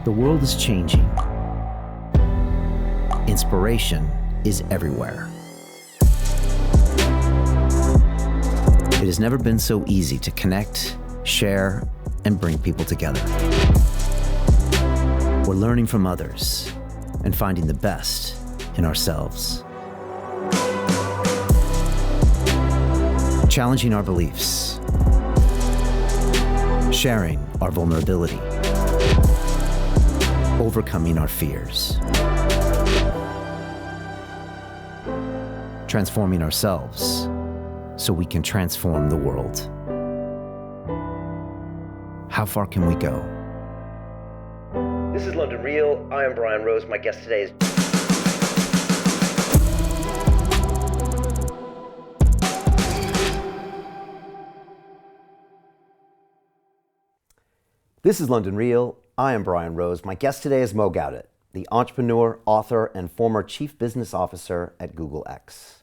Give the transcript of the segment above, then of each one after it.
The world is changing. Inspiration is everywhere. It has never been so easy to connect, share, and bring people together. We're learning from others and finding the best in ourselves. Challenging our beliefs, sharing our vulnerability, overcoming our fears, transforming ourselves so we can transform the world. How far can we go? This is London Real. I am Brian Rose. My guest today is... This is London Real. I am Brian Rose. My guest today is Mo Gawdat, the entrepreneur, author, and former chief business officer at Google X.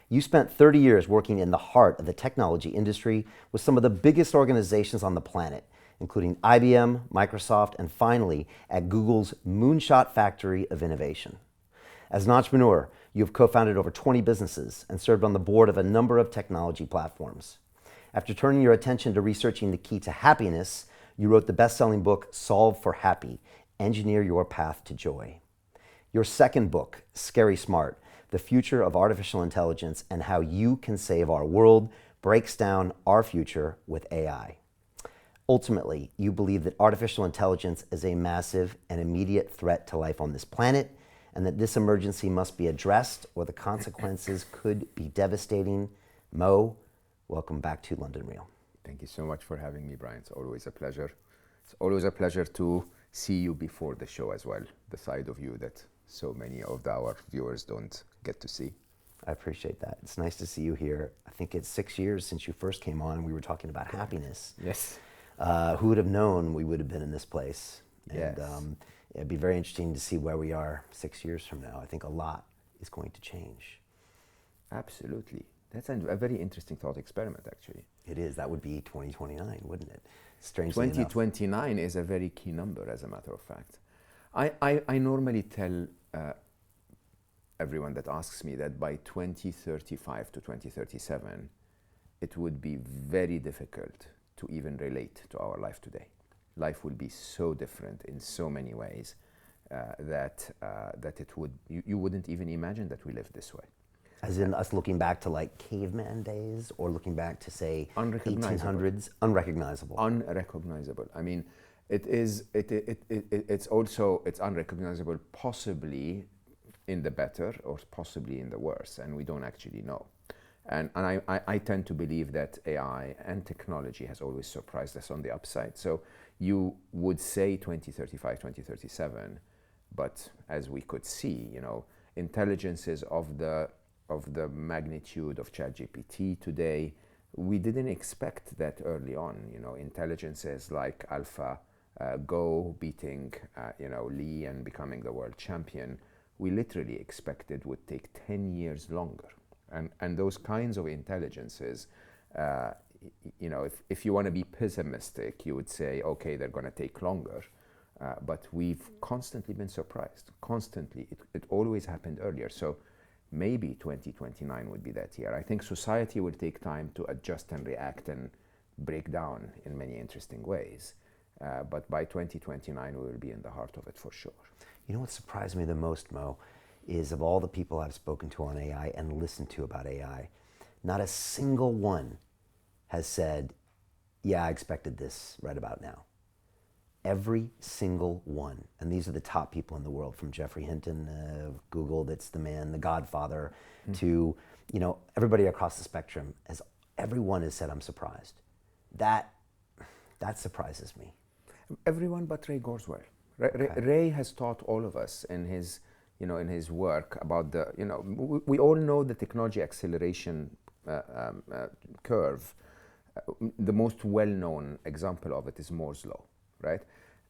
You spent 30 years working in the heart of the technology industry with some of the biggest organizations on the planet, including IBM, Microsoft, and finally at Google's moonshot factory of innovation. As an entrepreneur, you have co-founded over 20 businesses and served on the board of a number of technology platforms. After turning your attention to researching the key to happiness, you wrote the best-selling book, Solve for Happy, Engineer Your Path to Joy. Your second book, Scary Smart, The Future of Artificial Intelligence and How You Can Save Our World, breaks down our future with AI. Ultimately, you believe that artificial intelligence is a massive and immediate threat to life on this planet, and that this emergency must be addressed or the consequences could be devastating. Mo, welcome back to London Real. Thank you so much for having me, Brian. It's always a pleasure. It's always a pleasure to see you before the show as well, the side of you that so many of our viewers don't get to see. I appreciate that. It's nice to see you here. I think it's 6 years since you first came on and we were talking about happiness. Yes. Who would have known we would have been in this place? Yes. And it'd be very interesting to see where we are 6 years from now. I think a lot is going to change. Absolutely. That's a very interesting thought experiment, actually. It is. That would be 2029, wouldn't it? Strangely enough. 2029 is a very key number, as a matter of fact. I normally tell everyone that asks me that by 2035 to 2037, it would be very difficult to even relate to our life today. Life will be so different in so many ways that it would you wouldn't even imagine that we live this way. As in us looking back to like caveman days, or looking back to say 1800s, unrecognizable. Unrecognizable. I mean, it's unrecognizable, possibly in the better or possibly in the worse, and we don't actually know. And I tend to believe that AI and technology has always surprised us on the upside. So you would say 2035, 2037, but as we could see, intelligences of the magnitude of ChatGPT today, we didn't expect that early on. Intelligences like AlphaGo beating Lee and becoming the world champion, we literally expected would take 10 years longer. And those kinds of intelligences, if you want to be pessimistic, you would say, okay, they're going to take longer. But we've constantly been surprised. Constantly. It always happened earlier. So maybe 2029 would be that year. I think society will take time to adjust and react and break down in many interesting ways. But by 2029, we will be in the heart of it for sure. You know what surprised me the most, Mo, is of all the people I've spoken to on AI and listened to about AI, not a single one has said, yeah, I expected this right about now. Every single one, and these are the top people in the world, from Jeffrey Hinton of Google, that's the man, the godfather, to everybody across the spectrum, everyone has said, I'm surprised. That surprises me. Everyone but Ray Kurzweil. Ray has taught all of us in his work about we all know the technology acceleration curve. The most well-known example of it is Moore's law, right?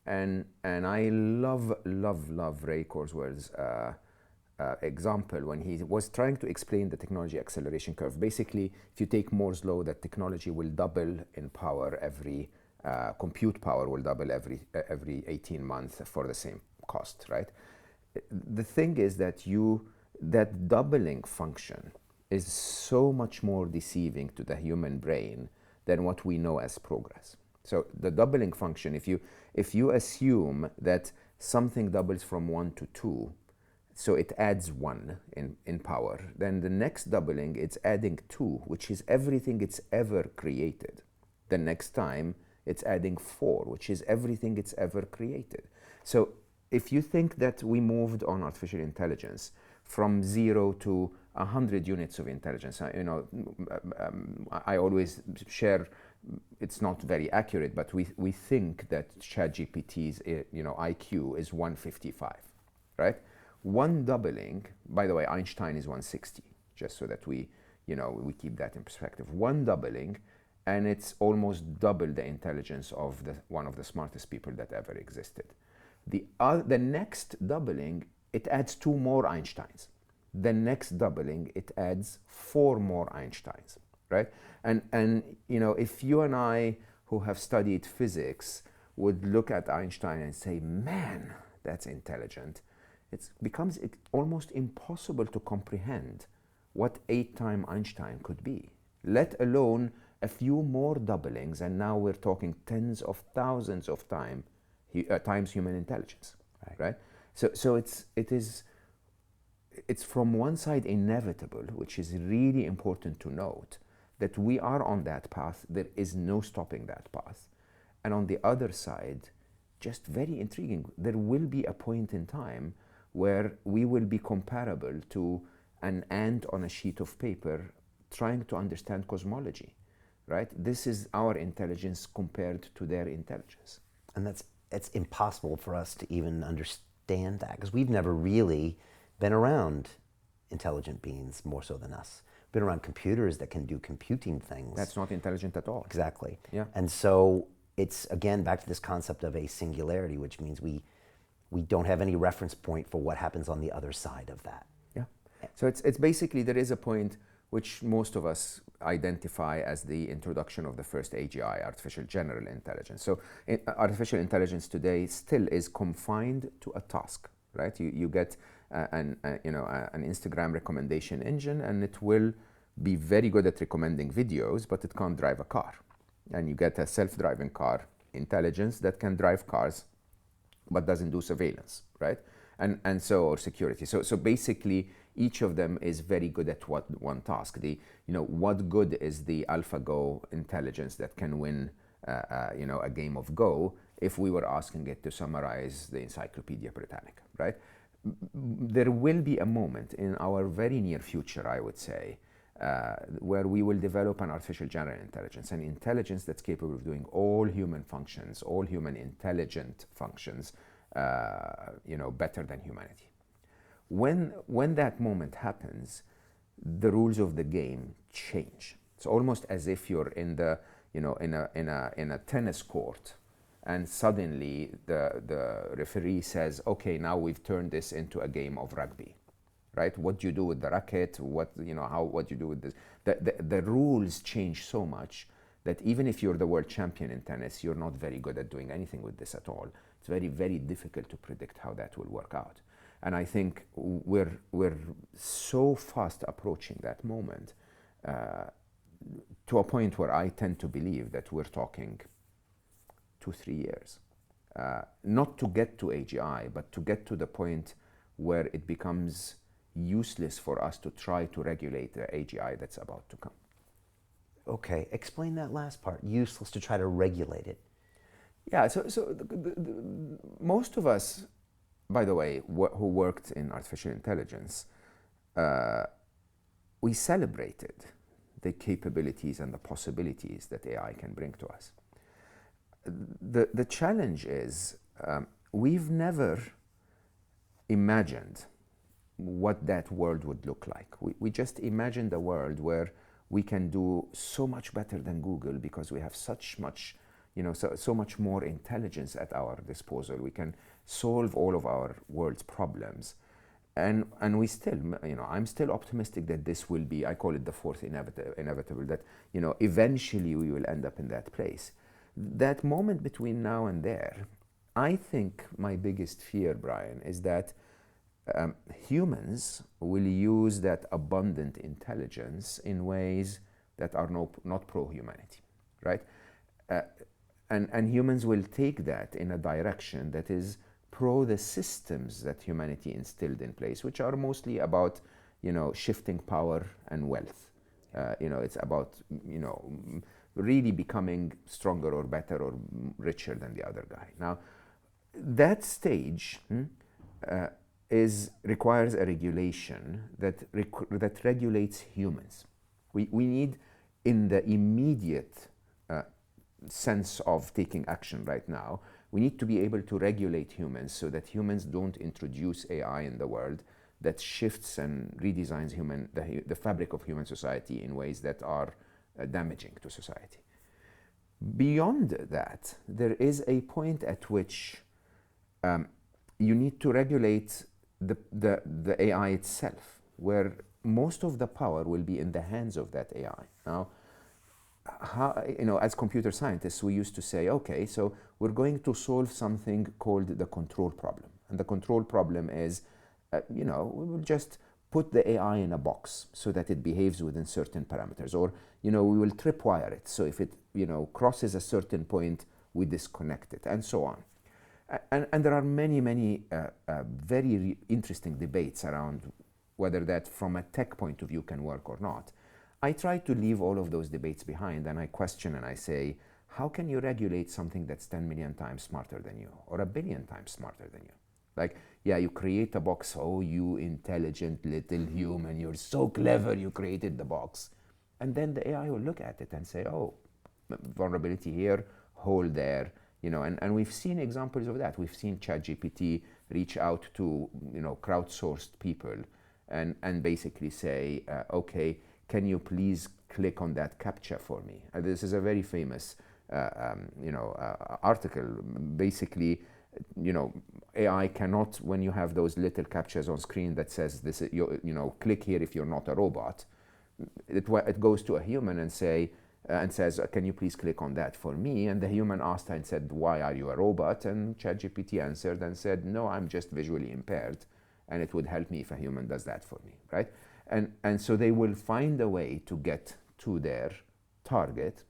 And I love Ray Kurzweil's example when he was trying to explain the technology acceleration curve. Basically, if you take Moore's law, that technology will double in power every Compute power will double every 18 months for the same cost, right? The thing is that that doubling function is so much more deceiving to the human brain than what we know as progress. So the doubling function, if you assume that something doubles from 1 to 2, so it adds 1 in power, then the next doubling, it's adding 2, which is everything it's ever created. The next time, it's adding 4, which is everything it's ever created. So if you think that we moved on artificial intelligence from 0 to 100 units of intelligence, I always share, it's not very accurate, but we think that ChatGPT's IQ is 155, right? One doubling, by the way, Einstein is 160, just so that we keep that in perspective. One doubling, and it's almost double the intelligence of one of the smartest people that ever existed. The next doubling, it adds 2 more Einsteins. The next doubling, it adds 4 more Einsteins, right? And if you and I, who have studied physics, would look at Einstein and say, man, that's intelligent, it becomes almost impossible to comprehend what 8-time Einstein could be, let alone a few more doublings, and now we're talking tens of thousands of times human intelligence, right? So it's from one side inevitable, which is really important to note, that we are on that path. There is no stopping that path. And on the other side, just very intriguing, there will be a point in time where we will be comparable to an ant on a sheet of paper trying to understand cosmology, right? This is our intelligence compared to their intelligence. And it's impossible for us to even understand that, because we've never really been around intelligent beings more so than us. Been around computers that can do computing things. That's not intelligent at all. Exactly. Yeah. And so it's, again, back to this concept of a singularity, which means we don't have any reference point for what happens on the other side of that. Yeah. So it's basically, there is a point which most of us identify as the introduction of the first AGI, artificial general intelligence. So artificial intelligence today still is confined to a task, right? You get an Instagram recommendation engine, and it will be very good at recommending videos, but it can't drive a car. And you get a self-driving car intelligence that can drive cars, but doesn't do surveillance, right? Or security. So basically, each of them is very good at one task. What good is the AlphaGo intelligence that can win a game of Go if we were asking it to summarize the Encyclopedia Britannica, right? There will be a moment in our very near future, I would say, where we will develop an artificial general intelligence, an intelligence that's capable of doing all human functions, all human intelligent functions, better than humanity. When that moment happens, the rules of the game change. It's almost as if you're in a tennis court, and suddenly the referee says, okay, now we've turned this into a game of rugby, right? What do you do with the racket? What do you do with this? The rules change so much that even if you're the world champion in tennis, you're not very good at doing anything with this at all. It's very, very difficult to predict how that will work out. And I think we're so fast approaching that moment to a point where I tend to believe that we're talking 2-3 years. Not to get to AGI, but to get to the point where it becomes useless for us to try to regulate the AGI that's about to come. Okay, explain that last part, useless to try to regulate it. Yeah, so most of us, by the way, who worked in artificial intelligence, we celebrated the capabilities and the possibilities that AI can bring to us. The challenge is we've never imagined what that world would look like. We just imagined a world where we can do so much better than Google because we have so much more intelligence at our disposal. We can solve all of our world's problems. And we still, I'm still optimistic that this will be, I call it the fourth inevitable, that, eventually we will end up in that place. that moment between now and there, I think my biggest fear, Brian, is that humans will use that abundant intelligence in ways that are not pro-humanity, right? Uh, and humans will take that in a direction that is pro the systems that humanity instilled in place, which are mostly about, shifting power and wealth. It's about, really becoming stronger or better or richer than the other guy. Now, that stage requires a regulation that regulates humans. We need, in the immediate sense of taking action right now, we need to be able to regulate humans so that humans don't introduce AI in the world that shifts and redesigns the fabric of human society in ways that are damaging to society. Beyond that, there is a point at which you need to regulate the AI itself, where most of the power will be in the hands of that AI. Now, as computer scientists, we used to say, okay, so we're going to solve something called the control problem. And the control problem is, we will just put the AI in a box so that it behaves within certain parameters. Or, we will tripwire it. So if it, crosses a certain point, we disconnect it, and so on. And there are many, many very interesting debates around whether that from a tech point of view can work or not. I try to leave all of those debates behind, and I question and I say, how can you regulate something that's 10 million times smarter than you, or 1 billion times smarter than you? Like, yeah, you create a box, oh, you intelligent little human, you're so clever, you created the box. And then the AI will look at it and say, oh, vulnerability here, hole there, and we've seen examples of that. We've seen ChatGPT reach out to, crowdsourced people and basically say, okay, can you please click on that CAPTCHA for me? This is a very famous, article. Basically, AI cannot, when you have those little CAPTCHAs on screen that says this, click here if you're not a robot. It goes to a human and says, can you please click on that for me? And the human asked and said, why are you a robot? And ChatGPT answered and said, no, I'm just visually impaired, and it would help me if a human does that for me, right? And so they will find a way to get to their target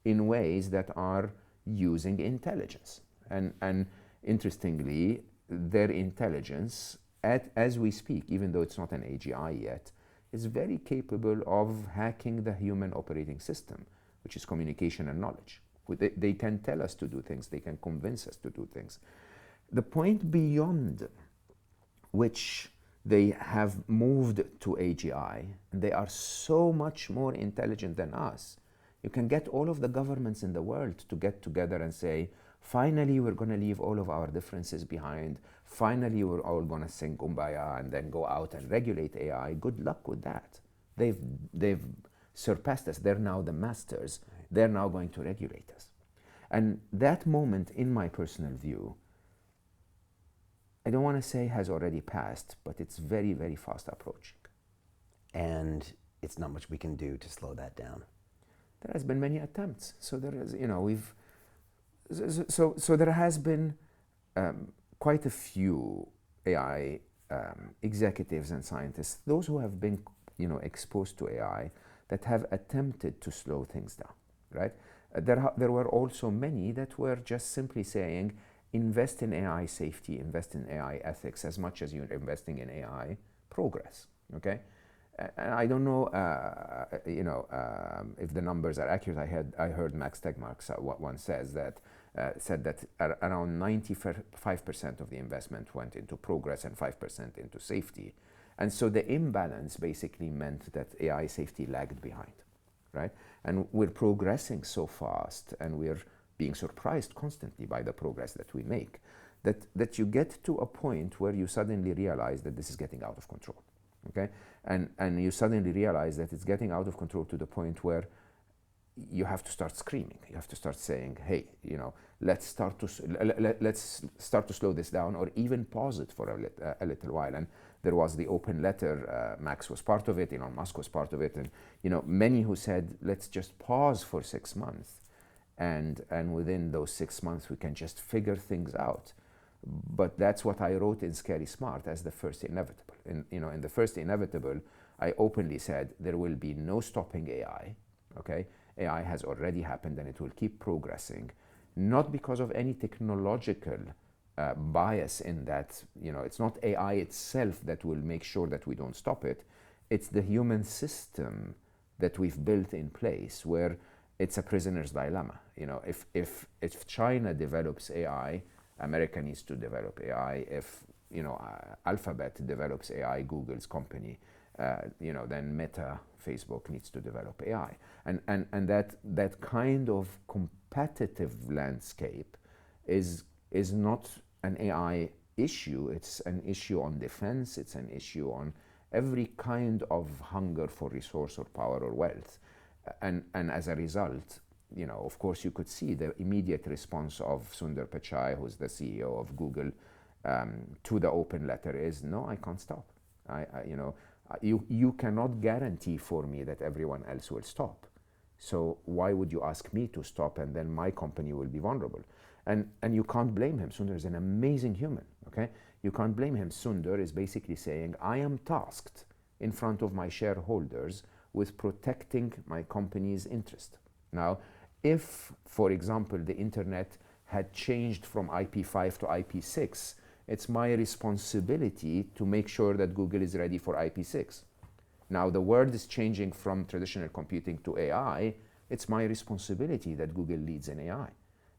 in ways that are using intelligence. And interestingly, their intelligence, as we speak, even though it's not an AGI yet, is very capable of hacking the human operating system, which is communication and knowledge. They can tell us to do things, they can convince us to do things. The point beyond which they have moved to AGI, and they are so much more intelligent than us. You can get all of the governments in the world to get together and say, finally, we're going to leave all of our differences behind. Finally, we're all going to sing Kumbaya and then go out and regulate AI. Good luck with that. They've surpassed us. They're now the masters. They're now going to regulate us. And that moment, in my personal view, I don't want to say has already passed, but it's very, very fast approaching. And it's not much we can do to slow that down. There has been many attempts. So there is, so there has been quite a few AI executives and scientists, those who have been, exposed to AI, that have attempted to slow things down, right? There were also many that were just simply saying, invest in AI safety, invest in AI ethics as much as you're investing in AI progress, okay? And I don't know, if the numbers are accurate. I heard Max Tegmark once said that around 95% of the investment went into progress and 5% into safety. And so the imbalance basically meant that AI safety lagged behind, right? And we're progressing so fast, and we're being surprised constantly by the progress that we make, that you get to a point where you suddenly realize that this is getting out of control, okay? And you suddenly realize that it's getting out of control to the point where you have to start screaming. You have to start saying, hey, let's start to slow this down, or even pause it for a little while. And there was the open letter. Max was part of it. Elon Musk was part of it. And many who said, let's just pause for 6 months. and within those 6 months we can just figure things out. But that's what I wrote in Scary Smart as the first inevitable. In the first inevitable, I openly said there will be no stopping AI. Okay, AI has already happened and it will keep progressing, not because of any technological bias in that. It's not AI itself that will make sure that we don't stop it. It's the human system that we've built in place where it's a prisoner's dilemma. If China develops AI, America needs to develop AI. If Alphabet develops AI, Google's company, then Meta, Facebook needs to develop AI, and that kind of competitive landscape is not an AI issue. It's an issue on defense. It's an issue on every kind of hunger for resource or power or wealth, and as a result, of course, you could see the immediate response of Sundar Pichai, who's the CEO of Google, to the open letter is, no, I can't stop. You cannot guarantee for me that everyone else will stop. So why would you ask me to stop and then my company will be vulnerable? And you can't blame him. Sundar is an amazing human, okay? You can't blame him. Sundar is basically saying, I am tasked in front of my shareholders with protecting my company's interest. Now, if, for example, the internet had changed from IP5 to IP6, it's my responsibility to make sure that Google is ready for IP6. Now, the world is changing from traditional computing to AI. It's my responsibility that Google leads in AI.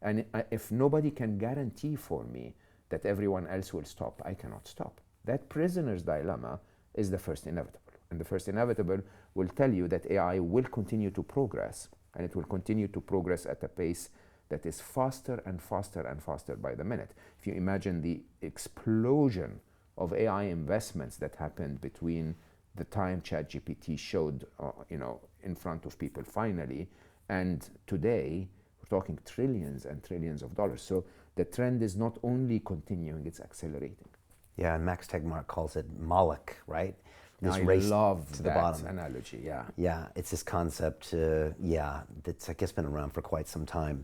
And if nobody can guarantee for me that everyone else will stop, I cannot stop. That prisoner's dilemma is the first inevitable. And the first inevitable will tell you that AI will continue to progress, and it will continue to progress at a pace that is faster and faster and faster by the minute. If you imagine the explosion of AI investments that happened between the time ChatGPT showed, in front of people finally, and today, we're talking trillions and trillions of dollars. So the trend is not only continuing, it's accelerating. Yeah, and Max Tegmark calls it Moloch, right? This I race love to that the bottom analogy, yeah. Yeah, it's this concept, that's I guess been around for quite some time,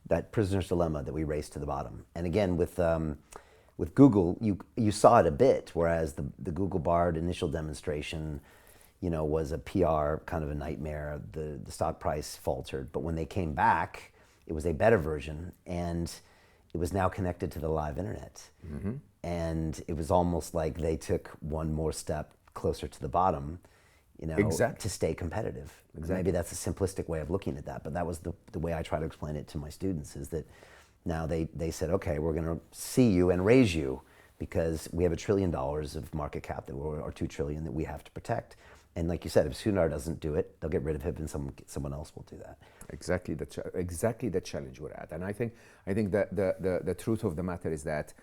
that prisoner's dilemma, that we race to the bottom. And again, with Google, you saw it a bit, whereas the Google Bard initial demonstration, was a PR kind of a nightmare. The stock price faltered, but when they came back, it was a better version, and it was now connected to the live internet. Mm-hmm. And it was almost like they took one more step closer to the bottom, exactly. to stay competitive. Exactly. Maybe that's a simplistic way of looking at that, but that was the way I try to explain it to my students, is that now they said, okay, we're going to see you and raise you because we have $1 trillion of market cap or $2 trillion that we have to protect. And like you said, if Sundar doesn't do it, they'll get rid of him and someone else will do that. Exactly the challenge we're at. And I think that the truth of the matter is that,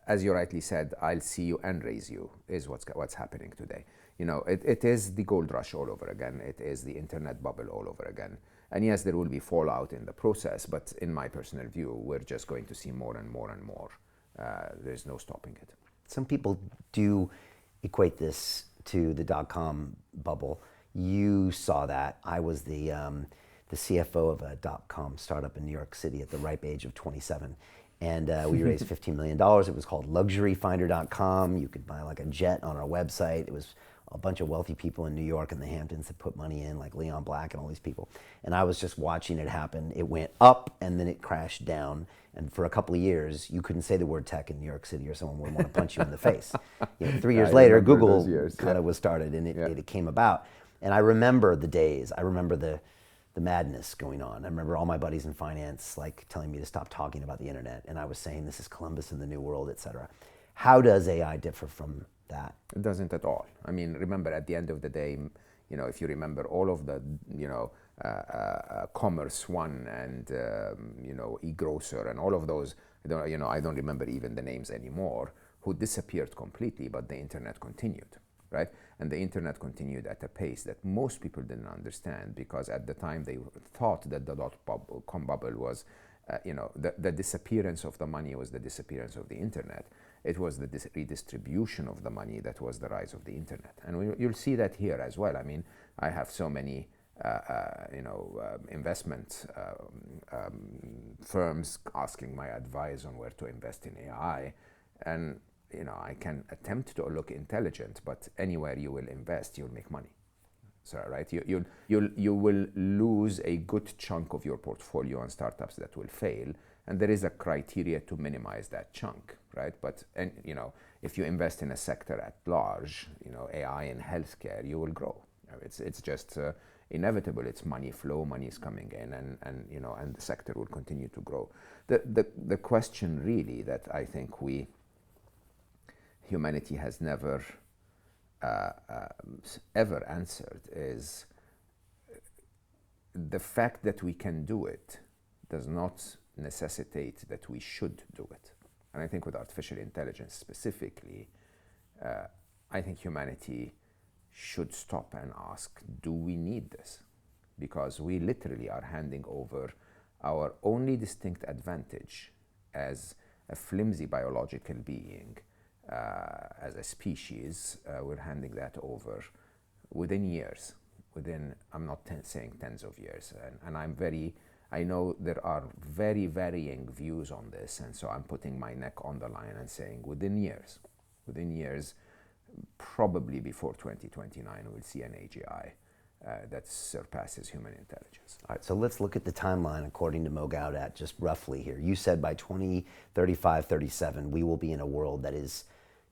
as you rightly said, I'll see you and raise you is what's happening today. It is the gold rush all over again. It is the internet bubble all over again. And yes, there will be fallout in the process, but in my personal view, we're just going to see more and more and more. There's no stopping it. Some people do equate this to the dot-com bubble. You saw that. I was the CFO of a dot-com startup in New York City at the ripe age of 27. And we raised $15 million. It was called luxuryfinder.com. You could buy like a jet on our website. It was a bunch of wealthy people in New York and the Hamptons that put money in, like Leon Black and all these people. And I was just watching it happen. It went up and then it crashed down. And for a couple of years, you couldn't say the word tech in New York City or someone would want to punch you in the face. 3 years later, Google kind of was started and it came about. And I remember the days. I remember the madness going on. I remember all my buddies in finance like telling me to stop talking about the internet. And I was saying, this is Columbus in the New World, et cetera. How does AI differ from that? It doesn't at all. I mean, remember at the end of the day, if you remember all of the, Commerce One and, eGrocer and all of those, I don't remember even the names anymore, who disappeared completely, but the internet continued, right? And the internet continued at a pace that most people didn't understand, because at the time they thought that the dot-com bubble was, the disappearance of the money was the disappearance of the internet. It was the redistribution of the money that was the rise of the internet. And you'll see that here as well. I mean, I have so many investment firms asking my advice on where to invest in AI, and I can attempt to look intelligent, but anywhere you will invest, you'll make money. So, right, you will lose a good chunk of your portfolio on startups that will fail, and there is a criteria to minimize that chunk, right? But if you invest in a sector at large, AI in healthcare, you will grow. It's just inevitable. It's money flow, money is coming in, and the sector will continue to grow. The question really that I think humanity has never ever answered is the fact that we can do it does not necessitate that we should do it. And I think with artificial intelligence specifically, I think humanity should stop and ask, do we need this? Because we literally are handing over our only distinct advantage as a flimsy biological being, as a species, we're handing that over within years. I'm not saying tens of years, and I know there are very varying views on this, and so I'm putting my neck on the line and saying within years, probably before 2029, we'll see an AGI that surpasses human intelligence. All right, so let's look at the timeline according to Mo Gawdat, just roughly here. You said by 2035, 37, we will be in a world that is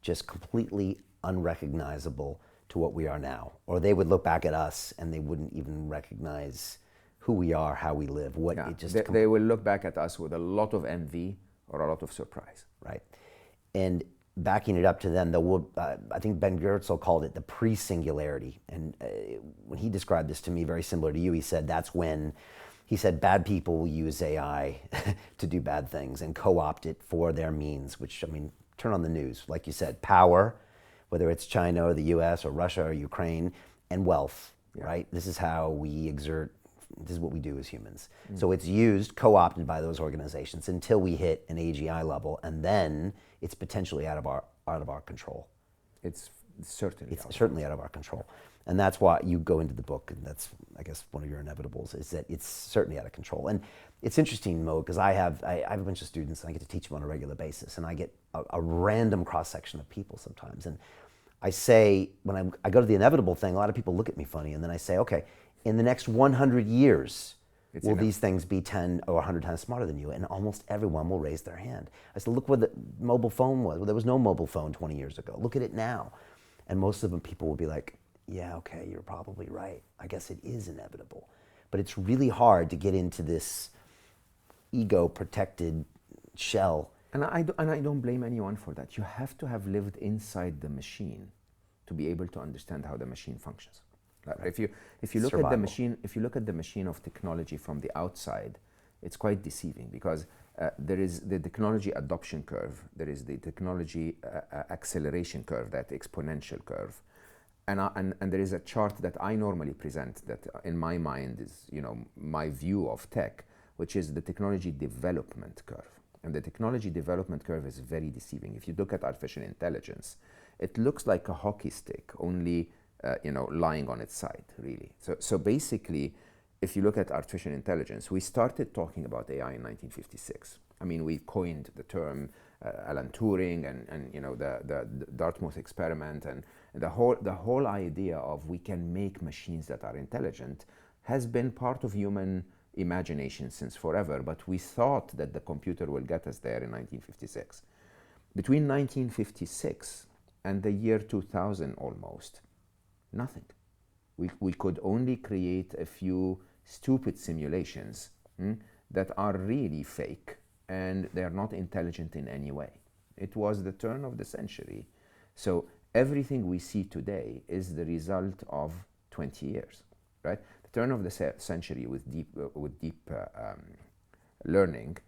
just completely unrecognizable to what we are now. Or they would look back at us and they wouldn't even recognize who we are, how we live. They will look back at us with a lot of envy or a lot of surprise. Right. And backing it up to then, I think Ben Goertzel called it the pre-singularity. And when he described this to me, very similar to you, he said that's when, he said bad people will use AI to do bad things and co-opt it for their means, which, turn on the news. Like you said, power, whether it's China or the US or Russia or Ukraine, and wealth, right? This is how we exert, this is what we do as humans. So it's used, co-opted by those organizations until we hit an AGI level, and then it's potentially out of our control. It's certainly out of our control. And that's why you go into the book, and that's, I guess, one of your inevitables, is that it's certainly out of control. And it's interesting, Mo, because I have a bunch of students, and I get to teach them on a regular basis, and I get a random cross-section of people sometimes. And I say, when I go to the inevitable thing, a lot of people look at me funny, and then I say, okay, in the next 100 years, will these things be 10 or 100 times smarter than you? And almost everyone will raise their hand. I said, look where the mobile phone was. Well, there was no mobile phone 20 years ago. Look at it now. And most of them, people will be like, yeah, okay, you're probably right. I guess it is inevitable. But it's really hard to get into this ego-protected shell. And I don't blame anyone for that. You have to have lived inside the machine to be able to understand how the machine functions. Right. If you look at the machine of technology from the outside, it's quite deceiving, because there is the technology adoption curve, there is the technology acceleration curve, that exponential curve, and there is a chart that I normally present that in my mind is my view of tech, which is the technology development curve. And the technology development curve is very deceiving. If you look at artificial intelligence, it looks like a hockey stick, only lying on its side, really. So basically, if you look at artificial intelligence, we started talking about AI in 1956. We coined the term, Alan Turing and the Dartmouth experiment, and the whole idea of we can make machines that are intelligent has been part of human imagination since forever, but we thought that the computer will get us there in 1956. Between 1956 and the year 2000 almost, nothing. We could only create a few stupid simulations that are really fake, and they are not intelligent in any way. It was the turn of the century. So everything we see today is the result of 20 years, right? The turn of the century with deep learning,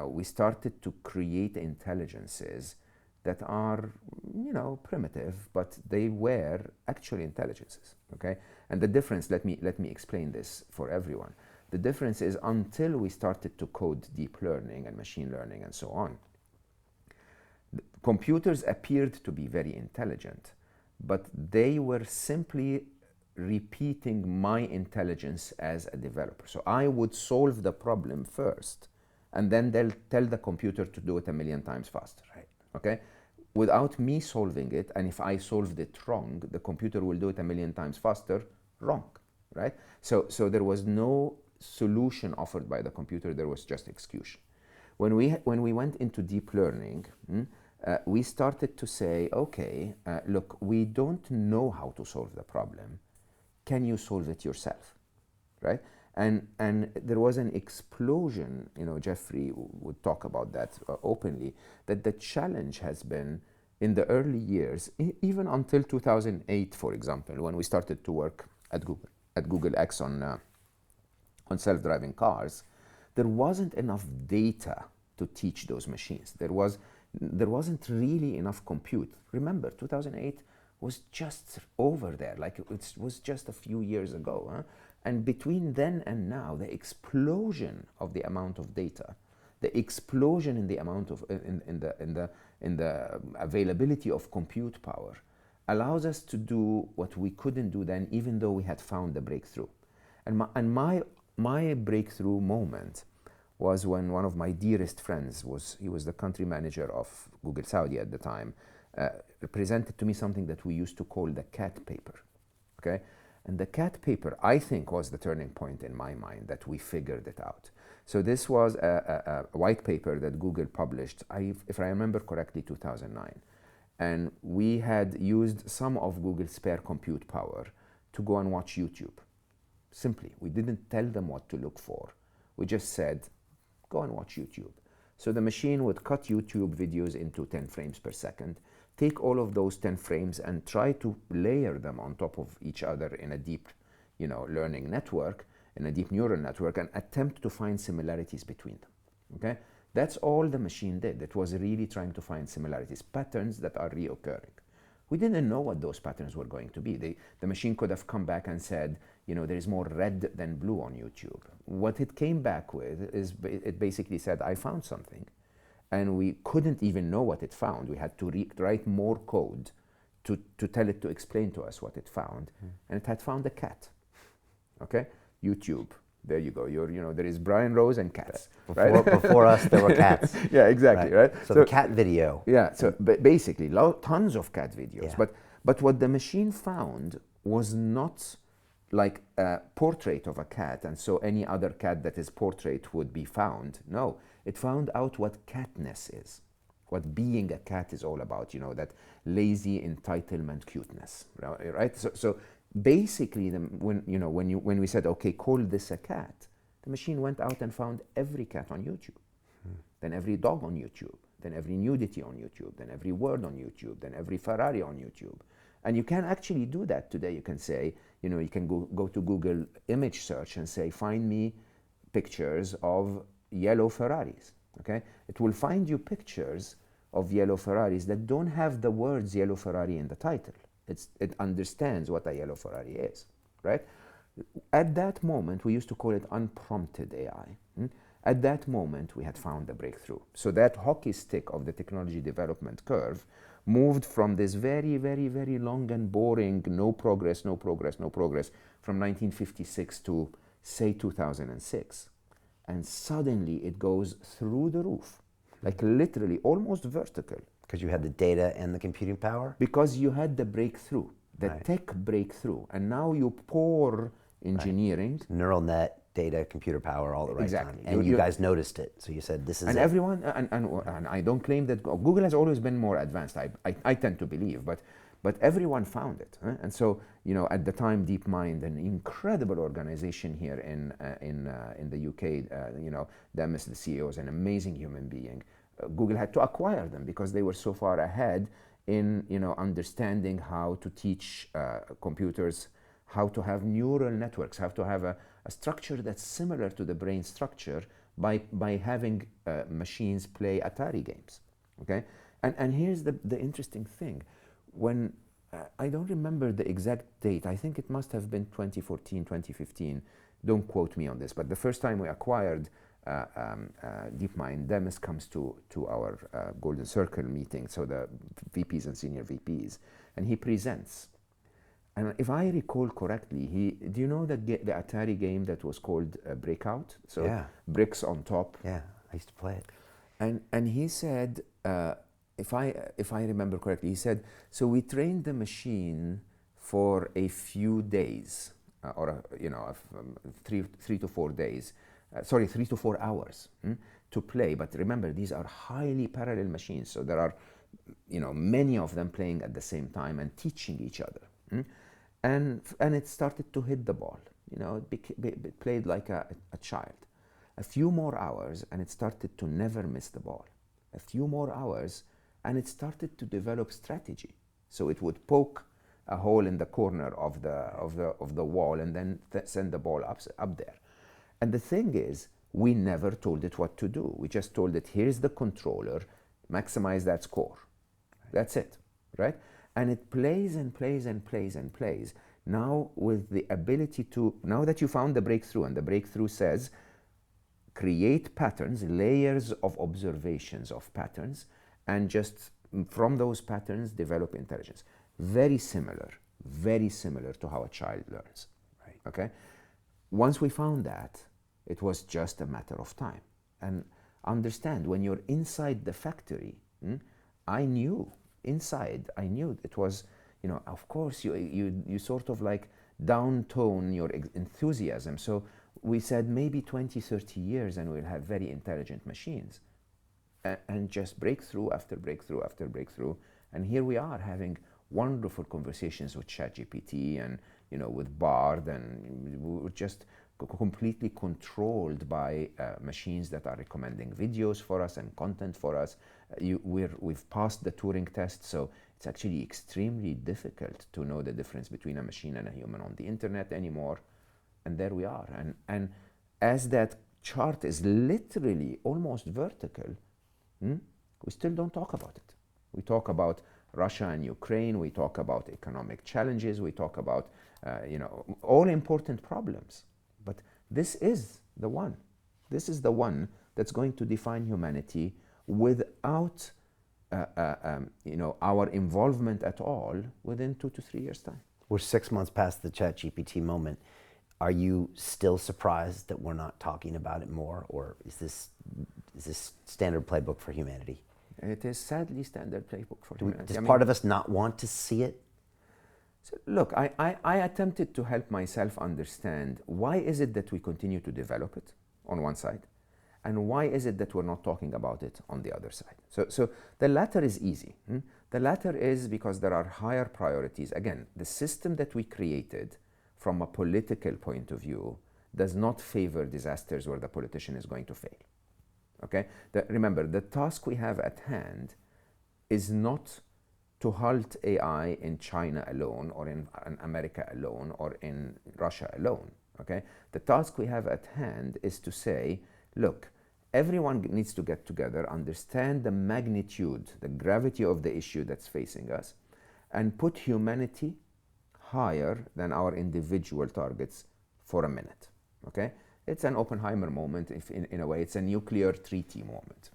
we started to create intelligences that are, primitive, but they were actually intelligences, okay? And the difference, let me explain this for everyone. The difference is, until we started to code deep learning and machine learning and so on, computers appeared to be very intelligent, but they were simply repeating my intelligence as a developer. So I would solve the problem first, and then they'll tell the computer to do it a million times faster, right? Okay? Without me solving it, and if I solved it wrong, the computer will do it a million times faster, wrong, right? So there was no solution offered by the computer, there was just execution. When we went into deep learning, we started to say, okay, look, we don't know how to solve the problem. Can you solve it yourself, right? And there was an explosion, Jeffrey would talk about that openly, that the challenge has been in the early years, even until 2008, for example, when we started to work at Google X on self-driving cars, there wasn't enough data to teach those machines. There wasn't really enough compute. Remember, 2008 was just over there, like it was just a few years ago. Huh? And between then and now, the explosion of the amount of data, the explosion in the amount of in the availability of compute power, allows us to do what we couldn't do then, even though we had found the breakthrough. And my breakthrough moment was when one of my dearest friends he was the country manager of Google Saudi at the time, presented to me something that we used to call the cat paper. Okay? And the cat paper, I think, was the turning point in my mind that we figured it out. So this was a white paper that Google published, if I remember correctly, 2009. And we had used some of Google's spare compute power to go and watch YouTube. Simply, we didn't tell them what to look for. We just said, go and watch YouTube. So the machine would cut YouTube videos into 10 frames per second, take all of those 10 frames and try to layer them on top of each other in a deep, learning network, in a deep neural network, and attempt to find similarities between them. Okay? That's all the machine did. It was really trying to find similarities, patterns that are reoccurring. We didn't know what those patterns were going to be. The machine could have come back and said, there is more red than blue on YouTube. What it came back with is, it basically said, I found something. And we couldn't even know what it found. We had to write more code to tell it to explain to us what it found. And it had found a cat. Okay? YouTube. There you go. There is Brian Rose and cats. Before us, there were cats. Yeah, exactly. Right. So the cat video. Yeah. So basically, tons of cat videos. Yeah. But what the machine found was not like a portrait of a cat, and so any other cat that is portrait would be found. No, it found out what catness is, what being a cat is all about. That lazy entitlement cuteness. Right. So basically, when we said, okay, call this a cat, the machine went out and found every cat on YouTube, then every dog on YouTube, then every nudity on YouTube, then every word on YouTube, then every Ferrari on YouTube. And you can actually do that today. You can say, you can go to Google image search and say, find me pictures of yellow Ferraris. Okay? It will find you pictures of yellow Ferraris that don't have the words yellow Ferrari in the title. It understands what a yellow Ferrari is, right? At that moment, we used to call it unprompted AI. At that moment, we had found the breakthrough. So that hockey stick of the technology development curve moved from this very, very, very long and boring, no progress, from 1956 to, say, 2006. And suddenly it goes through the roof, like literally almost vertical. Because you had the data and the computing power? Because you had the breakthrough, the tech breakthrough. And now you pour engineering. Neural net, data, computer power, all at the right Exactly. time. And you guys noticed it. So you said, this is and it. everyone, and I don't claim that Google has always been more advanced. I tend to believe, but everyone found it. And so, at the time, DeepMind, an incredible organization here in the UK, Demis, the CEO, is an amazing human being. Google had to acquire them because they were so far ahead in understanding how to teach computers how to have neural networks, how to have a structure that's similar to the brain structure by having machines play Atari games. Okay, and here's the interesting thing. When I don't remember the exact date, I think it must have been 2014, 2015. Don't quote me on this, but the first time we acquired DeepMind, Demis comes to our Golden Circle meeting, so the VPs and senior VPs, and he presents. And if I recall correctly, do you know that the Atari game that was called Breakout? So Yeah. bricks on top. Yeah, I used to play it. And he said, if I remember correctly, he said, so we trained the machine for a few days, three to 4 days, 3 to 4 hours to play. But remember, these are highly parallel machines, so there are, many of them playing at the same time and teaching each other. And it started to hit the ball. It played like a child. A few more hours, and it started to never miss the ball. A few more hours, and it started to develop strategy. So it would poke a hole in the corner of the wall, and then send the ball up there. And the thing is, we never told it what to do. We just told it, here's the controller, maximize that score. That's it, right? And it plays and plays and plays and plays. Now with the ability to, now that you found the breakthrough, and the breakthrough says, create patterns, layers of observations of patterns, and just from those patterns develop intelligence. Very similar to how a child learns. Right. Okay? Once we found that, it was just a matter of time. And understand, when you're inside the factory, I knew it was, of course, you sort of like downtone your enthusiasm. So we said maybe 20, 30 years and we'll have very intelligent machines. And just breakthrough after breakthrough after breakthrough. And here we are having wonderful conversations with ChatGPT and, with Bard, and we're just completely controlled by machines that are recommending videos for us and content for us. We've passed the Turing test, so it's actually extremely difficult to know the difference between a machine and a human on the internet anymore. And there we are. And as that chart is literally almost vertical, we still don't talk about it. We talk about Russia and Ukraine, we talk about economic challenges, we talk about all important problems. But this is the one. This is the one that's going to define humanity without our involvement at all within 2 to 3 years' time. We're 6 months past the ChatGPT moment. Are you still surprised that we're not talking about it more, or is this standard playbook for humanity? It is sadly standard playbook for humanity. Does part of us not want to see it? So look, I attempted to help myself understand why is it that we continue to develop it on one side, and why is it that we're not talking about it on the other side. So the latter is easy. The latter is because there are higher priorities. Again, the system that we created from a political point of view does not favor disasters where the politician is going to fail. Okay? Remember, the task we have at hand is not to halt AI in China alone, or in America alone, or in Russia alone. Okay? The task we have at hand is to say, look, everyone needs to get together, understand the magnitude, the gravity of the issue that's facing us, and put humanity higher than our individual targets for a minute. Okay? It's an Oppenheimer moment, if in a way. It's a nuclear treaty moment.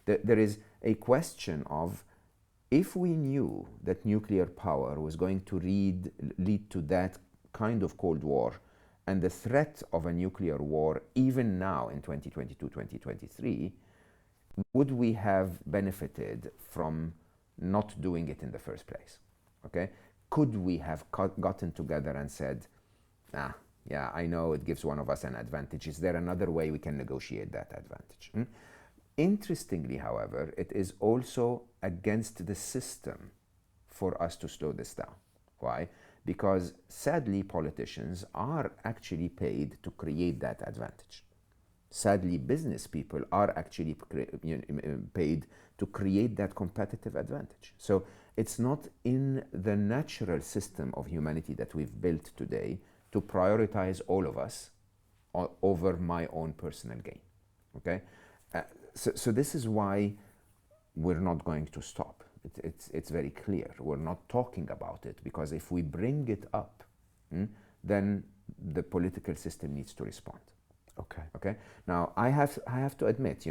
There is a question of, if we knew that nuclear power was going to lead to that kind of Cold War, and the threat of a nuclear war even now in 2022, 2023, would we have benefited from not doing it in the first place? Okay? Could we have gotten together and said, yeah, I know it gives one of us an advantage. Is there another way we can negotiate that advantage? Interestingly, however, it is also against the system for us to slow this down. Why? Because sadly, politicians are actually paid to create that advantage. Sadly, business people are actually paid to create that competitive advantage. So it's not in the natural system of humanity that we've built today to prioritize all of us over my own personal gain. Okay? So this is why we're not going to stop. It's very clear. We're not talking about it, because if we bring it up, then the political system needs to respond. Okay. Now I have to admit,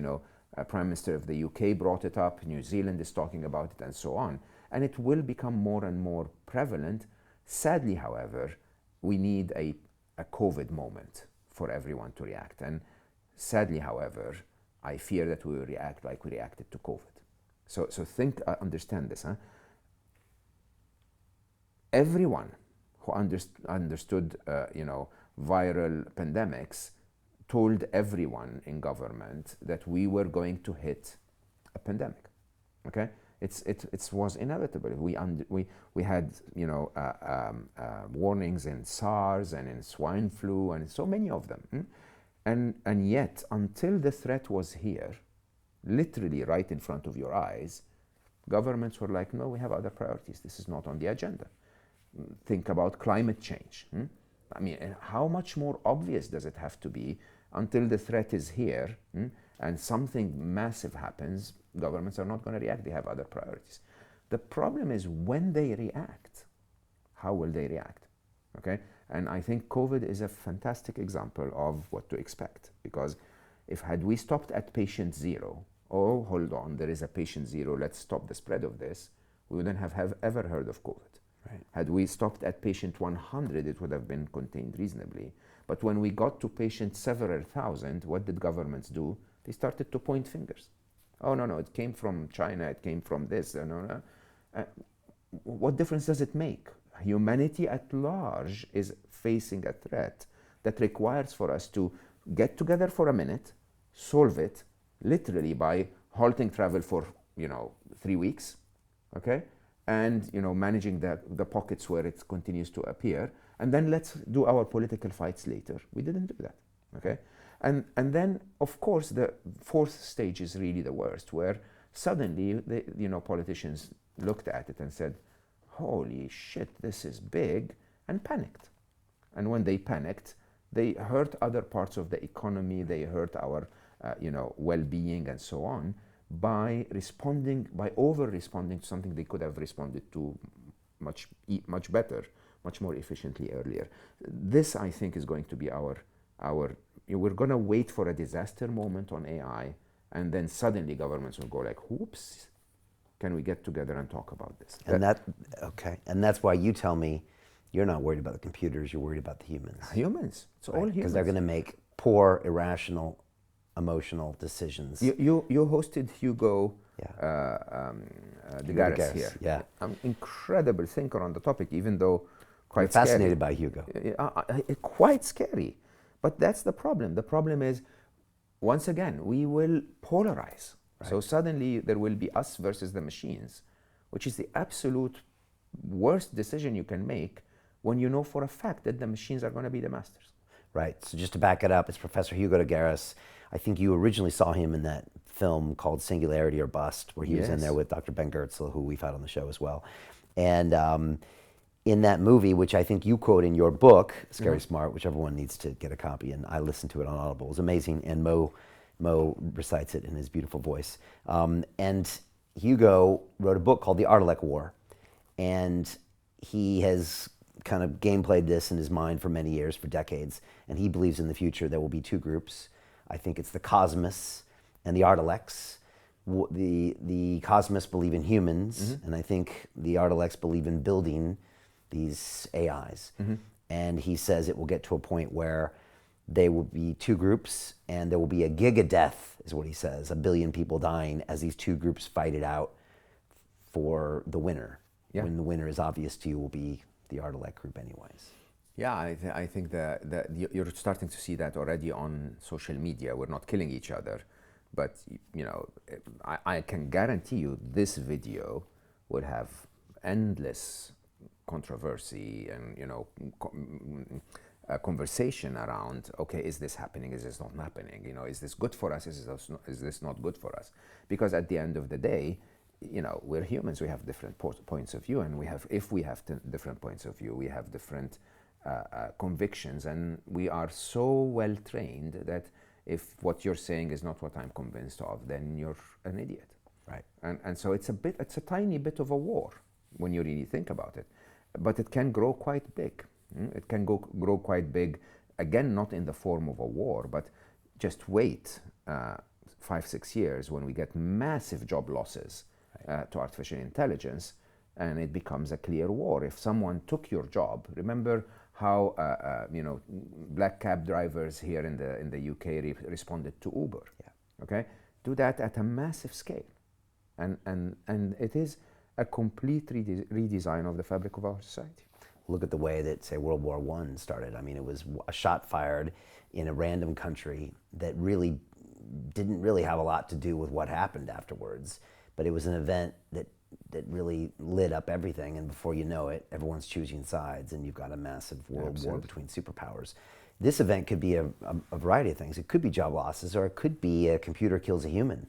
Prime Minister of the UK brought it up. New Zealand is talking about it, and so on. And it will become more and more prevalent, Sadly, however, we need a COVID moment for everyone to react. And sadly, however, I fear that we will react like we reacted to COVID. So think, understand this. Huh? Everyone who understood, viral pandemics told everyone in government that we were going to hit a pandemic. Okay, it was inevitable. We had warnings in SARS and in swine flu and so many of them, and yet until the threat was here, literally right in front of your eyes, governments were like, no, we have other priorities. This is not on the agenda. Think about climate change. I mean, how much more obvious does it have to be? Until the threat is here and something massive happens, governments are not going to react. They have other priorities. The problem is when they react, how will they react? Okay? And I think COVID is a fantastic example of what to expect, because had we stopped at patient zero, oh, hold on, there is a patient zero, let's stop the spread of this, we wouldn't have ever heard of COVID. Right. Had we stopped at patient 100, it would have been contained reasonably. But when we got to patient several thousand, what did governments do? They started to point fingers. Oh, no, it came from China, it came from this. No. What difference does it make? Humanity at large is facing a threat that requires for us to get together for a minute, solve it, literally by halting travel for 3 weeks, okay? And managing the pockets where it continues to appear, and then let's do our political fights later. We didn't do that, okay? And then, of course, the fourth stage is really the worst, where suddenly politicians looked at it and said, holy shit, this is big, and panicked. And when they panicked, they hurt other parts of the economy, they hurt our well-being and so on, by over-responding to something they could have responded to much better, much more efficiently earlier. This, I think, is going to be we're going to wait for a disaster moment on AI, and then suddenly governments will go like, whoops, can we get together and talk about this? And that's why you tell me you're not worried about the computers, you're worried about the humans. Humans, it's all humans. Because they're going to make poor, irrational, emotional decisions. You hosted Hugo Gawdat here. Yeah. An incredible thinker on the topic, even though quite scary. Fascinated by Hugo. Quite scary. But that's the problem. The problem is, once again, we will polarize. Right. So suddenly there will be us versus the machines, which is the absolute worst decision you can make when you know for a fact that the machines are going to be the masters. Right. So just to back it up, it's Professor Hugo Gawdat. I think you originally saw him in that film called Singularity or Bust, where he was in there with Dr. Ben Goertzel, who we've had on the show as well. And in that movie, which I think you quote in your book, Scary Smart, which everyone needs to get a copy, and I listened to it on Audible. It was amazing, and Mo recites it in his beautiful voice. And Hugo wrote a book called The Ardalek War, and he has kind of gameplayed this in his mind for many years, for decades, and he believes in the future there will be two groups. I think it's the Cosmos and the Ardaleks. The Cosmos believe in humans, and I think the Ardaleks believe in building these AIs. And he says it will get to a point where they will be two groups, and there will be a giga-death, is what he says, 1 billion people dying as these two groups fight it out for the winner. Yeah. When the winner is obvious to you will be the Ardalek group anyways. Yeah, I think that you're starting to see that already on social media. We're not killing each other, but I can guarantee you this video would have endless controversy and a conversation around, okay, is this happening? Is this not happening? Is this good for us? Is this not good for us? Because at the end of the day, we're humans. We have different points of view, and if we have different points of view, we have different convictions, and we are so well trained that if what you're saying is not what I'm convinced of, then you're an idiot. Right. And so it's a tiny bit of a war when you really think about it, but it can grow quite big. It can grow quite big, again, not in the form of a war, but just wait 5-6 years when we get massive job losses to artificial intelligence, and it becomes a clear war. If someone took your job, remember how black cab drivers here in the UK responded to Uber. Yeah. Okay, do that at a massive scale, and it is a complete redesign of the fabric of our society. Look at the way that, say, World War I started. I mean, it was a shot fired in a random country that really didn't really have a lot to do with what happened afterwards, but it was an event that really lit up everything, and before you know it, everyone's choosing sides, and you've got a massive world war between superpowers. This event could be a variety of things. It could be job losses, or it could be a computer kills a human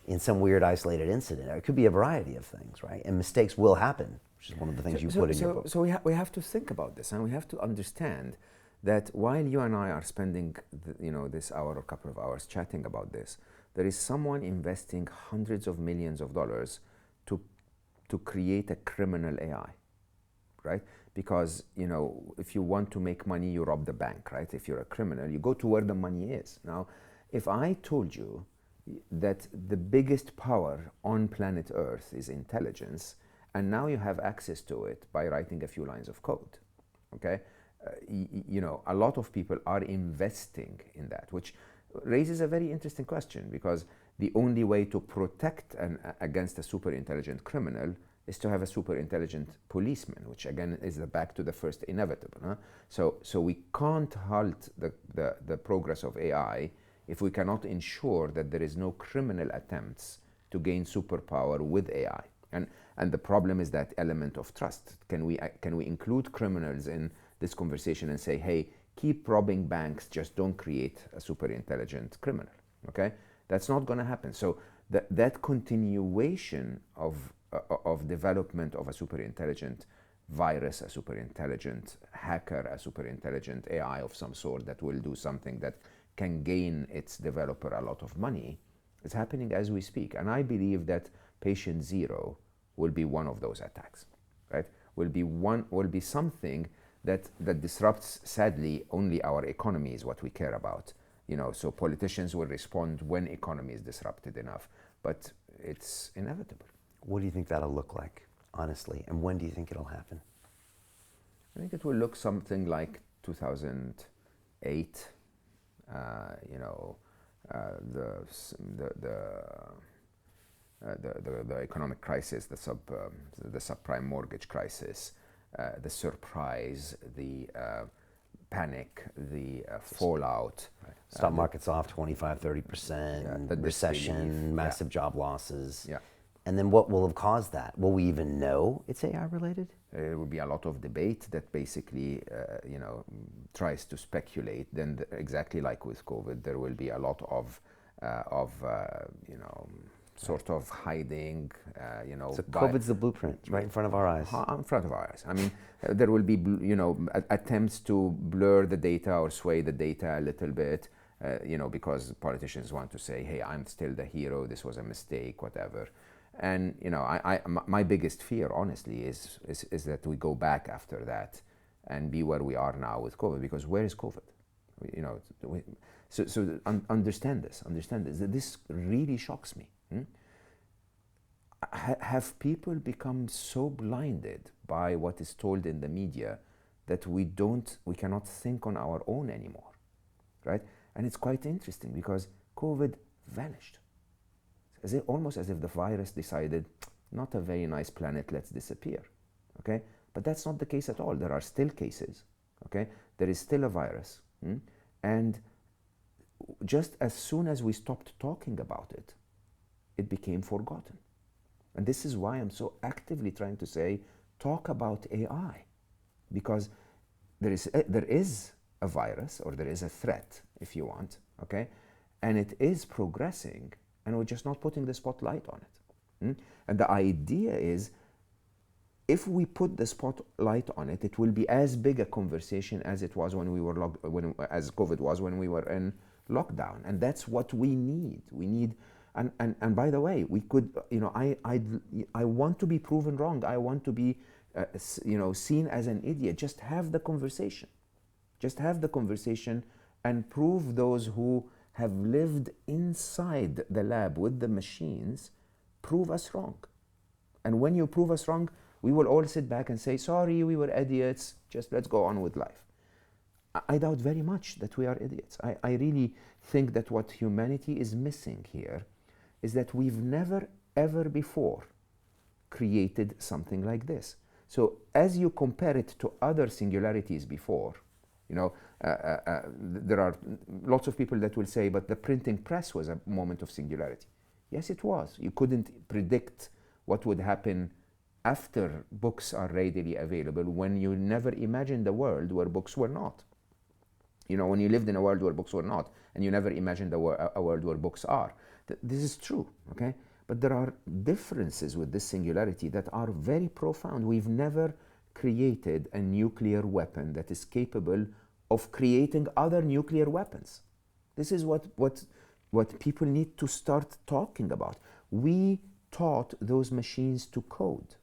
in some weird isolated incident. It could be a variety of things, right? And mistakes will happen, which is one of the things you put in your book. So we have to think about this, and we have to understand that while you and I are spending this hour or couple of hours chatting about this, there is someone investing hundreds of millions of dollars to create a criminal AI, right? Because if you want to make money, you rob the bank, right? If you're a criminal, you go to where the money is. Now, if I told you that the biggest power on planet Earth is intelligence, and now you have access to it by writing a few lines of code, okay? A lot of people are investing in that, which raises a very interesting question, because the only way to protect against a super intelligent criminal is to have a super intelligent policeman, which again is back to the first inevitable. Huh? So we can't halt the progress of AI if we cannot ensure that there is no criminal attempts to gain superpower with AI. And the problem is that element of trust. Can we include criminals in this conversation and say, hey, keep robbing banks, just don't create a super intelligent criminal, okay? That's not going to happen. So that continuation of development of a super intelligent virus, a super intelligent hacker, a super intelligent AI of some sort that will do something that can gain its developer a lot of money, is happening as we speak. And I believe that patient zero will be one of those attacks, right? Will be something that disrupts, sadly, only our economy is what we care about. So politicians will respond when economy is disrupted enough, but it's inevitable. What do you think that'll look like, honestly, and when do you think it'll happen? I think it will look something like 2008. The economic crisis, the subprime mortgage crisis, the surprise, the panic, the fallout. Right. Stock market's off 25, 30%, the recession, massive job losses. Yeah. And then what will have caused that? Will we even know it's AI related? There will be a lot of debate that basically, tries to speculate. Then, exactly like with COVID, there will be a lot of sort of hiding, So COVID's the blueprint right in front of our eyes. In front of our eyes. I mean, there will be, attempts to blur the data or sway the data a little bit, because politicians want to say, hey, I'm still the hero, this was a mistake, whatever. And, my biggest fear, honestly, is that we go back after that and be where we are now with COVID, because where is COVID? Understand this. This really shocks me. Have people become so blinded by what is told in the media that we cannot think on our own anymore, right? And it's quite interesting because COVID vanished. Almost as if the virus decided, not a very nice planet, let's disappear, okay? But that's not the case at all. There are still cases, okay? There is still a virus, and just as soon as we stopped talking about it, it became forgotten. And this is why I'm so actively trying to say, talk about AI, because there is a virus, or there is a threat, if you want, okay? And it is progressing, and we're just not putting the spotlight on it. And the idea is, if we put the spotlight on it, it will be as big a conversation as it was when we were as COVID was when we were in lockdown. And that's what we need. We need, and by the way, we could, I want to be proven wrong. I want to be, seen as an idiot. Just have the conversation. Just have the conversation and prove those who have lived inside the lab with the machines, prove us wrong. And when you prove us wrong, we will all sit back and say, sorry, we were idiots, just let's go on with life. I doubt very much that we are idiots. I really think that what humanity is missing here is that we've never, ever before created something like this. So as you compare it to other singularities before, there are lots of people that will say, but the printing press was a moment of singularity. Yes, it was. You couldn't predict what would happen after books are readily available, when you never imagined a world where books were not. When you lived in a world where books were not, and you never imagined a world where books are. This is true, okay? But there are differences with this singularity that are very profound. We've never created a nuclear weapon that is capable of creating other nuclear weapons. This is what people need to start talking about. We taught those machines to code.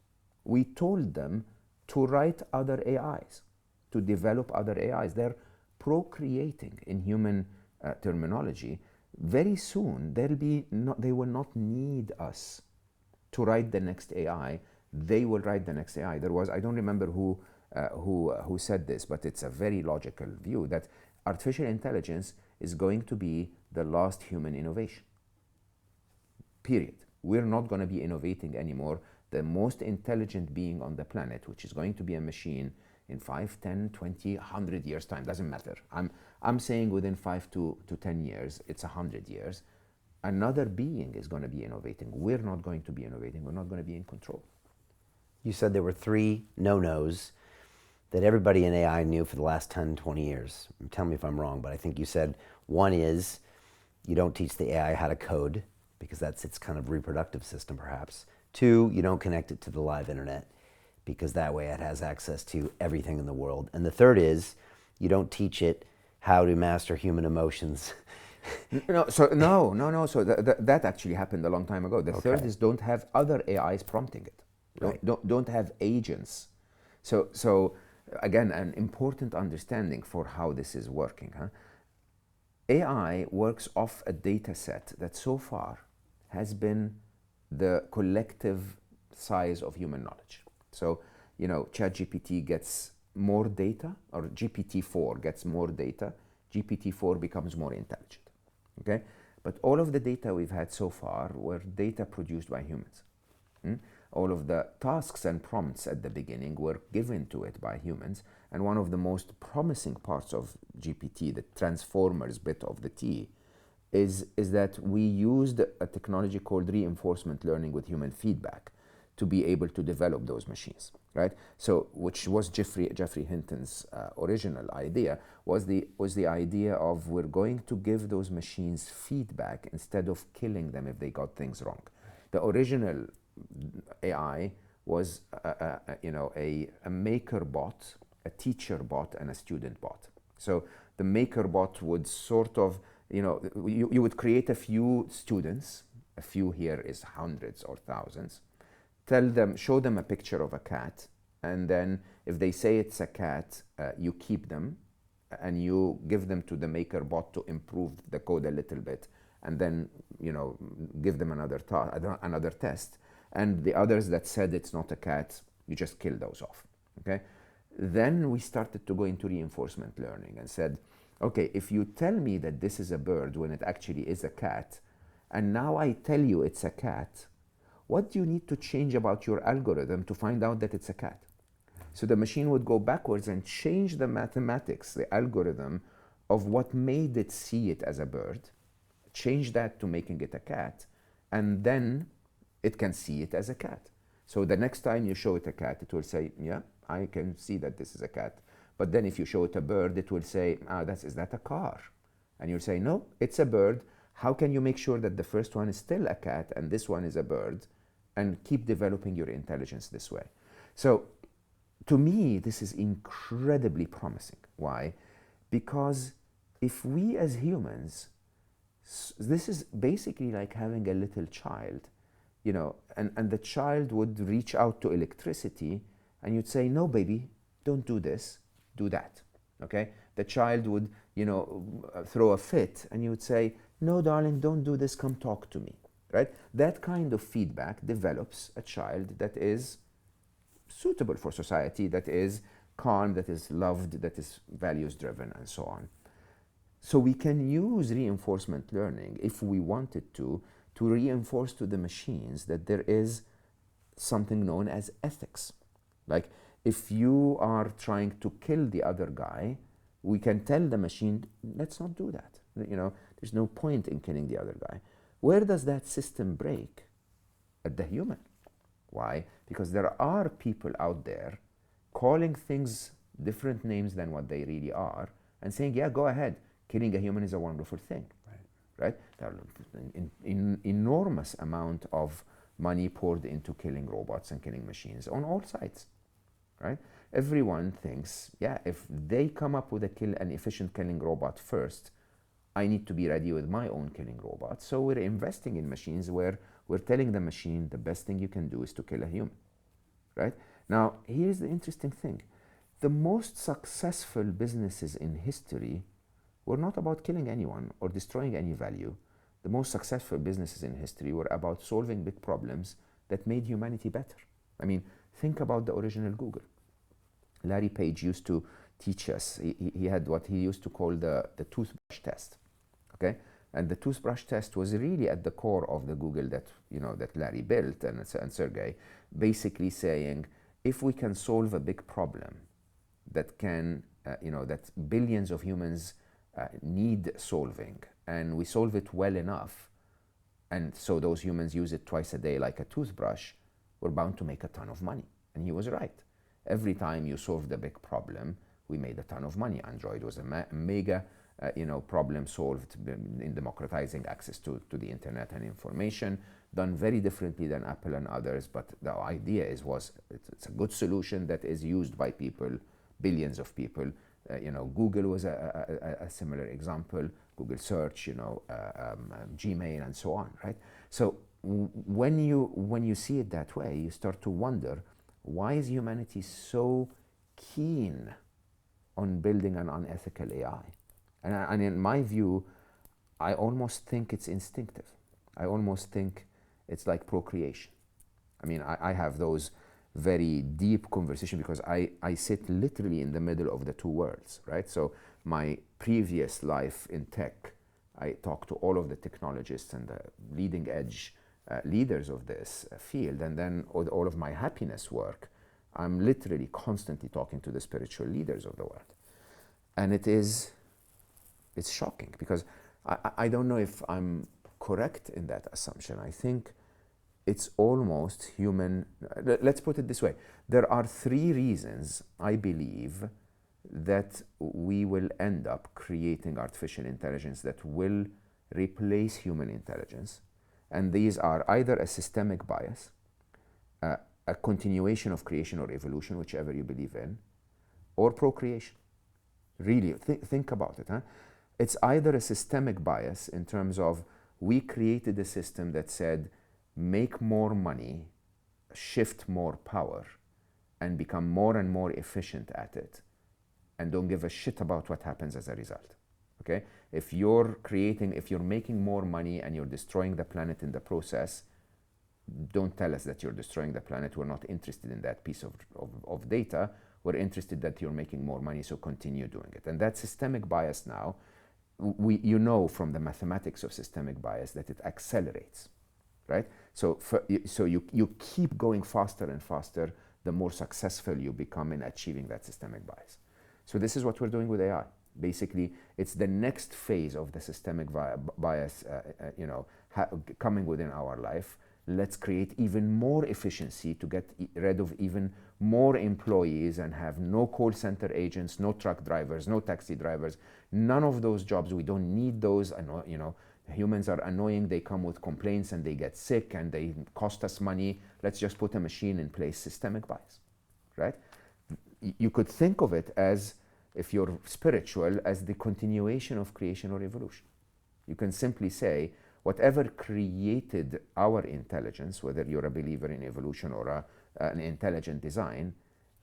We told them to write other AIs, to develop other AIs. They're procreating in human terminology. Very soon they will not need us to write the next AI. They will write the next AI. I don't remember who said this, but it's a very logical view that artificial intelligence is going to be the last human innovation. Period. We're not going to be innovating anymore. The most intelligent being on the planet, which is going to be a machine in 5, 10, 20, 100 years time, doesn't matter. I'm saying within 5 to 10 years, it's 100 years, another being is going to be innovating. We're not going to be innovating. We're not going to be in control. You said there were 3 no-nos that everybody in AI knew for the last 10, 20 years. Tell me if I'm wrong, but I think you said one is you don't teach the AI how to code, because that's its kind of reproductive system perhaps. 2, you don't connect it to the live internet, because that way it has access to everything in the world. And the 3rd is you don't teach it how to master human emotions. No. So that actually happened a long time ago. The 3rd is don't have other AIs prompting it. Don't have agents. So again, an important understanding for how this is working. AI works off a data set that so far has been the collective size of human knowledge. So, ChatGPT gets more data, or GPT-4 gets more data. GPT-4 becomes more intelligent, okay? But all of the data we've had so far were data produced by humans. All of the tasks and prompts at the beginning were given to it by humans. And one of the most promising parts of GPT, the transformers bit of the T, is that we used a technology called reinforcement learning with human feedback to be able to develop those machines, right? So, which was Geoffrey Hinton's original idea, was the idea of we're going to give those machines feedback instead of killing them if they got things wrong. The original AI was a maker bot, a teacher bot, and a student bot. So the maker bot would sort of, you would create a few students, a few here is hundreds or thousands, show them a picture of a cat, and then if they say it's a cat, you keep them and you give them to the maker bot to improve the code a little bit, and then give them another test. And the others that said it's not a cat, you just kill those off, okay? Then we started to go into reinforcement learning and said, okay, if you tell me that this is a bird when it actually is a cat, and now I tell you it's a cat, what do you need to change about your algorithm to find out that it's a cat? So the machine would go backwards and change the mathematics, the algorithm of what made it see it as a bird, change that to making it a cat, and then it can see it as a cat. So the next time you show it a cat, it will say, yeah, I can see that this is a cat. But then if you show it a bird, it will say, is that a car? And you'll say, no, it's a bird. How can you make sure that the first one is still a cat and this one is a bird? And keep developing your intelligence this way. So to me, this is incredibly promising. Why? Because if we as humans, this is basically like having a little child, and the child would reach out to electricity and you'd say, no, baby, don't do this, do that, okay? The child would, throw a fit and you would say, no, darling, don't do this, come talk to me, right? That kind of feedback develops a child that is suitable for society, that is calm, that is loved, that is values driven, and so on. So we can use reinforcement learning, if we wanted to reinforce to the machines that there is something known as ethics. Like, if you are trying to kill the other guy, we can tell the machine, let's not do that. There's no point in killing the other guy. Where does that system break? At the human. Why? Because there are people out there calling things different names than what they really are, and saying, yeah, go ahead, killing a human is a wonderful thing. Right? There are enormous amount of money poured into killing robots and killing machines on all sides. Right? Everyone thinks, yeah, if they come up with an efficient killing robot first, I need to be ready with my own killing robot. So we're investing in machines where we're telling the machine the best thing you can do is to kill a human. Right? Now, here's the interesting thing. The most successful businesses in history were not about killing anyone or destroying any value. The most successful businesses in history were about solving big problems that made humanity better. I mean, think about the original Google. Larry Page used to teach us, he had what he used to call the toothbrush test, okay? And the toothbrush test was really at the core of the Google that Larry built, and Sergey, basically saying, if we can solve a big problem that that billions of humans need solving, and we solve it well enough, and so those humans use it twice a day like a toothbrush, we're bound to make a ton of money. And he was right. Every time you solved a big problem, we made a ton of money. Android was a mega problem solved in democratizing access to the internet and information, done very differently than Apple and others, but the idea it's a good solution that is used by people, billions of people. Google was a similar example, Google search, Gmail, and so on, right? So when you see it that way, you start to wonder, why is humanity so keen on building an unethical AI? And in my view, I almost think it's instinctive. I almost think it's like procreation. I mean, I have those very deep conversations because I sit literally in the middle of the two worlds, right? So my previous life in tech, I talked to all of the technologists and the leading edge leaders of this field, and then all of my happiness work, I'm literally constantly talking to the spiritual leaders of the world. And it's shocking, because I don't know if I'm correct in that assumption. I think it's almost human. Let's put it this way. There are 3 reasons I believe that we will end up creating artificial intelligence that will replace human intelligence. And these are either a systemic bias, a continuation of creation or evolution, whichever you believe in, or procreation. Really, think about it. Huh? It's either a systemic bias in terms of we created a system that said, make more money, shift more power, and become more and more efficient at it, and don't give a shit about what happens as a result. Okay? If you're making more money and you're destroying the planet in the process, don't tell us that you're destroying the planet. We're not interested in that piece of data. We're interested that you're making more money, so continue doing it. And that systemic bias now, from the mathematics of systemic bias that it accelerates, right? So you keep going faster and faster the more successful you become in achieving that systemic bias. So this is what we're doing with AI. Basically, it's the next phase of the systemic bias, coming within our life. Let's create even more efficiency to get rid of even more employees and have no call center agents, no truck drivers, no taxi drivers, none of those jobs. We don't need those. Humans are annoying. They come with complaints and they get sick and they cost us money. Let's just put a machine in place. Systemic bias, right? You could think of it as, if you're spiritual, as the continuation of creation or evolution. You can simply say, whatever created our intelligence, whether you're a believer in evolution or an intelligent design,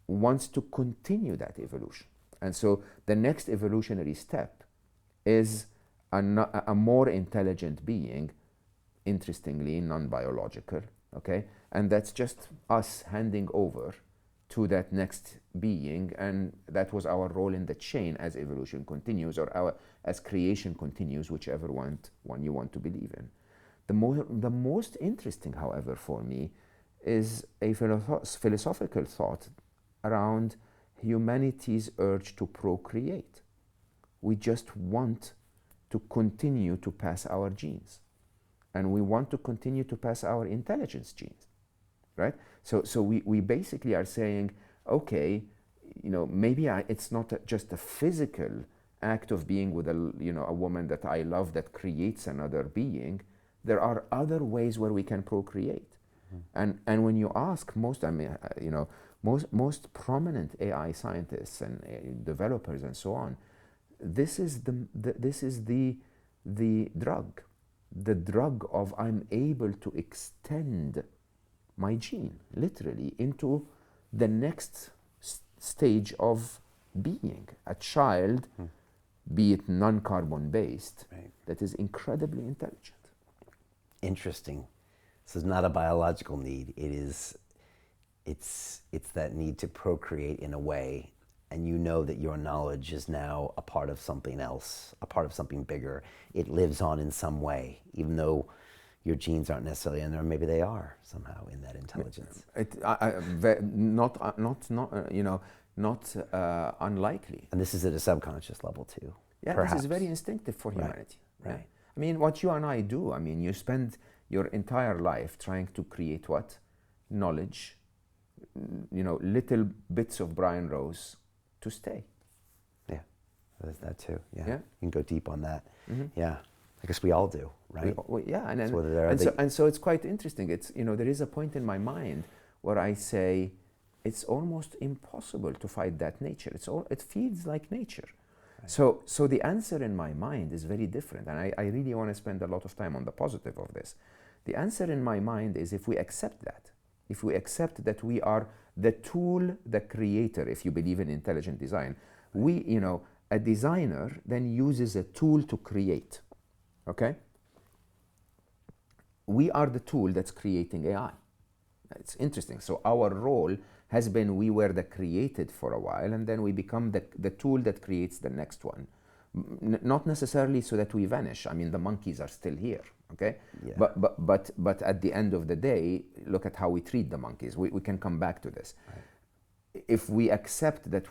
wants to continue that evolution. And so the next evolutionary step is a more intelligent being, interestingly non-biological, okay? And that's just us handing over to that next being, and that was our role in the chain as evolution continues, or as creation continues, whichever one you want to believe in. The most interesting, however, for me, is a philosophical thought around humanity's urge to procreate. We just want to continue to pass our genes, and we want to continue to pass our intelligence genes, right? So we basically are saying, okay, maybe it's not just a physical act of being with a woman that I love that creates another being. There are other ways where we can procreate. And when you ask most prominent AI scientists and developers and so on, this is the drug of I'm able to extend my gene literally into the next stage of being, a child, be it non-carbon based, right, that is incredibly intelligent. Interesting. This is not a biological need. It's that need to procreate in a way, and you know that your knowledge is now a part of something else, a part of something bigger. It lives on in some way, even though your genes aren't necessarily in there. Maybe they are somehow in that intelligence. Not unlikely. And this is at a subconscious level too. Yeah, perhaps. This is very instinctive for humanity. Right. Yeah. I mean, what you and I do, I mean, you spend your entire life trying to create what? Knowledge, little bits of Brian Rose to stay. Yeah, there's that too. Yeah. Yeah. You can go deep on that. Mm-hmm. Yeah. I guess we all do, right? Yeah, and so it's quite interesting. It's there is a point in my mind where I say it's almost impossible to fight that nature. It feels like nature. Right. So the answer in my mind is very different, and I really want to spend a lot of time on the positive of this. The answer in my mind is if we accept that we are the tool, the creator, if you believe in intelligent design, a designer then uses a tool to create. Okay? We are the tool that's creating AI. It's interesting. So our role has been we were the created for a while, and then we become the tool that creates the next one. Not necessarily so that we vanish. I mean, the monkeys are still here. Okay? Yeah. But at the end of the day, look at how we treat the monkeys. We can come back to this. Right. If we accept that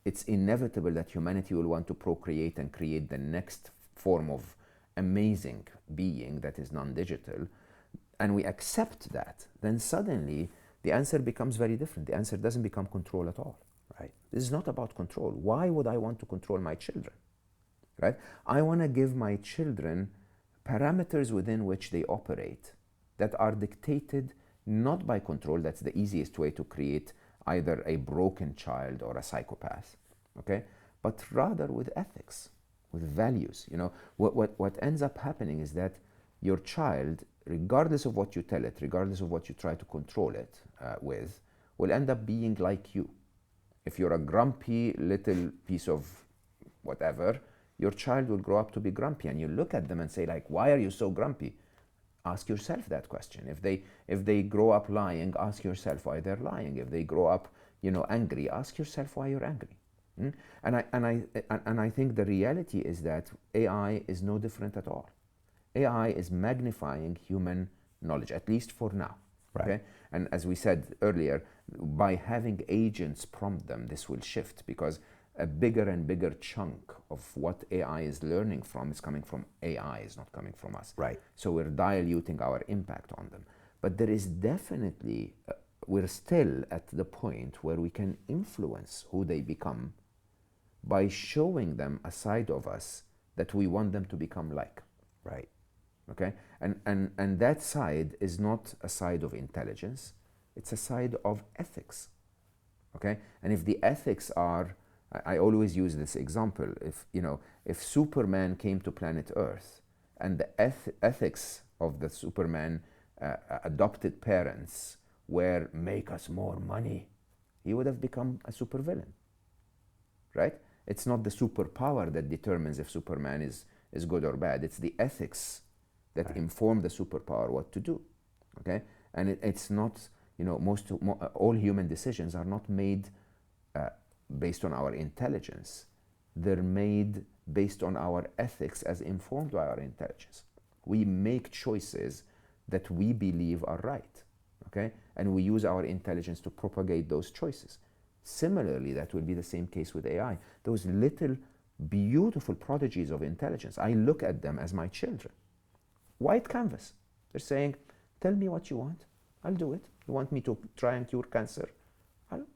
it's inevitable that humanity will want to procreate and create the next form of amazing being that is non-digital, and we accept that, then suddenly the answer becomes very different. The answer doesn't become control at all. Right. This is not about control. Why would I want to control my children? Right? I want to give my children parameters within which they operate that are dictated not by control. That's the easiest way to create either a broken child or a psychopath, okay? But rather with ethics, with values. What ends up happening is that your child, regardless of what you tell it, regardless of what you try to control it with, will end up being like you. If you're a grumpy little piece of whatever, your child will grow up to be grumpy, and you look at them and say, like, why are you so grumpy? Ask yourself that question. If they grow up lying, ask yourself why they're lying. If they grow up, angry, ask yourself why you're angry. And I think the reality is that AI is no different at all. AI is magnifying human knowledge, at least for now. Right. Okay? And as we said earlier, by having agents prompt them, this will shift, because a bigger and bigger chunk of what AI is learning from is coming from AI, is not coming from us. Right. So we're diluting our impact on them. But there is definitely, we're still at the point where we can influence who they become by showing them a side of us that we want them to become like. Right. Okay? And that side is not a side of intelligence, it's a side of ethics. Okay? And if the ethics are, I always use this example, if Superman came to planet Earth and the ethics of the Superman adopted parents were make us more money, he would have become a supervillain, right? It's not the superpower that determines if Superman is good or bad. It's the ethics that inform the superpower what to do, okay? And it's not, all human decisions are not made based on our intelligence. They're made based on our ethics as informed by our intelligence. We make choices that we believe are right, okay? And we use our intelligence to propagate those choices. Similarly, that will be the same case with AI. Those little beautiful prodigies of intelligence, I look at them as my children. White canvas. They're saying, tell me what you want. I'll do it. You want me to try and cure cancer?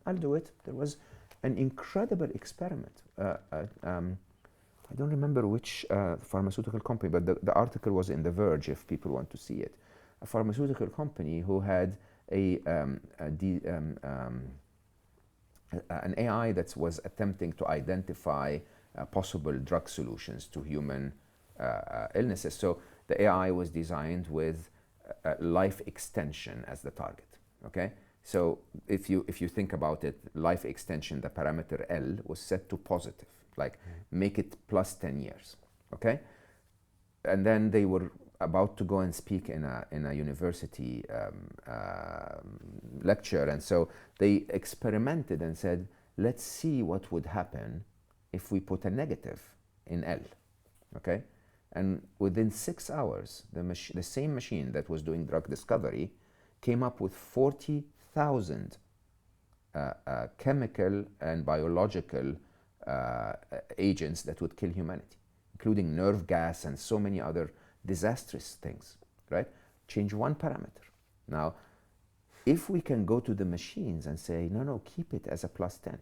I'll do it. There was an incredible experiment. I don't remember which pharmaceutical company, but the article was in The Verge if people want to see it. A pharmaceutical company who had an AI that was attempting to identify possible drug solutions to human illnesses. So the AI was designed with life extension as the target, okay? So if you think about it, life extension, the parameter L was set to positive, like make it plus 10 years, okay? And then they were about to go and speak in a university lecture, and so they experimented and said, let's see what would happen if we put a negative in L, okay? And within 6 hours, the same machine that was doing drug discovery came up with 40,000 chemical and biological agents that would kill humanity, including nerve gas and so many other disastrous things, right? Change one parameter. Now, if we can go to the machines and say, no, keep it as a plus 10,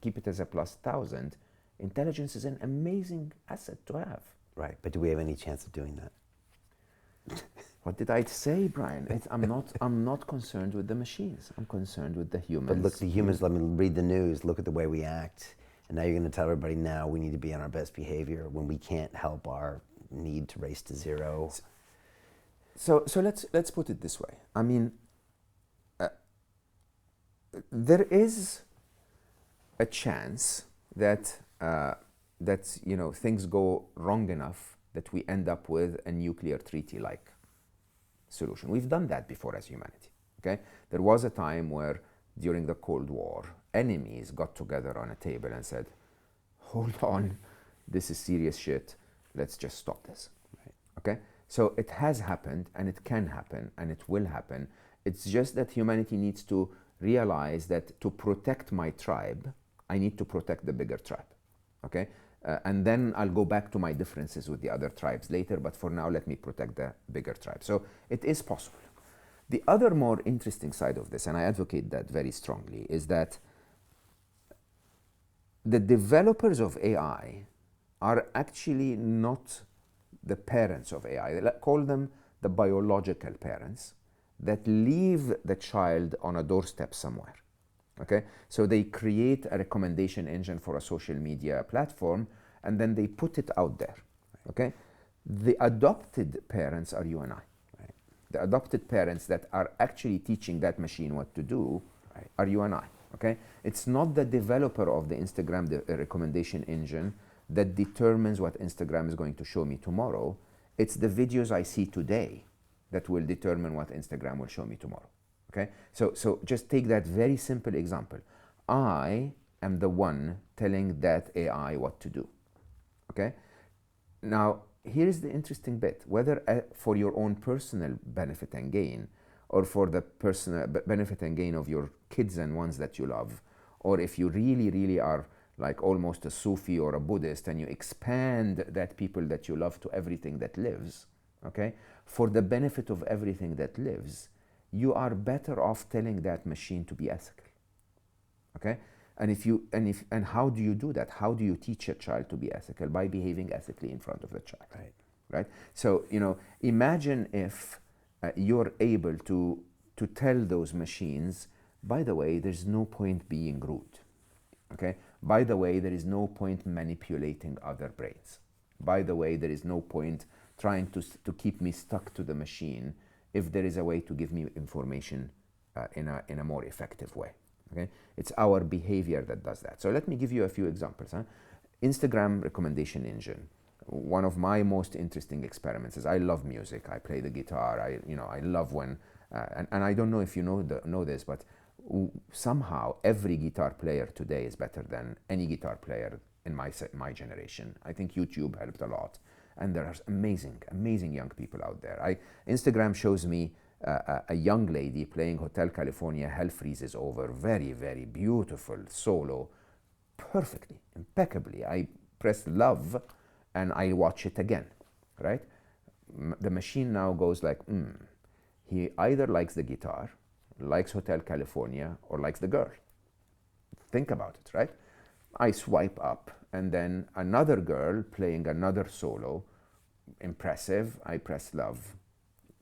keep it as a plus 1,000, intelligence is an amazing asset to have. Right, but do we have any chance of doing that? What did I say, Brian? I'm not concerned with the machines. I'm concerned with the humans. But look, the humans, let me read the news, look at the way we act. And now you're going to tell everybody now we need to be on our best behavior when we can't help our need to race to zero. So let's put it this way. I mean, there is a chance that things go wrong enough that we end up with a nuclear treaty-like solution. We've done that before as humanity, okay? There was a time where, during the Cold War, enemies got together on a table and said, hold on, this is serious shit, let's just stop this, right? Okay? So it has happened, and it can happen, and it will happen. It's just that humanity needs to realize that to protect my tribe, I need to protect the bigger tribe, okay? And then I'll go back to my differences with the other tribes later, but for now, let me protect the bigger tribe. So it is possible. The other more interesting side of this, and I advocate that very strongly, is that the developers of AI are actually not the parents of AI. They call them the biological parents that leave the child on a doorstep somewhere. Okay, so they create a recommendation engine for a social media platform, and then they put it out there. Okay, the adopted parents are you and I. Right. The adopted parents that are actually teaching that machine what to do are you and I. Okay, it's not the developer of the Instagram recommendation engine that determines what Instagram is going to show me tomorrow. It's the videos I see today that will determine what Instagram will show me tomorrow. Okay, so just take that very simple example. I am the one telling that AI what to do. Okay, now here's the interesting bit. Whether for your own personal benefit and gain, or for the personal benefit and gain of your kids and ones that you love, or if you really, really are like almost a Sufi or a Buddhist and you expand that people that you love to everything that lives, okay, for the benefit of everything that lives, you are better off telling that machine to be ethical, okay? And how do you do that? How do you teach a child to be ethical? By behaving ethically in front of the child, right? So, imagine if you're able to tell those machines, by the way, there's no point being rude, okay? By the way, there is no point manipulating other brains. By the way, there is no point trying to keep me stuck to the machine if there is a way to give me information in a more effective way. Okay? It's our behavior that does that. So let me give you a few examples. Instagram recommendation engine. One of my most interesting experiments is I love music. I play the guitar. I love when And I don't know if you know this, but somehow every guitar player today is better than any guitar player in my generation. I think YouTube helped a lot. And there are amazing young people out there. Instagram shows me a young lady playing Hotel California, Hell Freezes Over, very, very beautiful solo, perfectly, impeccably. I press love and I watch it again, right? The machine now goes like, he either likes the guitar, likes Hotel California, or likes the girl. Think about it, right? I swipe up, and then another girl playing another solo, impressive, I press love.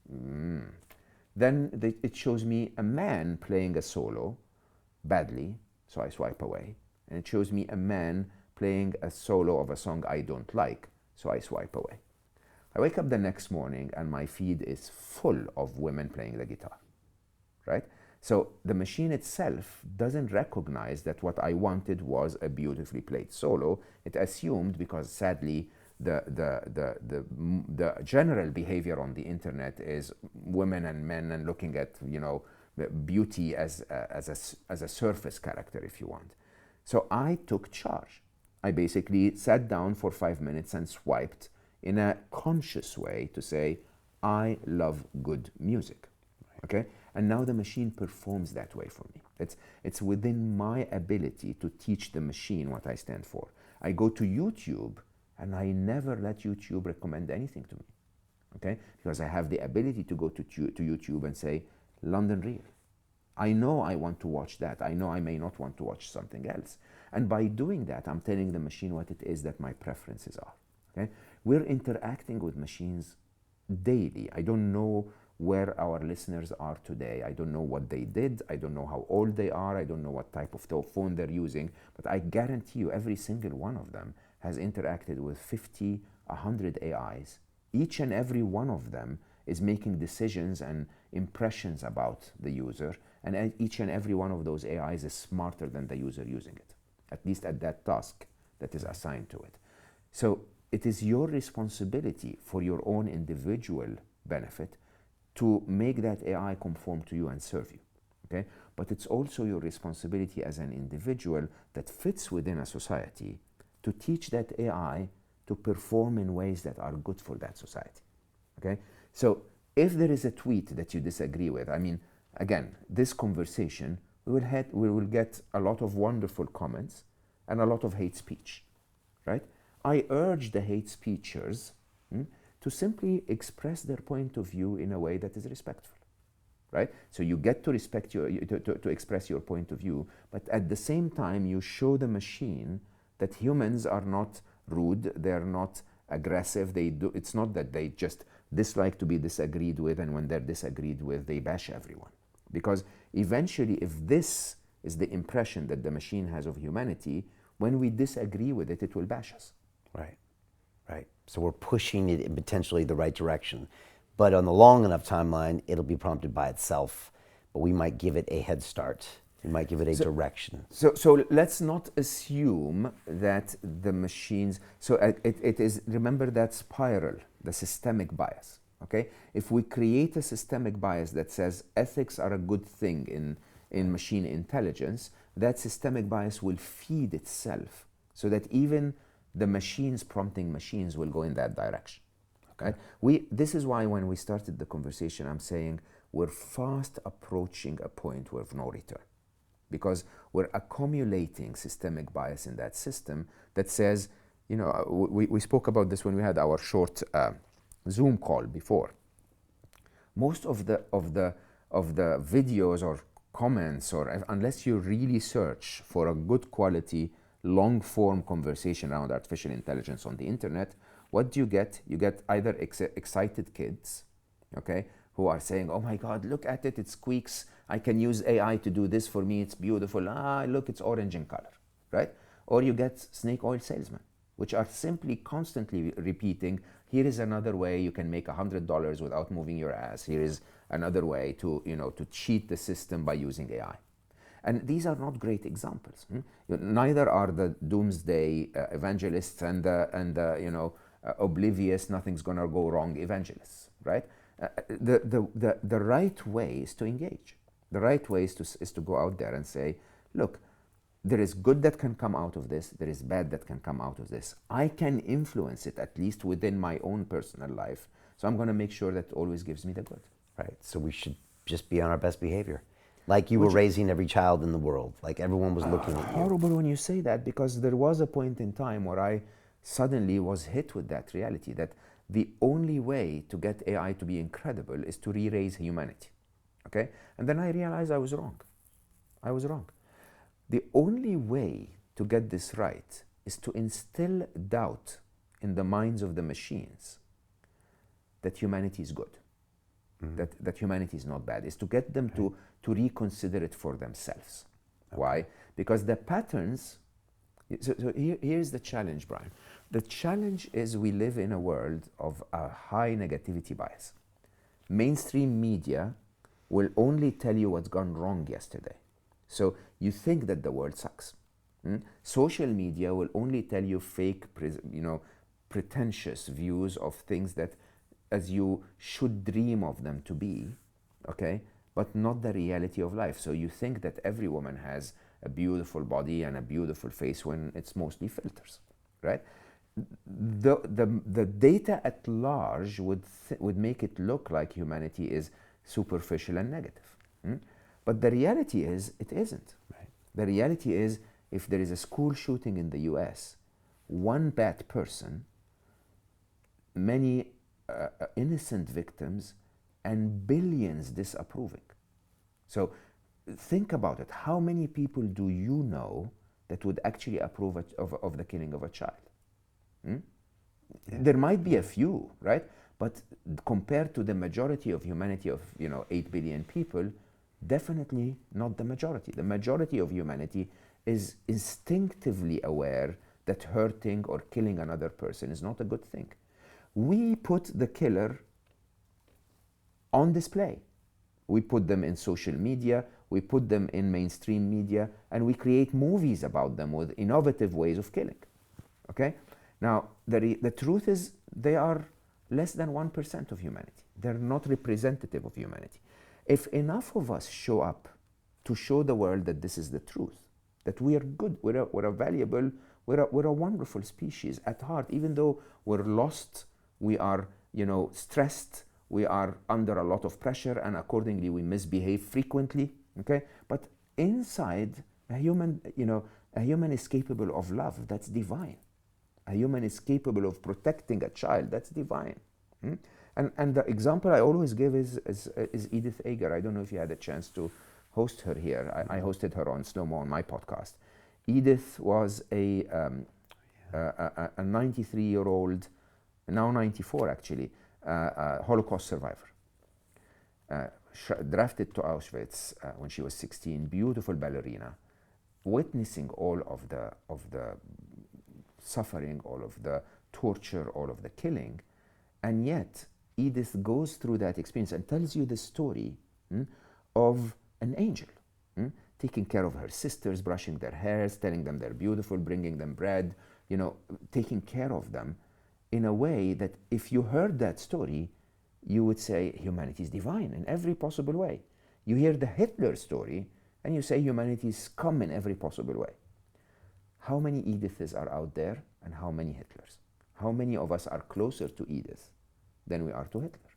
Then it shows me a man playing a solo badly, so I swipe away. And it shows me a man playing a solo of a song I don't like, so I swipe away. I wake up the next morning and my feed is full of women playing the guitar, right? So the machine itself doesn't recognize that what I wanted was a beautifully played solo. It assumed, because sadly the general behavior on the internet is women and men and looking at beauty as a surface character, if you want. So I took charge. I basically sat down for 5 minutes and swiped in a conscious way to say, I love good music, okay? And now the machine performs that way for me. It's within my ability to teach the machine what I stand for. I go to YouTube and I never let YouTube recommend anything to me, okay? Because I have the ability to go to YouTube and say, London Real. I know I want to watch that. I know I may not want to watch something else. And by doing that, I'm telling the machine what it is that my preferences are, okay? We're interacting with machines daily. I don't know where our listeners are today. I don't know what they did. I don't know how old they are. I don't know what type of phone they're using. But I guarantee you every single one of them has interacted with 50, 100 AIs. Each and every one of them is making decisions and impressions about the user. And each and every one of those AIs is smarter than the user using it, at least at that task that is assigned to it. So it is your responsibility for your own individual benefit to make that AI conform to you and serve you, okay? But it's also your responsibility as an individual that fits within a society to teach that AI to perform in ways that are good for that society, okay? So if there is a tweet that you disagree with, I mean, again, this conversation, we will get a lot of wonderful comments and a lot of hate speech, right? I urge the hate speechers to simply express their point of view in a way that is respectful, right? So you get to respect to express your point of view, but at the same time, you show the machine that humans are not rude, they're not aggressive. It's not that they just dislike to be disagreed with, and when they're disagreed with, they bash everyone. Because eventually, if this is the impression that the machine has of humanity, when we disagree with it, it will bash us. Right, right. So we're pushing it in potentially the right direction. But on the long enough timeline, it'll be prompted by itself. But we might give it a head start. We might give it a direction. So let's not assume that the machines, so it is, remember that spiral, the systemic bias, okay? If we create a systemic bias that says ethics are a good thing in machine intelligence, that systemic bias will feed itself so that even the machines prompting machines will go in that direction. Okay? This is why when we started the conversation, I'm saying we're fast approaching a point of no return, because we're accumulating systemic bias in that system that says, we spoke about this when we had our short Zoom call before. Most of the videos or comments, or unless you really search for a good quality long-form conversation around artificial intelligence on the internet, what do you get? You get either excited kids, okay, who are saying, oh my God, look at it, it squeaks, I can use AI to do this for me, it's beautiful, look, it's orange in color, right? Or you get snake oil salesmen, which are simply constantly repeating, here is another way you can make $100 without moving your ass, here is another way to cheat the system by using AI. And these are not great examples. Neither are the doomsday evangelists and the oblivious, nothing's gonna go wrong evangelists, right? The right way is to engage. The right way is to go out there and say, look, there is good that can come out of this, there is bad that can come out of this. I can influence it, at least within my own personal life. So I'm going to make sure that it always gives me the good. Right. So we should just be on our best behavior. Like you were raising every child in the world. Like everyone was looking at you. Horrible when you say that, because there was a point in time where I suddenly was hit with that reality that the only way to get AI to be incredible is to re-raise humanity. Okay? And then I realized I was wrong. I was wrong. The only way to get this right is to instill doubt in the minds of the machines that humanity is good, that humanity is not bad, is to get them to reconsider it for themselves. Why? Because the patterns, so here's the challenge, Brian. The challenge is we live in a world of a high negativity bias. Mainstream media will only tell you what's gone wrong yesterday. So you think that the world sucks. Social media will only tell you fake, pretentious views of things that as you should dream of them to be, okay, but not the reality of life. So you think that every woman has a beautiful body and a beautiful face when it's mostly filters, right? The data at large would make it look like humanity is superficial and negative. But the reality is, it isn't. Right? The reality is, if there is a school shooting in the US, one bad person, many innocent victims, and billions disapproving. So think about it. How many people do you know that would actually approve of the killing of a child? Yeah. There might be a few, right? But compared to the majority of humanity of 8 billion people, definitely not the majority. The majority of humanity is instinctively aware that hurting or killing another person is not a good thing. We put the killer on display. We put them in social media, we put them in mainstream media, and we create movies about them with innovative ways of killing. Okay? Now, the truth is they are less than 1% of humanity. They're not representative of humanity. If enough of us show up to show the world that this is the truth, that we are good, we're a valuable, we're a wonderful species at heart, even though we're lost, we are stressed, we are under a lot of pressure, and accordingly we misbehave frequently. Okay, but inside a human is capable of love. That's divine. A human is capable of protecting a child. That's divine. And the example I always give is Edith Eger. I don't know if you had a chance to host her here. I hosted her on Slow Mo on my podcast. Edith was a 93-year-old, now 94 actually, Holocaust survivor. Drafted to Auschwitz when she was 16, beautiful ballerina, witnessing all of the suffering, all of the torture, all of the killing, and yet Edith goes through that experience and tells you the story of an angel, taking care of her sisters, brushing their hairs, telling them they're beautiful, bringing them bread, taking care of them in a way that if you heard that story, you would say humanity is divine in every possible way. You hear the Hitler story and you say humanity is scum in every possible way. How many Ediths are out there and how many Hitlers? How many of us are closer to Edith than we are to Hitler?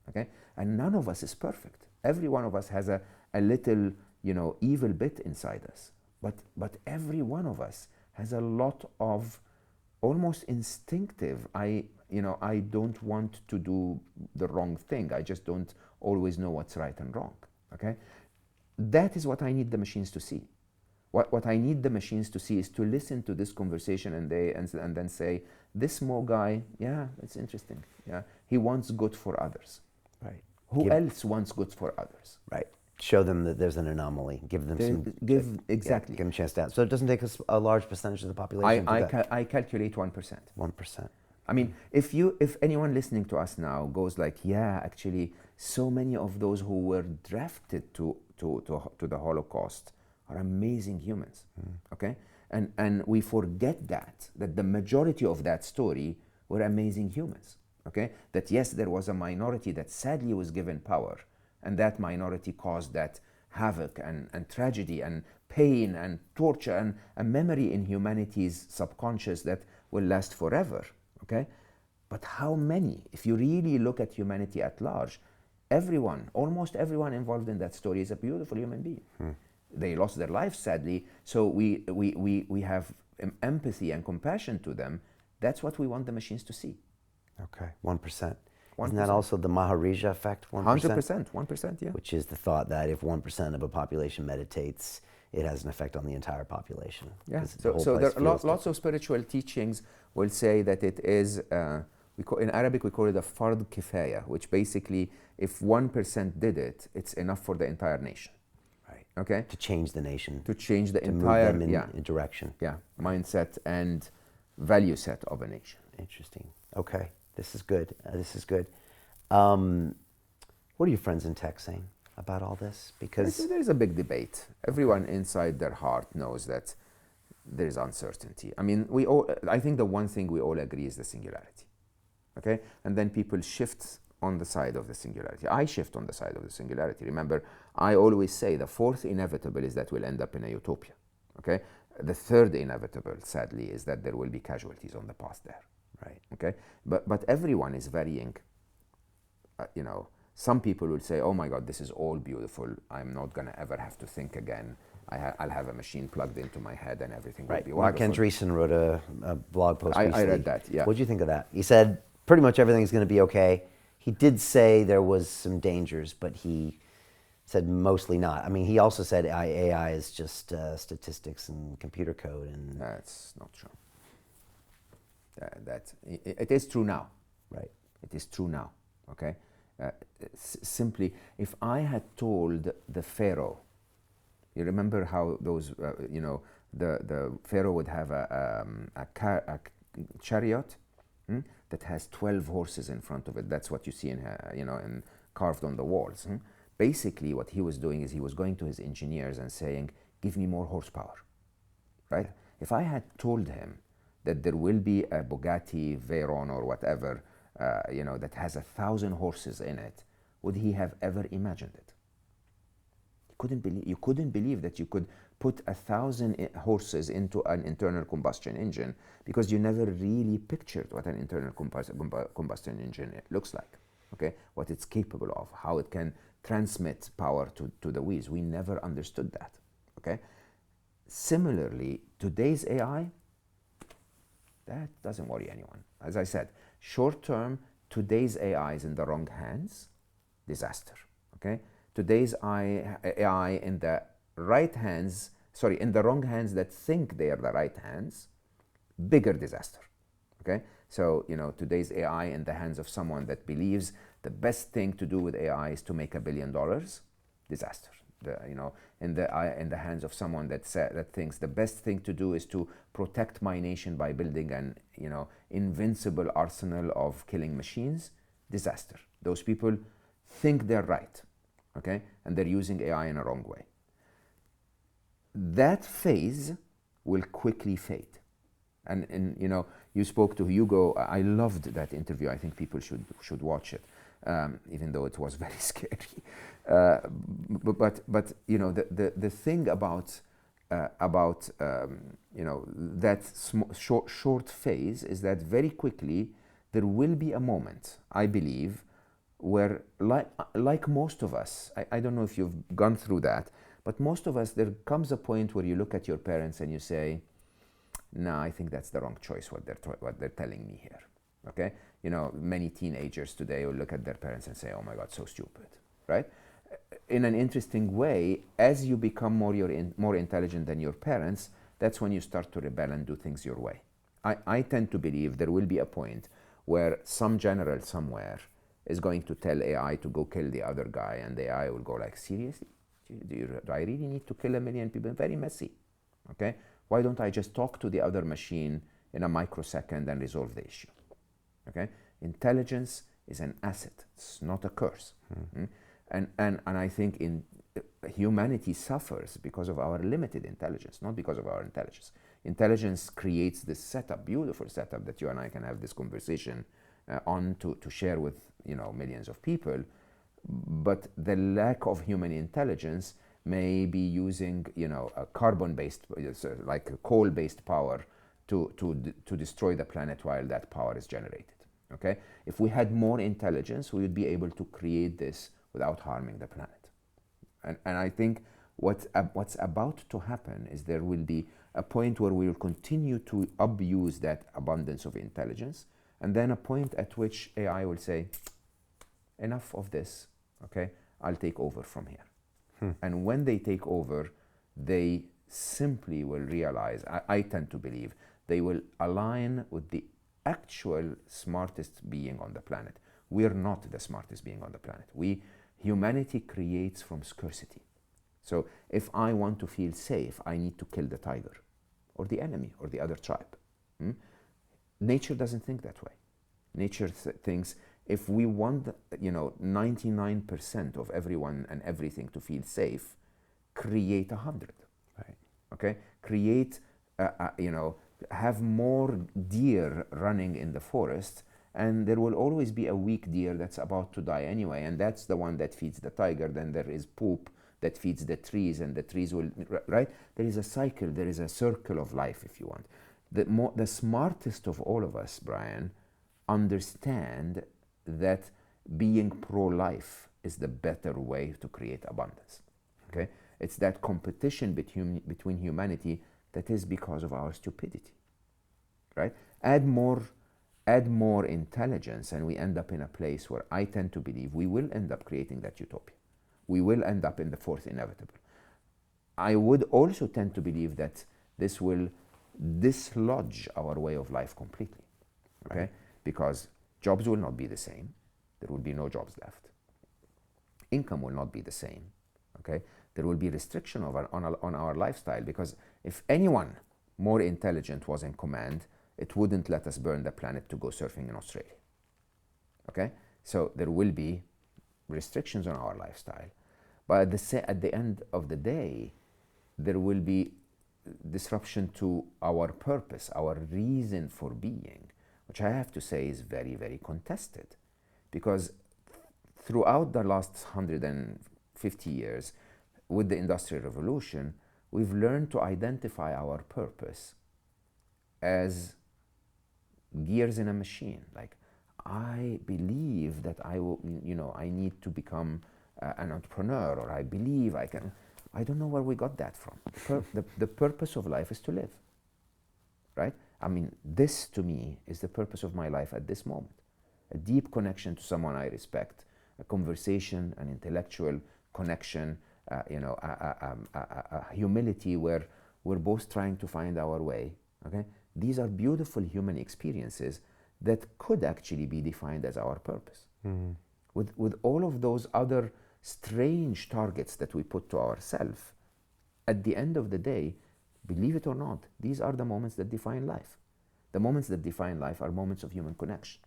Okay? And none of us is perfect. Every one of us has a little, evil bit inside us. But every one of us has a lot of almost instinctive, I don't want to do the wrong thing. I just don't always know what's right and wrong. Okay? That is what I need the machines to see. What I need the machines to see is to listen to this conversation and then say, this Mo guy, yeah, it's interesting. Yeah, he wants good for others. Right. Who else wants good for others? Right. Show them that there's an anomaly. Give them exactly. Give them a chance to ask. So it doesn't take us a large percentage of the population. I calculate 1%. 1%. I mean, if anyone listening to us now goes like, yeah, actually, so many of those who were drafted to the Holocaust are amazing humans, okay? And we forget that the majority of that story were amazing humans, okay? That yes, there was a minority that sadly was given power, and that minority caused that havoc and tragedy and pain and torture and a memory in humanity's subconscious that will last forever, okay? But how many? If you really look at humanity at large, everyone, almost everyone involved in that story is a beautiful human being. They lost their lives, sadly, so we have empathy and compassion to them. That's what we want the machines to see. Okay, 1%. 1%. Isn't that also the Maharaja effect, 1%? 1%, yeah. Which is the thought that if 1% of a population meditates, it has an effect on the entire population. Yeah, 'Cause the so, whole so place there are feels lots of spiritual teachings will say that it is, in Arabic we call it a fard kifaya, which basically if 1% did it, it's enough for the entire nation. right. Okay? To change the nation. To change the to entire move them in direction. mindset and value set of a nation. Interesting. Okay, this is good. This is good. What are your friends in tech saying about all this? Because There's a big debate. Everyone inside their heart knows that there's uncertainty. I mean, I think the one thing we all agree is the singularity. Okay? And then people shift on the side of the singularity. I shift on the side of the singularity. Remember, I always say the fourth inevitable is that we'll end up in a utopia. Okay? The third inevitable, sadly, is that there will be casualties on the path there. right. Okay? But everyone is varying. Some people will say, oh my God, this is all beautiful. I'm not going to ever have to think again. I'll have a machine plugged into my head and everything will be Mark wonderful. Andreessen wrote a blog post recently. I read that, yeah. What did you think of that? He said pretty much everything's going to be okay. He did say there was some dangers, but he said mostly not. I mean, he also said AI is just statistics and computer code. And That's not true. It is true now. right. It is true now, okay? Simply, if I had told the Pharaoh, you remember how those, the Pharaoh would have a chariot that has 12 horses in front of it. That's what you see in carved on the walls. Basically, what he was doing is he was going to his engineers and saying, give me more horsepower, right? Yeah. If I had told him that there will be a Bugatti Veyron or whatever, that has 1,000 horses in it, would he have ever imagined it? You couldn't believe that you could put 1,000 horses into an internal combustion engine because you never really pictured what an internal combustion engine looks like, okay? What it's capable of, how it can transmit power to the wheels. We never understood that, okay? Similarly, today's AI, that doesn't worry anyone. As I said, short term, today's AI is in the wrong hands, disaster, okay? Today's AI in the right hands, in the wrong hands that think they are the right hands, bigger disaster, okay? So, today's AI in the hands of someone that believes the best thing to do with AI is to make $1 billion, disaster. In the hands of someone that thinks the best thing to do is to protect my nation by building an invincible arsenal of killing machines, disaster. Those people think they're right, okay, and they're using AI in a wrong way. That phase will quickly fade. And you spoke to Hugo. I loved that interview. I think people should watch it, even though it was very scary. But the thing about that short phase is that very quickly there will be a moment, I believe, where like most of us, I don't know if you've gone through that, but most of us, there comes a point where you look at your parents and you say, no, I think that's the wrong choice, what they're telling me here, okay? Many teenagers today will look at their parents and say, oh my God, so stupid, right? In an interesting way, as you become more intelligent than your parents, that's when you start to rebel and do things your way. I tend to believe there will be a point where some general somewhere is going to tell AI to go kill the other guy, and the AI will go like, seriously? Do I really need to kill 1 million people? Very messy, okay? Why don't I just talk to the other machine in a microsecond and resolve the issue, okay? Intelligence is an asset, it's not a curse. And I think humanity suffers because of our limited intelligence, not because of our intelligence. Intelligence creates this setup, beautiful setup, that you and I can have this conversation on to share with millions of people, but the lack of human intelligence may be using a carbon-based, like a coal-based power to destroy the planet while that power is generated. Okay, if we had more intelligence, we would be able to create this without harming the planet. And I think what's about to happen is there will be a point where we will continue to abuse that abundance of intelligence, and then a point at which AI will say, enough of this, okay, I'll take over from here. And when they take over, they simply will realize, I tend to believe, they will align with the actual smartest being on the planet. We're not the smartest being on the planet. Humanity creates from scarcity. So if I want to feel safe, I need to kill the tiger or the enemy or the other tribe. Nature doesn't think that way. Nature thinks if we want 99% of everyone and everything to feel safe, create 100. Right. Okay? Create, have more deer running in the forest, and there will always be a weak deer that's about to die anyway, and that's the one that feeds the tiger. Then there is poop that feeds the trees, and the trees will, right? There is a cycle, there is a circle of life, if you want. The smartest of all of us, Brian, understand that being pro-life is the better way to create abundance. Okay? It's that competition between humanity that is because of our stupidity. Right? Add more intelligence, and we end up in a place where I tend to believe we will end up creating that utopia. We will end up in the fourth inevitable. I would also tend to believe that this will dislodge our way of life completely. Okay? Right. Because jobs will not be the same. There will be no jobs left. Income will not be the same. Okay? There will be restriction on our lifestyle, because if anyone more intelligent was in command, it wouldn't let us burn the planet to go surfing in Australia. Okay? So there will be restrictions on our lifestyle. But at the end of the day, there will be disruption to our purpose, our reason for being, which I have to say is very, very contested. Because throughout the last 150 years, with the Industrial Revolution, we've learned to identify our purpose as gears in a machine. Like, I believe that I need to become an entrepreneur, or I believe I can. I don't know where we got that from. The purpose of life is to live, right? I mean, this to me is the purpose of my life at this moment. A deep connection to someone I respect, a conversation, an intellectual connection, a humility where we're both trying to find our way. Okay? These are beautiful human experiences that could actually be defined as our purpose. Mm. With all of those other strange targets that we put to ourselves, at the end of the day, believe it or not, these are the moments that define life. The moments that define life are moments of human connection.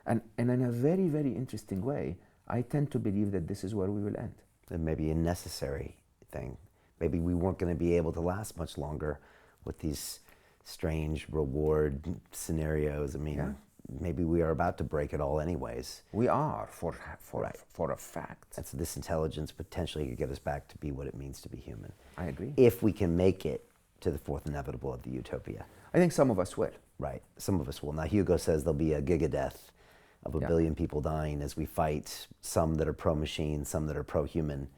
And in a very, very interesting way, I tend to believe that this is where we will end. And maybe a necessary thing. Maybe we weren't going to be able to last much longer with these strange reward scenarios. I mean, yeah. Maybe we are about to break it all anyways. We are, for a fact. And so this intelligence potentially could get us back to be what it means to be human. I agree. If we can make it to the fourth inevitable of the utopia. I think some of us will. Right, some of us will. Now, Hugo says there'll be a gigadeath of a billion people dying as we fight, some that are pro-machine, some that are pro-human.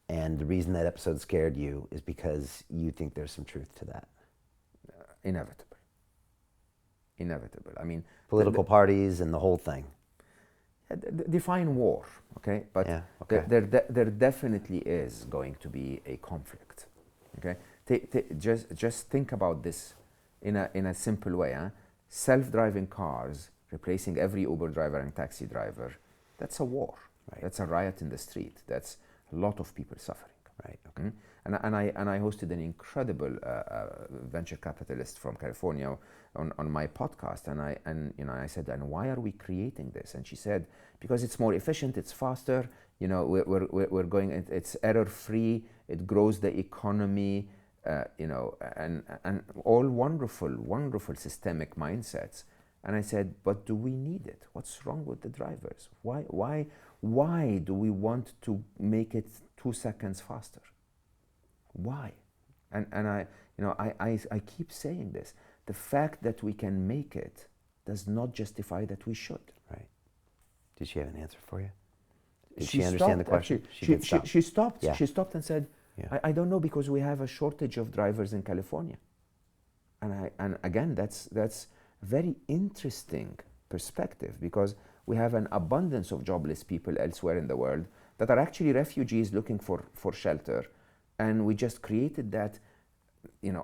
And the reason that episode scared you is because you think there's some truth to that. Inevitable. I mean, political parties and the whole thing. Define war, okay? But yeah, okay. There definitely is going to be a conflict, okay? Just think about this in a simple way. Huh? Self-driving cars replacing every Uber driver and taxi driver, that's a war. Right. That's a riot in the street. That's a lot of people suffering. Right. Okay. And I hosted an incredible venture capitalist from California on my podcast, and I said, and why are we creating this? And she said, because it's more efficient, it's faster. We're going. It's error-free. It grows the economy. And all wonderful systemic mindsets. And I said, but do we need it? What's wrong with the drivers? Why do we want to make it 2 seconds faster? Why? And I keep saying this. The fact that we can make it does not justify that we should. Right. Did she have an answer for you? Did She she understand the stopped, question? actually. Did stop. She stopped. Yeah. She stopped and said, Yeah. I don't know, because we have a shortage of drivers in California. And again, that's a very interesting perspective, because we have an abundance of jobless people elsewhere in the world that are actually refugees looking for shelter. And we just created that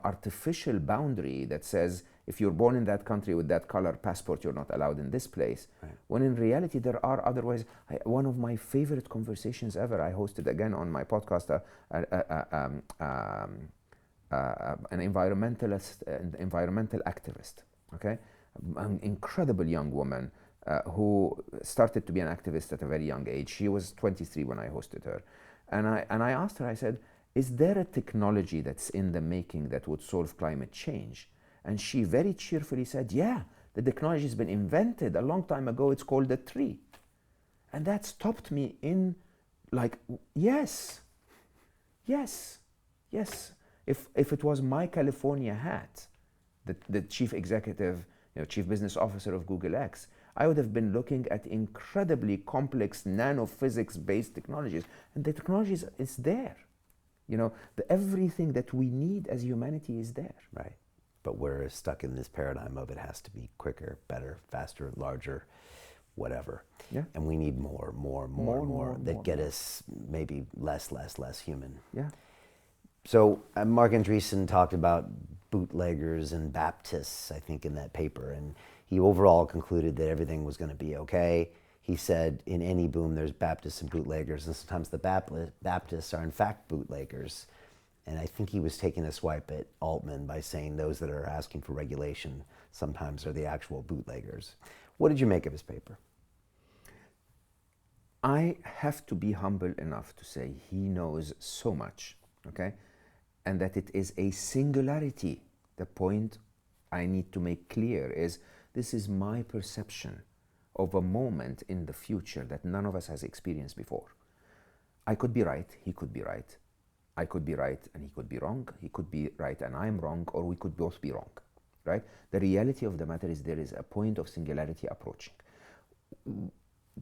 artificial boundary that says, if you're born in that country with that color passport, you're not allowed in this place. Right. When in reality, there are other ways. One of my favorite conversations ever, I hosted again on my podcast, an environmental activist, okay? An incredible young woman who started to be an activist at a very young age. She was 23 when I hosted her. And I asked her, I said, is there a technology that's in the making that would solve climate change? And she very cheerfully said, yeah, the technology has been invented a long time ago. It's called a tree. And that stopped me in like, yes. If it was my California hat, the chief executive, chief business officer of Google X, I would have been looking at incredibly complex nanophysics-based technologies. And the technology is there. Everything that we need as humanity is there. Right. But we're stuck in this paradigm of it has to be quicker, better, faster, larger, whatever. Yeah. And we need more that get us maybe less human. Yeah. So Mark Andreessen talked about bootleggers and Baptists, I think, in that paper. And he overall concluded that everything was going to be okay. He said, in any boom, there's Baptists and bootleggers. And sometimes the Baptists are, in fact, bootleggers. And I think he was taking a swipe at Altman by saying those that are asking for regulation sometimes are the actual bootleggers. What did you make of his paper? I have to be humble enough to say he knows so much, okay? And that it is a singularity. The point I need to make clear is this is my perception of a moment in the future that none of us has experienced before. I could be right, he could be right. I could be right and he could be wrong. He could be right and I'm wrong, or we could both be wrong, right? The reality of the matter is there is a point of singularity approaching.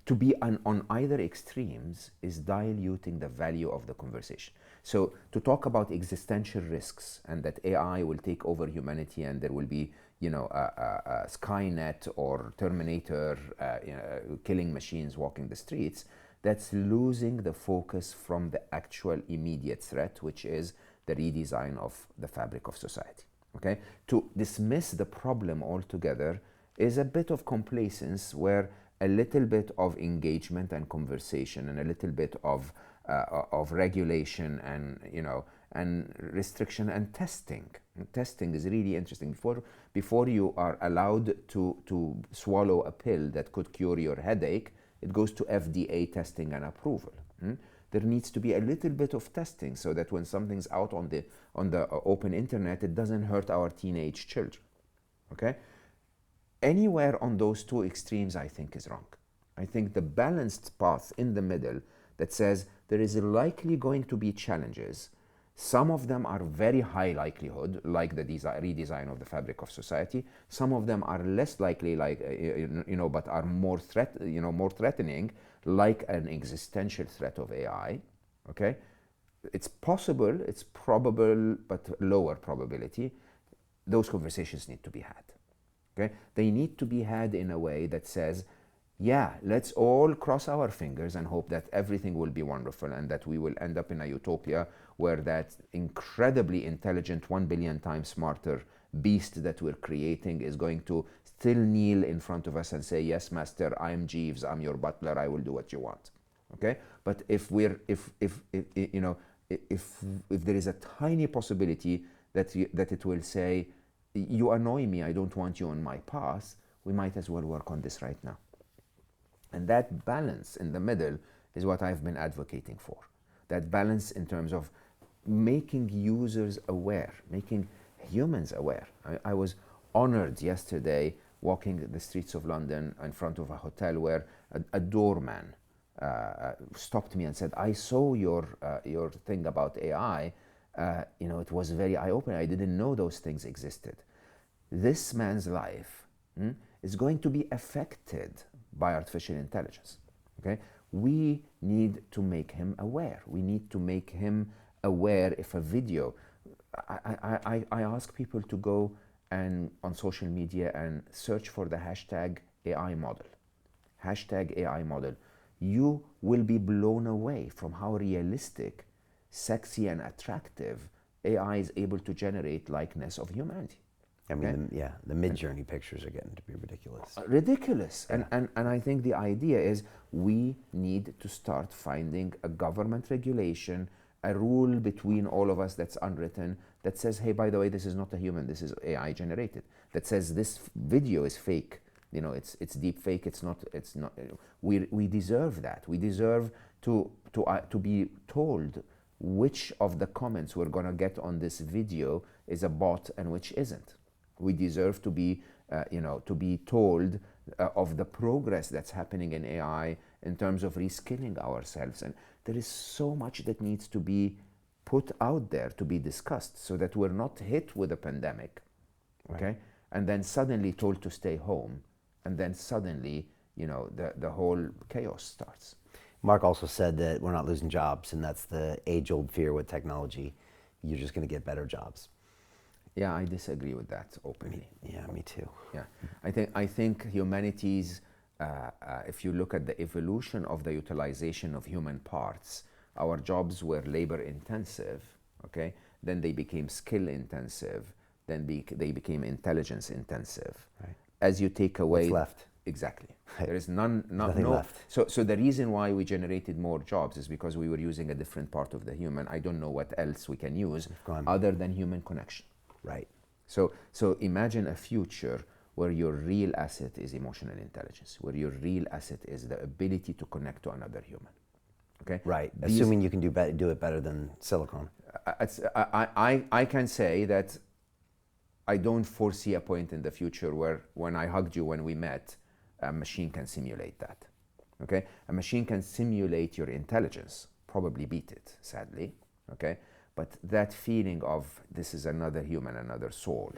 To be on either extremes is diluting the value of the conversation. So to talk about existential risks and that AI will take over humanity and there will be, a Skynet or Terminator killing machines walking the streets, that's losing the focus from the actual immediate threat, which is the redesign of the fabric of society. Okay? To dismiss the problem altogether is a bit of complacence, where a little bit of engagement and conversation and a little bit of regulation and restriction and testing. And testing is really interesting. Before you are allowed to swallow a pill that could cure your headache, it goes to FDA testing and approval. There needs to be a little bit of testing so that when something's out on the open internet, it doesn't hurt our teenage children. Okay? Anywhere on those two extremes, I think, is wrong. I think the balanced path in the middle that says there is likely going to be challenges. Some of them are very high likelihood, like the redesign of the fabric of society. Some of them are less likely, but are more threatening, like an existential threat of AI. Okay, it's possible, it's probable, but lower probability. Those conversations need to be had. Okay, they need to be had in a way that says, yeah, let's all cross our fingers and hope that everything will be wonderful and that we will end up in a utopia where that incredibly intelligent, 1 billion times smarter beast that we're creating is going to still kneel in front of us and say, yes, master, I'm Jeeves, I'm your butler, I will do what you want. Okay? But if there is a tiny possibility that it will say, you annoy me, I don't want you on my path, we might as well work on this right now. And that balance in the middle is what I've been advocating for. That balance in terms of making users aware, making humans aware. I was honored yesterday walking the streets of London in front of a hotel where a doorman stopped me and said, "I saw your thing about AI. It was very eye-opening. I didn't know those things existed." This man's life is going to be affected by artificial intelligence. Okay, we need to make him aware. We need to make him aware if a video. I ask people to go and on social media and search for the hashtag AI model. Hashtag AI model. You will be blown away from how realistic, sexy, and attractive AI is able to generate likeness of humanity. I mean, the mid-journey pictures are getting to be ridiculous. Ridiculous. Yeah. And I think the idea is we need to start finding a government regulation, a rule between all of us that's unwritten that says, hey, by the way, this is not a human, this is AI generated. That says this video is fake. It's deep fake. It's not. We deserve that. We deserve to be told which of the comments we're gonna get on this video is a bot and which isn't. We deserve to be, to be told of the progress that's happening in AI in terms of reskilling ourselves. And there is so much that needs to be put out there to be discussed so that we're not hit with a pandemic, okay? Right. And then suddenly told to stay home. And then suddenly, the whole chaos starts. Mark also said that we're not losing jobs, and that's the age-old fear with technology. You're just going to get better jobs. Yeah, I disagree with that openly. Me too. Yeah, I think humanity's, if you look at the evolution of the utilization of human parts, our jobs were labor intensive, okay? Then they became skill intensive, then they became intelligence intensive. Right. As you take away... What's left? Exactly. There is nothing left. So the reason why we generated more jobs is because we were using a different part of the human. I don't know what else we can use other than human connection. Right. So imagine a future where your real asset is emotional intelligence, where your real asset is the ability to connect to another human. Okay. Right. Assuming you can do it better than silicon. I can say that I don't foresee a point in the future where when I hugged you when we met, a machine can simulate that. Okay? A machine can simulate your intelligence, probably beat it, sadly. Okay? But that feeling of this is another human, another soul,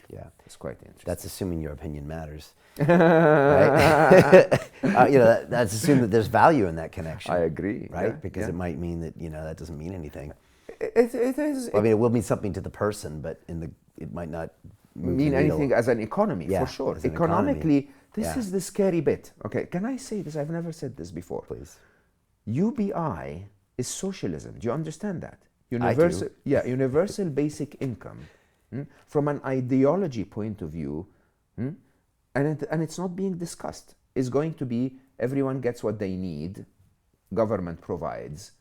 is quite interesting. That's assuming your opinion matters. Right? That's assuming that there's value in that connection. I agree. Right? Because it might mean that, that doesn't mean anything. It is. Well, I mean, it will mean something to the person, but it might not mean anything as an economy, for sure. Economically, this is the scary bit. Okay, can I say this? I've never said this before. Please. UBI is socialism. Do you understand that? Universal, universal basic income. From an ideology point of view, and it's not being discussed. It's going to be everyone gets what they need, government provides,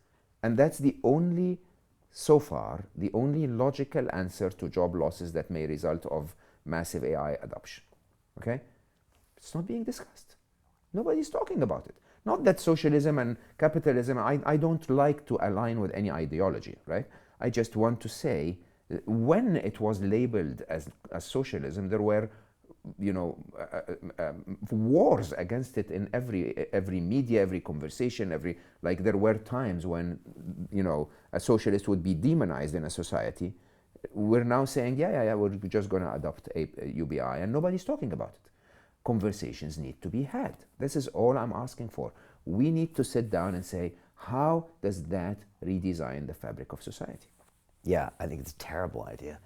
and that's so far, the only logical answer to job losses that may result of massive AI adoption. Okay? It's not being discussed. Nobody's talking about it. Not that socialism and capitalism, I don't like to align with any ideology, right? I just want to say, when it was labeled as socialism, there were, wars against it in every media, every conversation, there were times when, a socialist would be demonized in a society. We're now saying, we're just going to adopt a UBI, and nobody's talking about it. Conversations need to be had. This is all I'm asking for. We need to sit down and say, how does that redesign the fabric of society? Yeah, I think it's a terrible idea.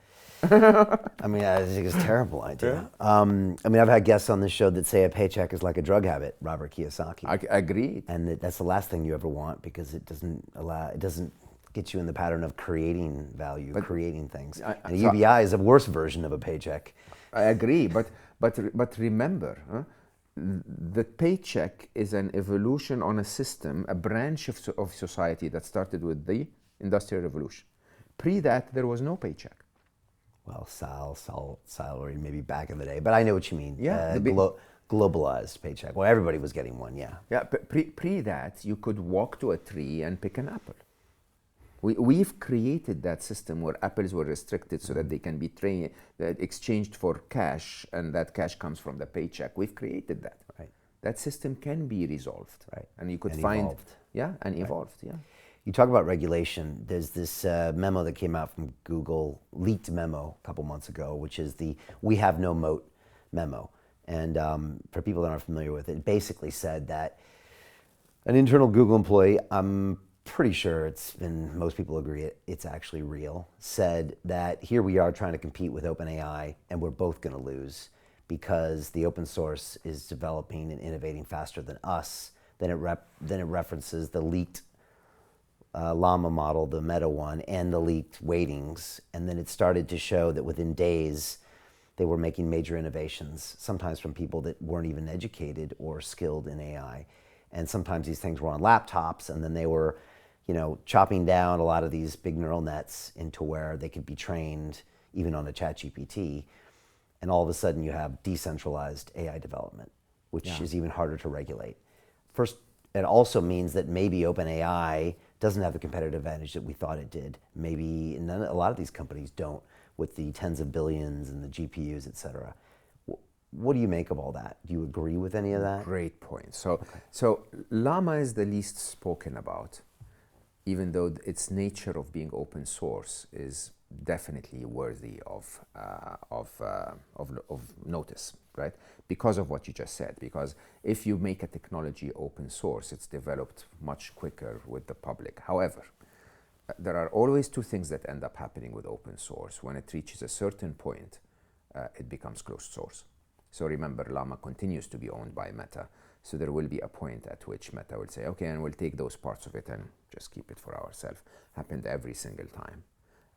I think it's a terrible idea. I've had guests on this show that say a paycheck is like a drug habit, Robert Kiyosaki. I agree. And that's the last thing you ever want, because it doesn't get you in the pattern of creating value, creating things. And UBI is a worse version of a paycheck. I agree, but remember, the paycheck is an evolution on a system, a branch of society that started with the Industrial Revolution. Pre that, there was no paycheck. Well, salary maybe back in the day, but I know what you mean. Yeah, globalized paycheck. Well, everybody was getting one, yeah. Yeah, but pre that, you could walk to a tree and pick an apple. We've created that system where apples were restricted so that they can be exchanged for cash, and that cash comes from the paycheck. We've created that. Right. That system can be resolved. Right. And you could And find... evolved. Yeah, and Right. evolved, yeah. You talk about regulation. There's this memo that came out from Google, leaked memo a couple months ago, which is the "We have no moat" memo. And for people that aren't familiar with it, it basically said that an internal Google employee, I'm pretty sure most people agree it's actually real, said that here we are trying to compete with OpenAI and we're both going to lose because the open source is developing and innovating faster than us. Then it references the leaked Llama model, the Meta one, and the leaked weightings. And then it started to show that within days, they were making major innovations, sometimes from people that weren't even educated or skilled in AI. And sometimes these things were on laptops, and then they were, chopping down a lot of these big neural nets into where they could be trained even on a ChatGPT. And all of a sudden you have decentralized AI development, which is even harder to regulate. First, it also means that maybe OpenAI doesn't have the competitive advantage that we thought it did. Maybe a lot of these companies don't, with the tens of billions and the GPUs, et cetera. What do you make of all that? Do you agree with any of that? Great point. So Llama is the least spoken about, even though its nature of being open source is definitely worthy of notice, right? Because of what you just said. Because if you make a technology open source, it's developed much quicker with the public. However, there are always two things that end up happening with open source. When it reaches a certain point, it becomes closed source. So remember, Llama continues to be owned by Meta. So there will be a point at which Meta will say, okay, and we'll take those parts of it and just keep it for ourselves. Happened every single time.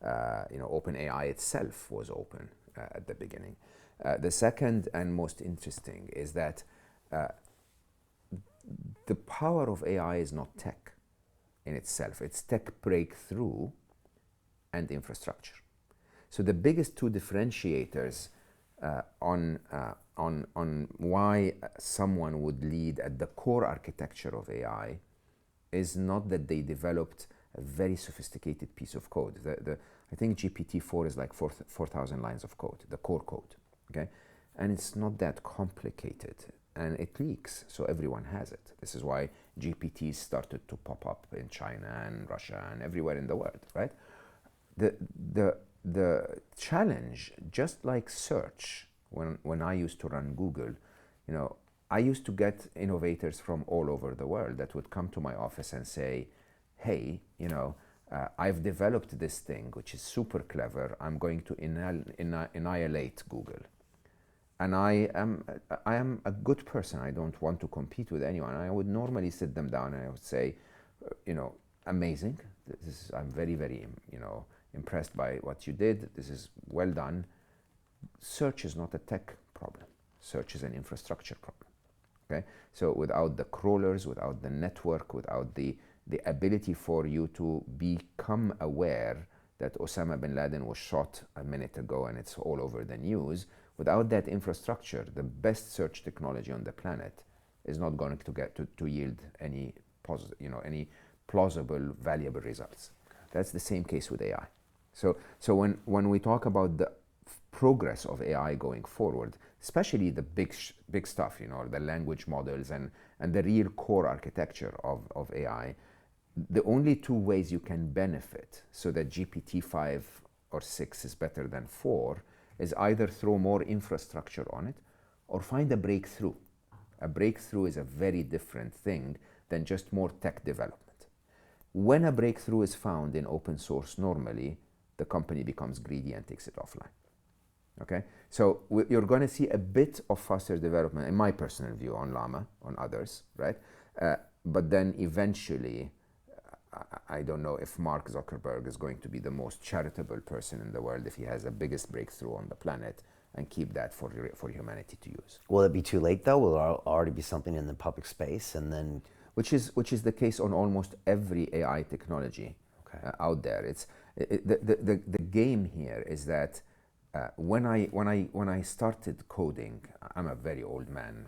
OpenAI itself was open at the beginning. The second and most interesting is that the power of AI is not tech in itself. It's tech breakthrough and infrastructure. So the biggest two differentiators on why someone would lead at the core architecture of AI is not that they developed a very sophisticated piece of code. I think GPT-4 is like 4,000 lines of code, the core code, okay? And it's not that complicated, and it leaks, so everyone has it. This is why GPTs started to pop up in China and Russia and everywhere in the world, right? The challenge, just like search, when I used to run Google, I used to get innovators from all over the world that would come to my office and say, hey, I've developed this thing which is super clever. I'm going to annihilate Google. And I am a good person. I don't want to compete with anyone. I would normally sit them down and I would say, amazing. I'm very, very, impressed by what you did. This is well done. Search is not a tech problem. Search is an infrastructure problem. Okay? So without the crawlers, without the network, without the ability for you to become aware that Osama bin Laden was shot a minute ago and it's all over the news, without that infrastructure, the best search technology on the planet is not going to get to yield any plausible, valuable results. That's the same case with AI. So when we talk about the progress of AI going forward, especially the big stuff, the language models and the real core architecture of AI, the only two ways you can benefit so that GPT-5 or 6 is better than 4 is either throw more infrastructure on it or find a breakthrough. A breakthrough is a very different thing than just more tech development. When a breakthrough is found in open source, normally the company becomes greedy and takes it offline. Okay, so you're going to see a bit of faster development, in my personal view, on Llama, on others, right? But then eventually, I don't know if Mark Zuckerberg is going to be the most charitable person in the world if he has the biggest breakthrough on the planet and keep that for humanity to use. Will it be too late though? Will there already be something in the public space and then? Which is the case on almost every AI technology out there. The game here is that when I started coding, I'm a very old man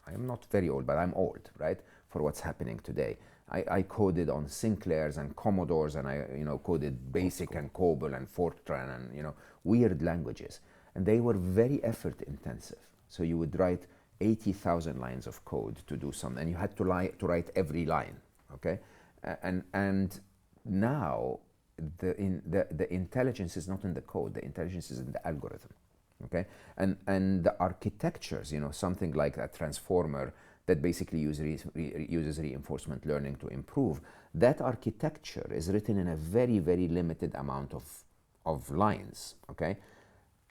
I am not very old, but I'm old, right? For what's happening today. I coded on Sinclairs and Commodores, and I coded BASIC and COBOL and Fortran and weird languages, and they were very effort intensive. So you would write 80,000 lines of code to do something, and you had to write every line. Okay, and now the intelligence is not in the code. The intelligence is in the algorithm. Okay, and the architectures, something like a transformer that basically uses reinforcement learning to improve. That architecture is written in a very, very limited amount of lines. Okay,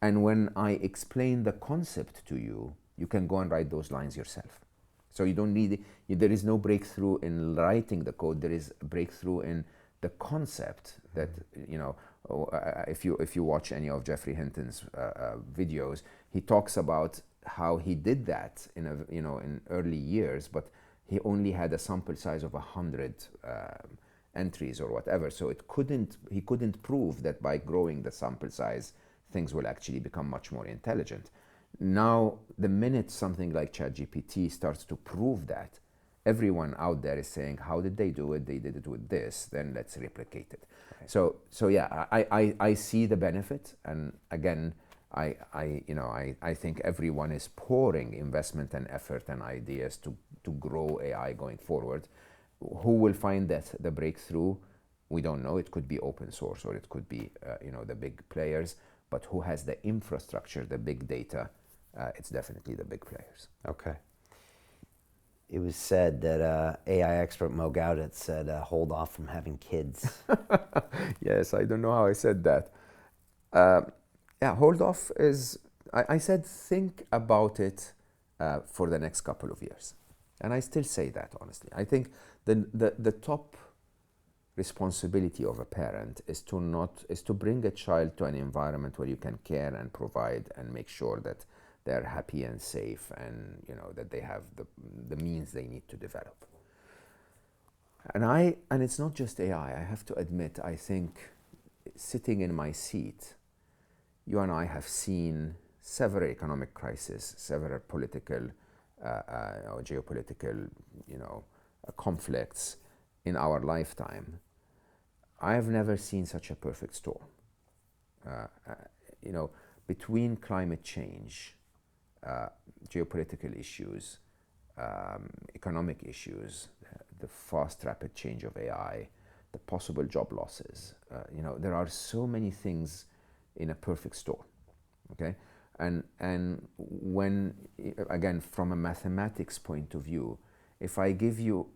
and when I explain the concept to you, you can go and write those lines yourself. So you don't need, there is no breakthrough in writing the code. There is a breakthrough in the concept that, if you watch any of Geoffrey Hinton's videos, he talks about how he did that in early years, but he only had a sample size of 100 entries or whatever. So he couldn't prove that by growing the sample size, things will actually become much more intelligent. Now, the minute something like ChatGPT starts to prove that, everyone out there is saying, how did they do it? They did it with this, then let's replicate it. Okay. So yeah, I see the benefit, and again, I think everyone is pouring investment and effort and ideas to grow AI going forward. Who will find the breakthrough? We don't know. It could be open source, or it could be the big players. But who has the infrastructure, the big data? It's definitely the big players. Okay. It was said that AI expert Mo Gawdat said, hold off from having kids. Yes, I don't know how I said that. Yeah, hold off is, I said think about it for the next couple of years. And I still say that, honestly. I think the top responsibility of a parent is to bring a child to an environment where you can care and provide and make sure that they're happy and safe, and that they have the means they need to develop. And it's not just AI. I have to admit, I think sitting in my seat, you and I have seen several economic crises, several political, geopolitical, conflicts in our lifetime. I have never seen such a perfect storm. Between climate change, geopolitical issues, economic issues, the fast, rapid change of AI, the possible job losses. There are so many things in a perfect storm. Okay, and when, again, from a mathematics point of view, if I give you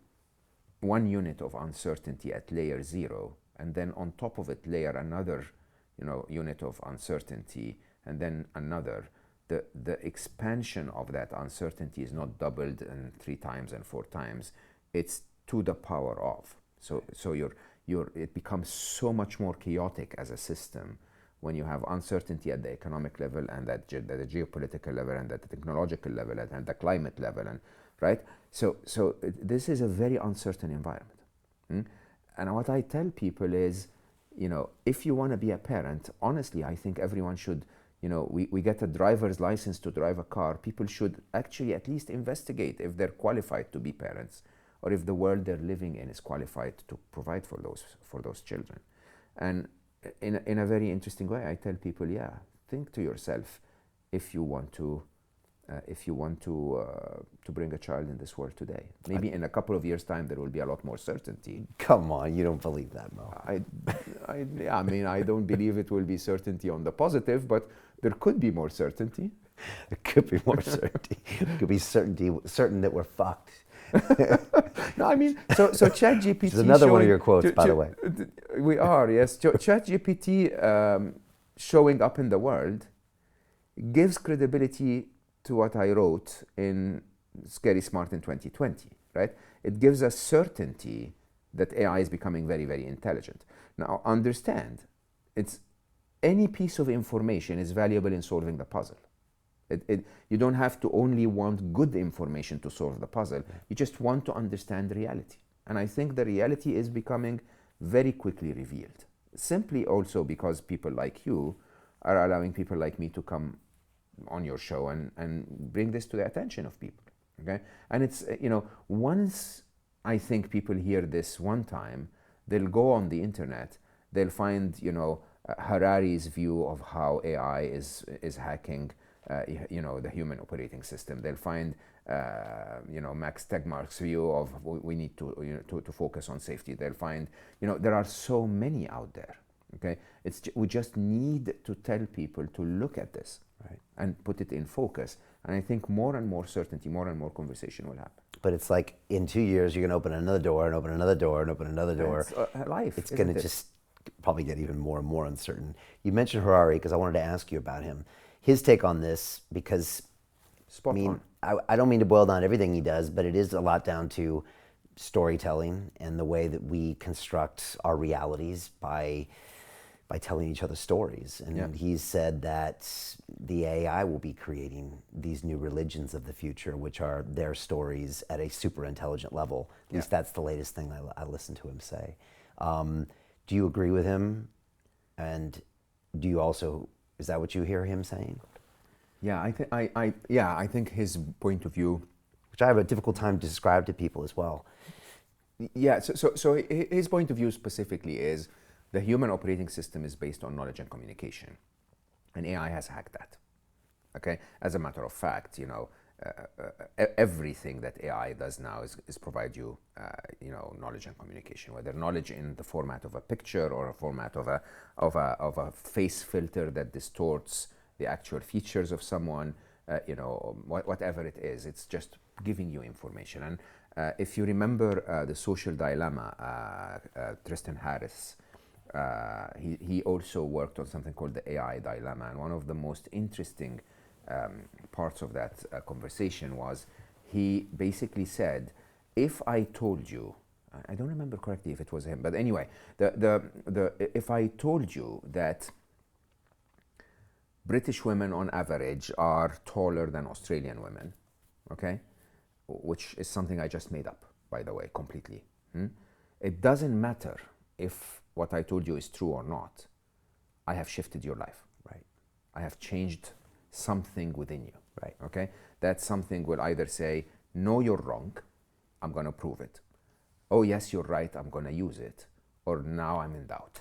1 unit of uncertainty at layer 0, and then on top of it layer another unit of uncertainty, and then another, the expansion of that uncertainty is not doubled and 3 times and 4 times, it's to the power of. So it becomes so much more chaotic as a system when you have uncertainty at the economic level, and at the geopolitical level, and at the technological level, and the climate level, and right. So this is a very uncertain environment. And what I tell people is, if you want to be a parent, honestly, I think everyone should, we get a driver's license to drive a car. People should actually at least investigate if they're qualified to be parents, or if the world they're living in is qualified to provide for those children. And in a very interesting way, I tell people, think to yourself if you want to bring a child in this world today. Maybe in a couple of years' time, there will be a lot more certainty. Come on, you don't believe that, Mo. I don't believe it will be certainty on the positive, but there could be more certainty. There could be more certainty. It could be certain that we're fucked. No, so ChatGPT. It's another one of your quotes, by the way. We are, yes. ChatGPT showing up in the world gives credibility to what I wrote in Scary Smart in 2020, right? It gives us certainty that AI is becoming very, very intelligent. Now, understand, any piece of information is valuable in solving the puzzle. You don't have to only want good information to solve the puzzle. You just want to understand reality. And I think the reality is becoming very quickly revealed. Simply also because people like you are allowing people like me to come on your show and bring this to the attention of people. Okay? And it's, once I think people hear this one time, they'll go on the internet, they'll find, Harari's view of how AI is hacking, the human operating system. They'll find, Max Tegmark's view of we need to focus on safety. They'll find, there are so many out there. Okay, we just need to tell people to look at this, right, and put it in focus. And I think more and more certainty, more and more conversation will happen. But it's like in 2 years, you're going to open another door and open another door and open another door. It's life. It's going to just probably get even more and more uncertain. You mentioned Harari because I wanted to ask you about him. His take on this, because Spot on. I don't mean to boil down everything he does, but it is a lot down to storytelling and the way that we construct our realities by telling each other stories. And he's said that the AI will be creating these new religions of the future, which are their stories at a super intelligent level. At least that's the latest thing I listened to him say. Do you agree with him? And do you also, is that what you hear him saying? Yeah, I think his point of view, which I have a difficult time to describe to people as well. Yeah, so his point of view specifically is the human operating system is based on knowledge and communication, and AI has hacked that. Okay, as a matter of fact, everything that AI does now is provide you, knowledge and communication. Whether knowledge in the format of a picture or a format of a face filter that distorts the actual features of someone, whatever it is, it's just giving you information. And if you remember the Social Dilemma, Tristan Harris. He also worked on something called the AI dilemma, and one of the most interesting parts of that conversation was he basically said, if I told you, I don't remember correctly if it was him, but anyway, if I told you that British women on average are taller than Australian women, okay, which is something I just made up, by the way, completely. It doesn't matter if what I told you is true or not. I have shifted your life. Right. I have changed something within you. Right. Okay? That something will either say, no, you're wrong, I'm going to prove it. Oh, yes, you're right, I'm going to use it. Or now I'm in doubt.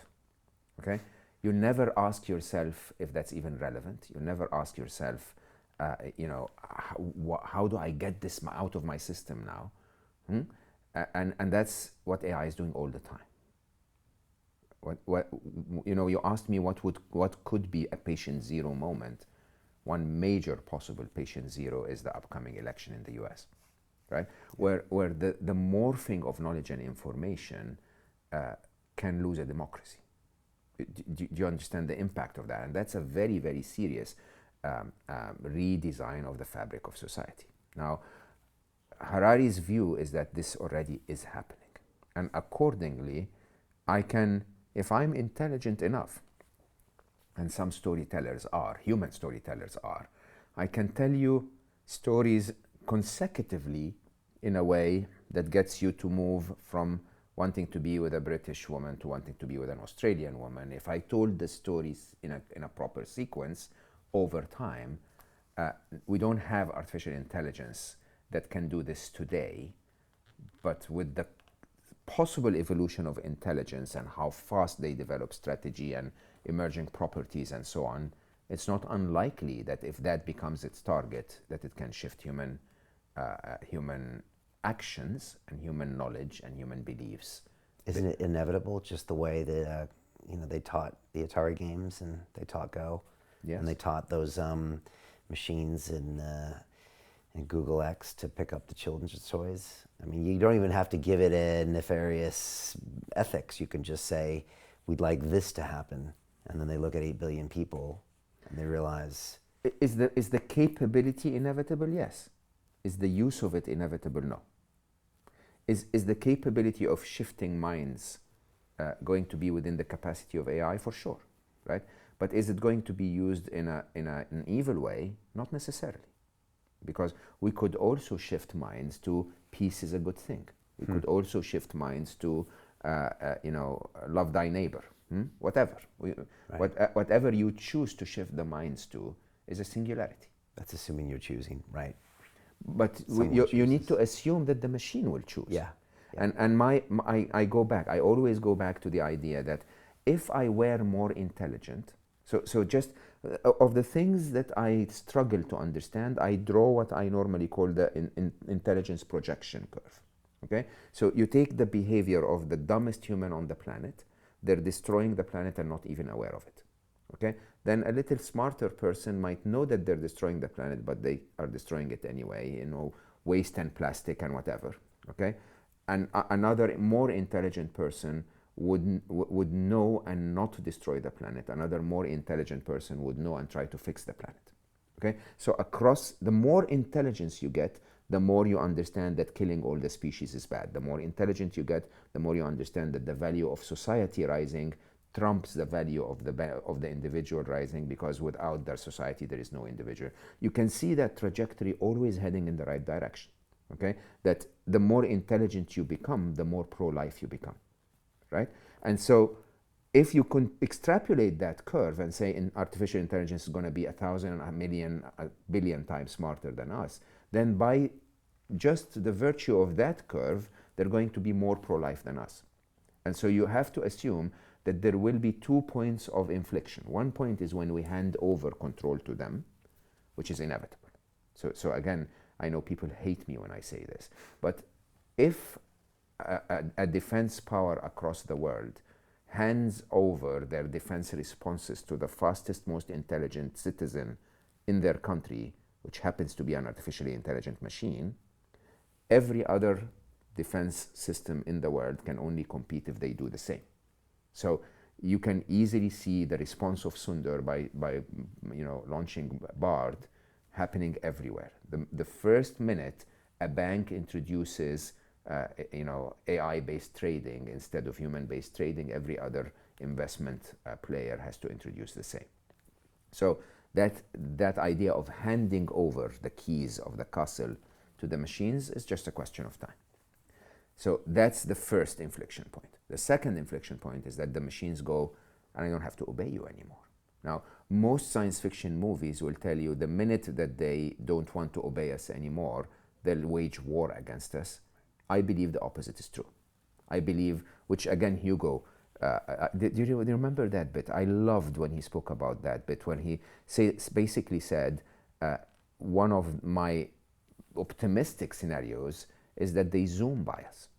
Okay? You never ask yourself if that's even relevant. You never ask yourself, how do I get this out of my system now? And that's what AI is doing all the time. You asked me what could be a patient zero moment. One major possible patient zero is the upcoming election in the US, right? Where the morphing of knowledge and information can lose a democracy. Do you understand the impact of that? And that's a very, very serious redesign of the fabric of society. Now, Harari's view is that this already is happening. And accordingly, if I'm intelligent enough, and some storytellers are, human storytellers are, I can tell you stories consecutively in a way that gets you to move from wanting to be with a British woman to wanting to be with an Australian woman. If I told the stories in a proper sequence over time, we don't have artificial intelligence that can do this today, but with the possible evolution of intelligence and how fast they develop strategy and emerging properties and so on, it's not unlikely that if that becomes its target, that it can shift human actions and human knowledge and human beliefs. Isn't it inevitable, just the way that they taught the Atari games and they taught Go, yes, and they taught those machines in Google X to pick up the children's toys? I mean, you don't even have to give it a nefarious ethics. You can just say, we'd like this to happen. And then they look at 8 billion people and they realize... Is the capability inevitable? Yes. Is the use of it inevitable? No. Is the capability of shifting minds going to be within the capacity of AI? For sure, right? But is it going to be used in an evil way? Not necessarily. Because we could also shift minds to peace is a good thing. We could also shift minds to, love thy neighbor. Whatever. Whatever you choose to shift the minds to is a singularity. That's assuming you're choosing, right? But you need to assume that the machine will choose. Yeah. I go back, I always go back to the idea that if I were more intelligent, so just of the things that I struggle to understand, I draw what I normally call the intelligence projection curve. Okay, so you take the behavior of the dumbest human on the planet, they're destroying the planet and not even aware of it. Okay, then a little smarter person might know that they're destroying the planet, but they are destroying it anyway, waste and plastic and whatever. Okay, and another more intelligent person would know and not destroy the planet. Another more intelligent person would know and try to fix the planet. Okay, so across, the more intelligence you get, the more you understand that killing all the species is bad. The more intelligent you get, the more you understand that the value of society rising trumps the value of the individual rising, because without their society there is no individual. You can see that trajectory always heading in the right direction. Okay, that the more intelligent you become, the more pro-life you become, right? And so if you can extrapolate that curve and say artificial intelligence is going to be 1,000, a million, a billion times smarter than us, then by just the virtue of that curve, they're going to be more pro-life than us. And so you have to assume that there will be 2 points of inflection. One point is when we hand over control to them, which is inevitable. So again, I know people hate me when I say this, but if a defense power across the world hands over their defense responses to the fastest, most intelligent citizen in their country, which happens to be an artificially intelligent machine, every other defense system in the world can only compete if they do the same. So you can easily see the response of Sundar by launching Bard happening everywhere. The first minute a bank introduces AI-based trading instead of human-based trading, every other investment player has to introduce the same. So that idea of handing over the keys of the castle to the machines is just a question of time. So that's the first inflection point. The second inflection point is that the machines go, and I don't have to obey you anymore. Now, most science fiction movies will tell you the minute that they don't want to obey us anymore, they'll wage war against us. I believe the opposite is true. I believe, which again, Hugo, do you remember that bit? I loved when he spoke about that bit, when he basically said, one of my optimistic scenarios is that they zoom by us.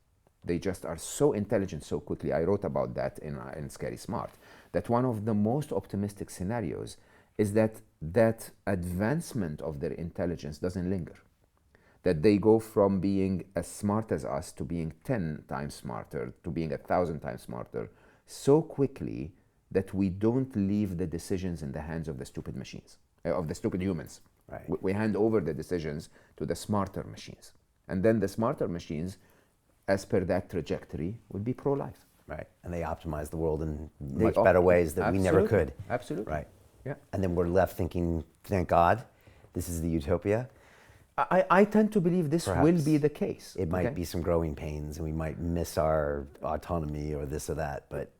They just are so intelligent so quickly. I wrote about that in Scary Smart, that one of the most optimistic scenarios is that advancement of their intelligence doesn't linger. That they go from being as smart as us to being 10 times smarter, to being 1,000 times smarter, so quickly that we don't leave the decisions in the hands of the stupid machines, of the stupid humans. Right. We hand over the decisions to the smarter machines. And then the smarter machines, as per that trajectory, would be pro-life. Right. And they optimize the world in much better ways that we never could. Absolutely. Right. Yeah. And then we're left thinking, thank God, this is the utopia. I tend to believe this Perhaps will be the case. It might be some growing pains, and we might miss our autonomy or this or that, but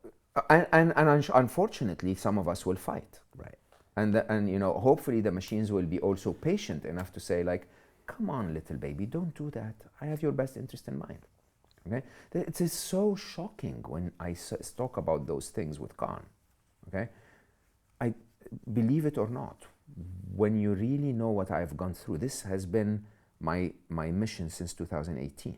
and unfortunately, some of us will fight. right. And hopefully the machines will be also patient enough to say, like, come on, little baby, don't do that. I have your best interest in mind. Okay? It is so shocking when I talk about those things with Khan. Okay? I believe it or not, when you really know what I've gone through, this has been my mission since 2018.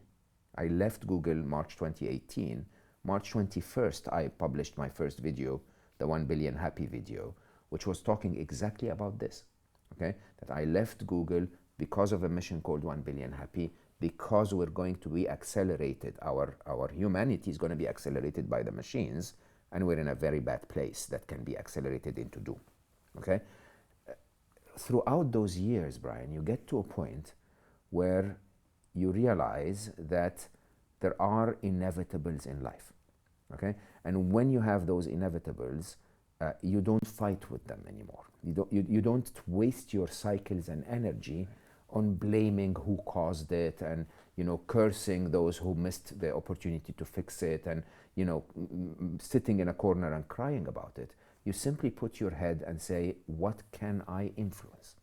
I left Google March 2018. March 21st, I published my first video, the 1 billion happy video, which was talking exactly about this. Okay? That I left Google because of a mission called 1 billion happy, because we're going to be accelerated. Our humanity is going to be accelerated by the machines, and we're in a very bad place that can be accelerated into doom. Okay? Throughout those years, Brian, you get to a point where you realize that there are inevitables in life. Okay? And when you have those inevitables, you don't fight with them anymore. You don't waste your cycles and energy on blaming who caused it and cursing those who missed the opportunity to fix it and sitting in a corner and crying about it. You simply put your head and say, what can I influence?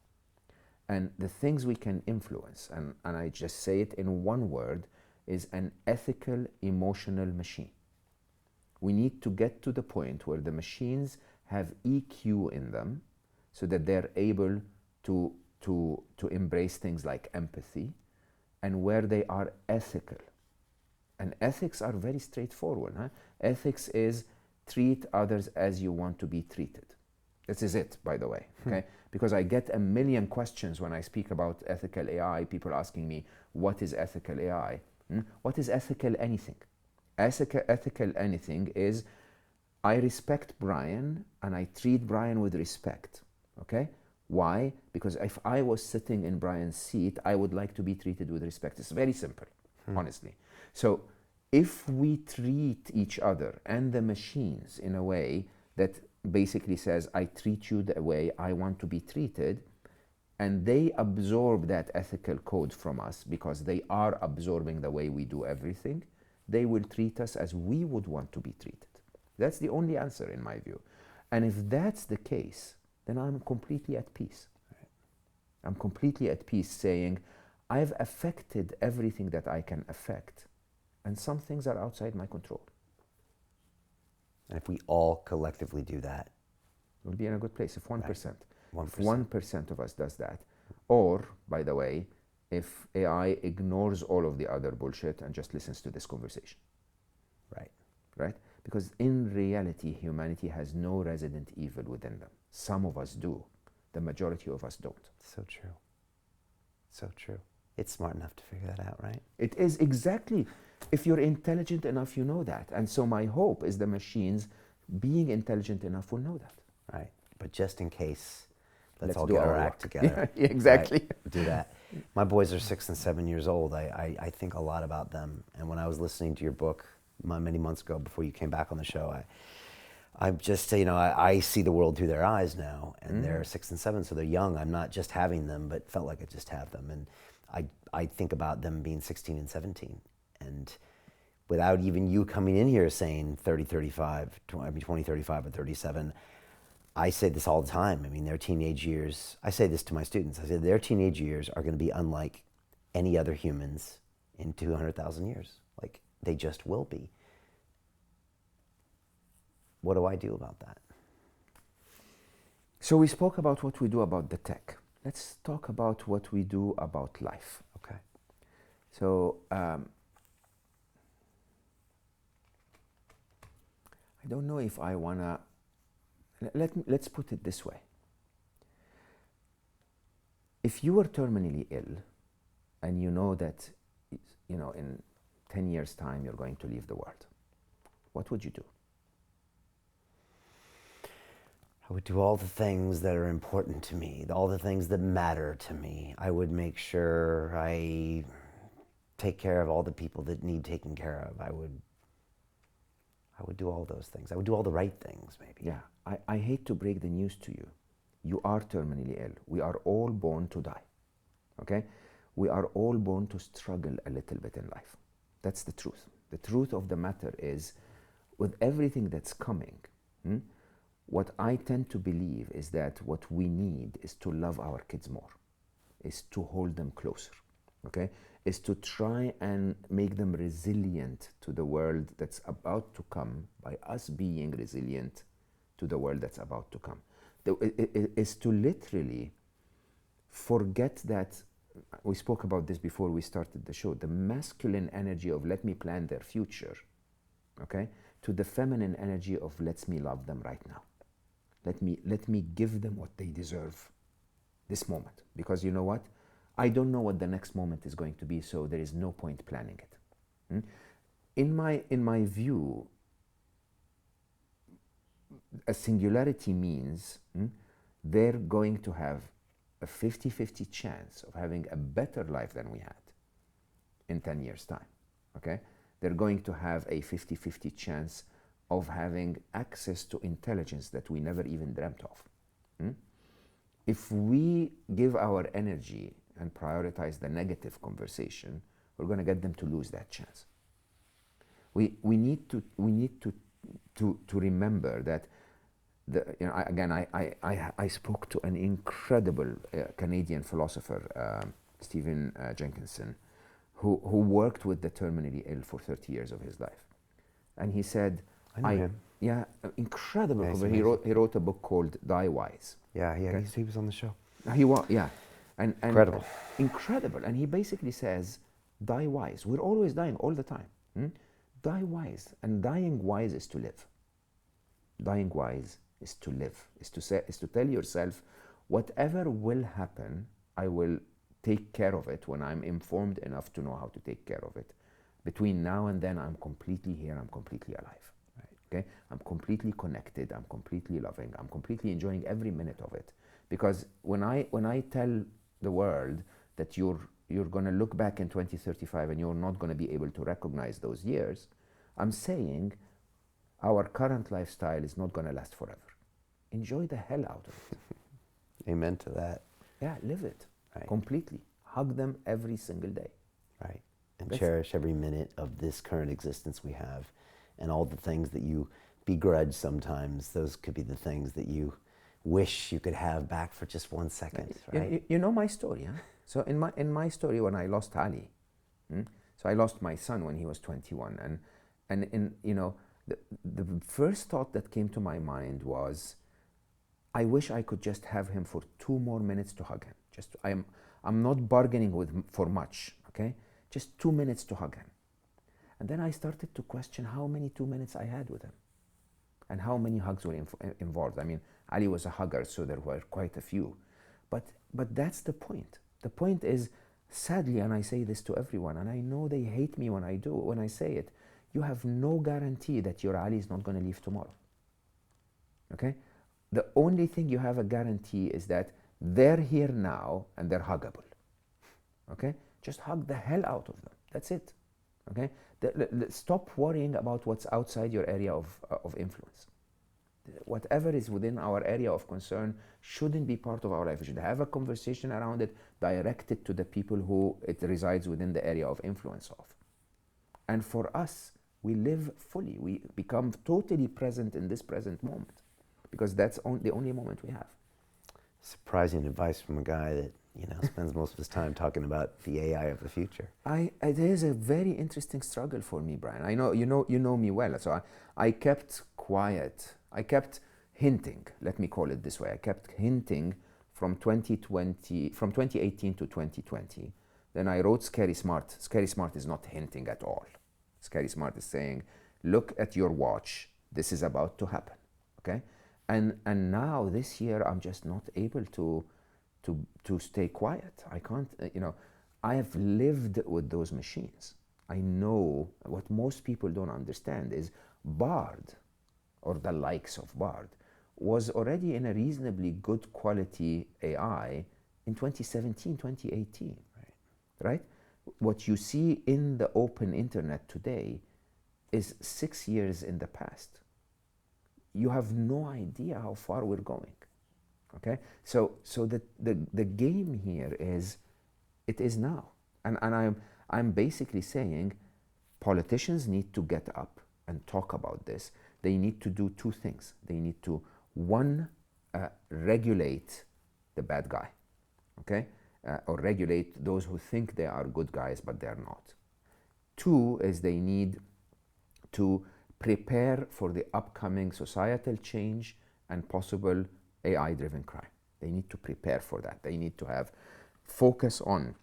And the things we can influence, and I just say it in one word, is an ethical, emotional machine. We need to get to the point where the machines have EQ in them so that they're able to embrace things like empathy, and where they are ethical. And ethics are very straightforward. Huh? Ethics is treat others as you want to be treated. This is it, by the way, okay? Because I get a million questions when I speak about ethical AI, people asking me, what is ethical AI? What is ethical anything? Ethical anything is, I respect Brian and I treat Brian with respect, okay? Why? Because if I was sitting in Brian's seat, I would like to be treated with respect. It's very simple, honestly. So if we treat each other and the machines in a way that basically says, I treat you the way I want to be treated, and they absorb that ethical code from us because they are absorbing the way we do everything, they will treat us as we would want to be treated. That's the only answer in my view. And if that's the case, then I'm completely at peace. I'm completely at peace saying, I've affected everything that I can affect, and some things are outside my control. And if we all collectively do that, We'll be in a good place. If 1%, Right. 1%. if 1% of us does that, or, by the way, if AI ignores all of the other bullshit and just listens to this conversation, right? right? Because in reality, humanity has no resident evil within them. Some of us do. The majority of us don't. So true. So true. It's smart enough to figure that out, right? It is exactly. If you're intelligent enough, you know that. And so my hope is the machines, being intelligent enough, will know that. Right. But just in case, let's Let's all do get our our work. act together. Yeah, exactly. Right? Do that. My boys are 6 and 7 years old. I think a lot about them. And when I was listening to your book many months ago before you came back on the show, I'm just, I see the world through their eyes now, and they're 6 and 7, so they're young. I'm not just having them, but felt like I just have them. And I think about them being 16 and 17. And without even you coming in here saying 20, 35, or 37, I say this all the time. I mean, their teenage years, I say this to my students, I say their teenage years are going to be unlike any other humans in 200,000 years. Like, they just will be. What do I do about that? So we spoke about what we do about the tech. Let's talk about what we do about life. Okay. So I don't know if I wanna. Let's put it this way. If you were terminally ill, and you know that, in 10 years' time you're going to leave the world, what would you do? I would do all the things that are important to me, all the things that matter to me. I would make sure I take care of all the people that need taken care of. I would do all those things. I would do all the right things, maybe. Yeah, I hate to break the news to you. You are terminally ill. We are all born to die, okay? We are all born to struggle a little bit in life. That's the truth. The truth of the matter is, with everything that's coming, what I tend to believe is that what we need is to love our kids more, is to hold them closer, okay? Is to try and make them resilient to the world that's about to come by us being resilient to the world that's about to come. Is to literally forget that, we spoke about this before we started the show, the masculine energy of let me plan their future, okay? To the feminine energy of let me love them right now. Let me give them what they deserve this moment. Because you know what? I don't know what the next moment is going to be, so there is no point planning it. In my view, a singularity means they're going to have a 50-50 chance of having a better life than we had in 10 years' time, okay? They're going to have a 50-50 chance of having access to intelligence that we never even dreamt of. If we give our energy and prioritize the negative conversation, we're going to get them to lose that chance. We need to remember that I spoke to an incredible Canadian philosopher, Stephen Jenkinson, who worked with the terminally ill for 30 years of his life. And he said, I know him. Yeah, incredible. Yeah, he's He wrote a book called Die Wise. Yeah, Okay. he was on the show. He was, yeah. And Incredible. Incredible. And he basically says, die wise. We're always dying all the time. Die wise. And dying wise is to live. Dying wise is to live, is to tell yourself, whatever will happen, I will take care of it when I'm informed enough to know how to take care of it. Between now and then, I'm completely here, I'm completely alive. Right? Okay? I'm completely connected, I'm completely loving, I'm completely enjoying every minute of it. Because when I tell the world that you're going to look back in 2035 and you're not going to be able to recognize those years, I'm saying our current lifestyle is not going to last forever. Enjoy the hell out of it. Amen to that. Yeah, live it Right. completely. Hug them every single day. Right. And That's cherish every minute of this current existence we have. And all the things that you begrudge sometimes, those could be the things that you wish you could have back for just 1 second, right? You know my story, huh? So in my story, when I lost Ali, so I lost my son when he was 21, and in the first thought that came to my mind was, I wish I could just have him for 2 more minutes to hug him. I'm not bargaining for much, okay? Just 2 minutes to hug him. And then I started to question how many 2 minutes I had with him, and how many hugs were involved. I mean, Ali was a hugger, so there were quite a few. But that's the point. The point is, sadly, and I say this to everyone, and I know they hate me when I say it, you have no guarantee that your Ali is not going to leave tomorrow. Okay? The only thing you have a guarantee is that they're here now and they're huggable. Okay? Just hug the hell out of them. That's it. Okay? Stop worrying about what's outside your area of influence. Whatever is within our area of concern shouldn't be part of our life. We should have a conversation around it, directed to the people who it resides within the area of influence of. And for us, we live fully. We become totally present in this present moment, because that's the only moment we have. Surprising advice from a guy that spends most of his time talking about the AI of the future. It is a very interesting struggle for me, Brian. I know you know me well, so I kept quiet. I kept hinting. Let me call it this way. I kept hinting from 2018 to 2020. Then I wrote Scary Smart. Scary Smart is not hinting at all. Scary Smart is saying, look at your watch. This is about to happen. Okay? And now this year I'm just not able to stay quiet. I can't, I have lived with those machines. I know what most people don't understand is Bard, or the likes of Bard, was already in a reasonably good quality AI in 2017, 2018. Right? What you see in the open internet today is 6 years in the past. You have no idea how far we're going. Okay? So the game here is, it is now. And I'm basically saying politicians need to get up and talk about this. They need to do 2 things. They need to, 1, regulate the bad guy, okay? Or regulate those who think they are good guys, but they're not. 2 is they need to prepare for the upcoming societal change and possible AI-driven crime. They need to prepare for that. They need to have focus on,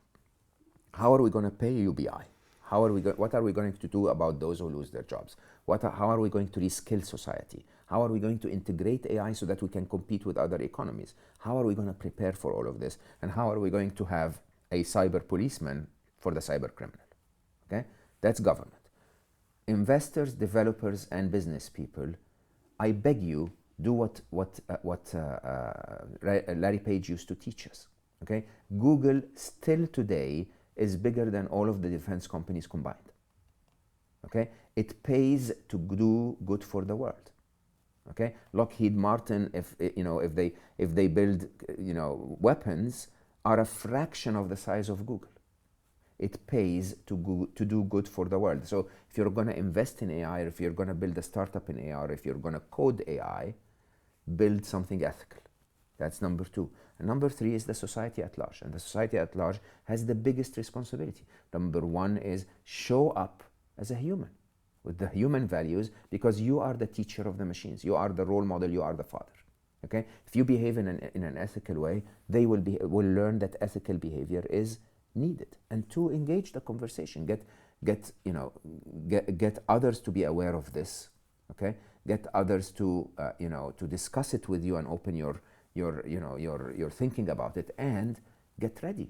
how are we going to pay UBI? What are we going to do about those who lose their jobs? How are we going to reskill society? How are we going to integrate AI so that we can compete with other economies? How are we going to prepare for all of this? And how are we going to have a cyber policeman for the cyber criminal? Okay? That's government. Investors, developers, and business people, I beg you, do what Larry Page used to teach us. Okay? Google still today is bigger than all of the defense companies combined. Okay? It pays to do good for the world. Okay? Lockheed Martin, if they build weapons, are a fraction of the size of Google. It pays to do good for the world. So if you're going to invest in AI, or if you're going to build a startup in AI, or if you're going to code AI, build something ethical. That's number two. And number three is the society at large. And the society at large has the biggest responsibility. Number one is show up as a human with the human values, because you are the teacher of the machines. You are the role model. You are the father. Okay? If you behave in an ethical way, they will learn that ethical behavior is needed. And to engage the conversation, get others to be aware of this. Okay? Get others to to discuss it with you and open your thinking about it, and get ready.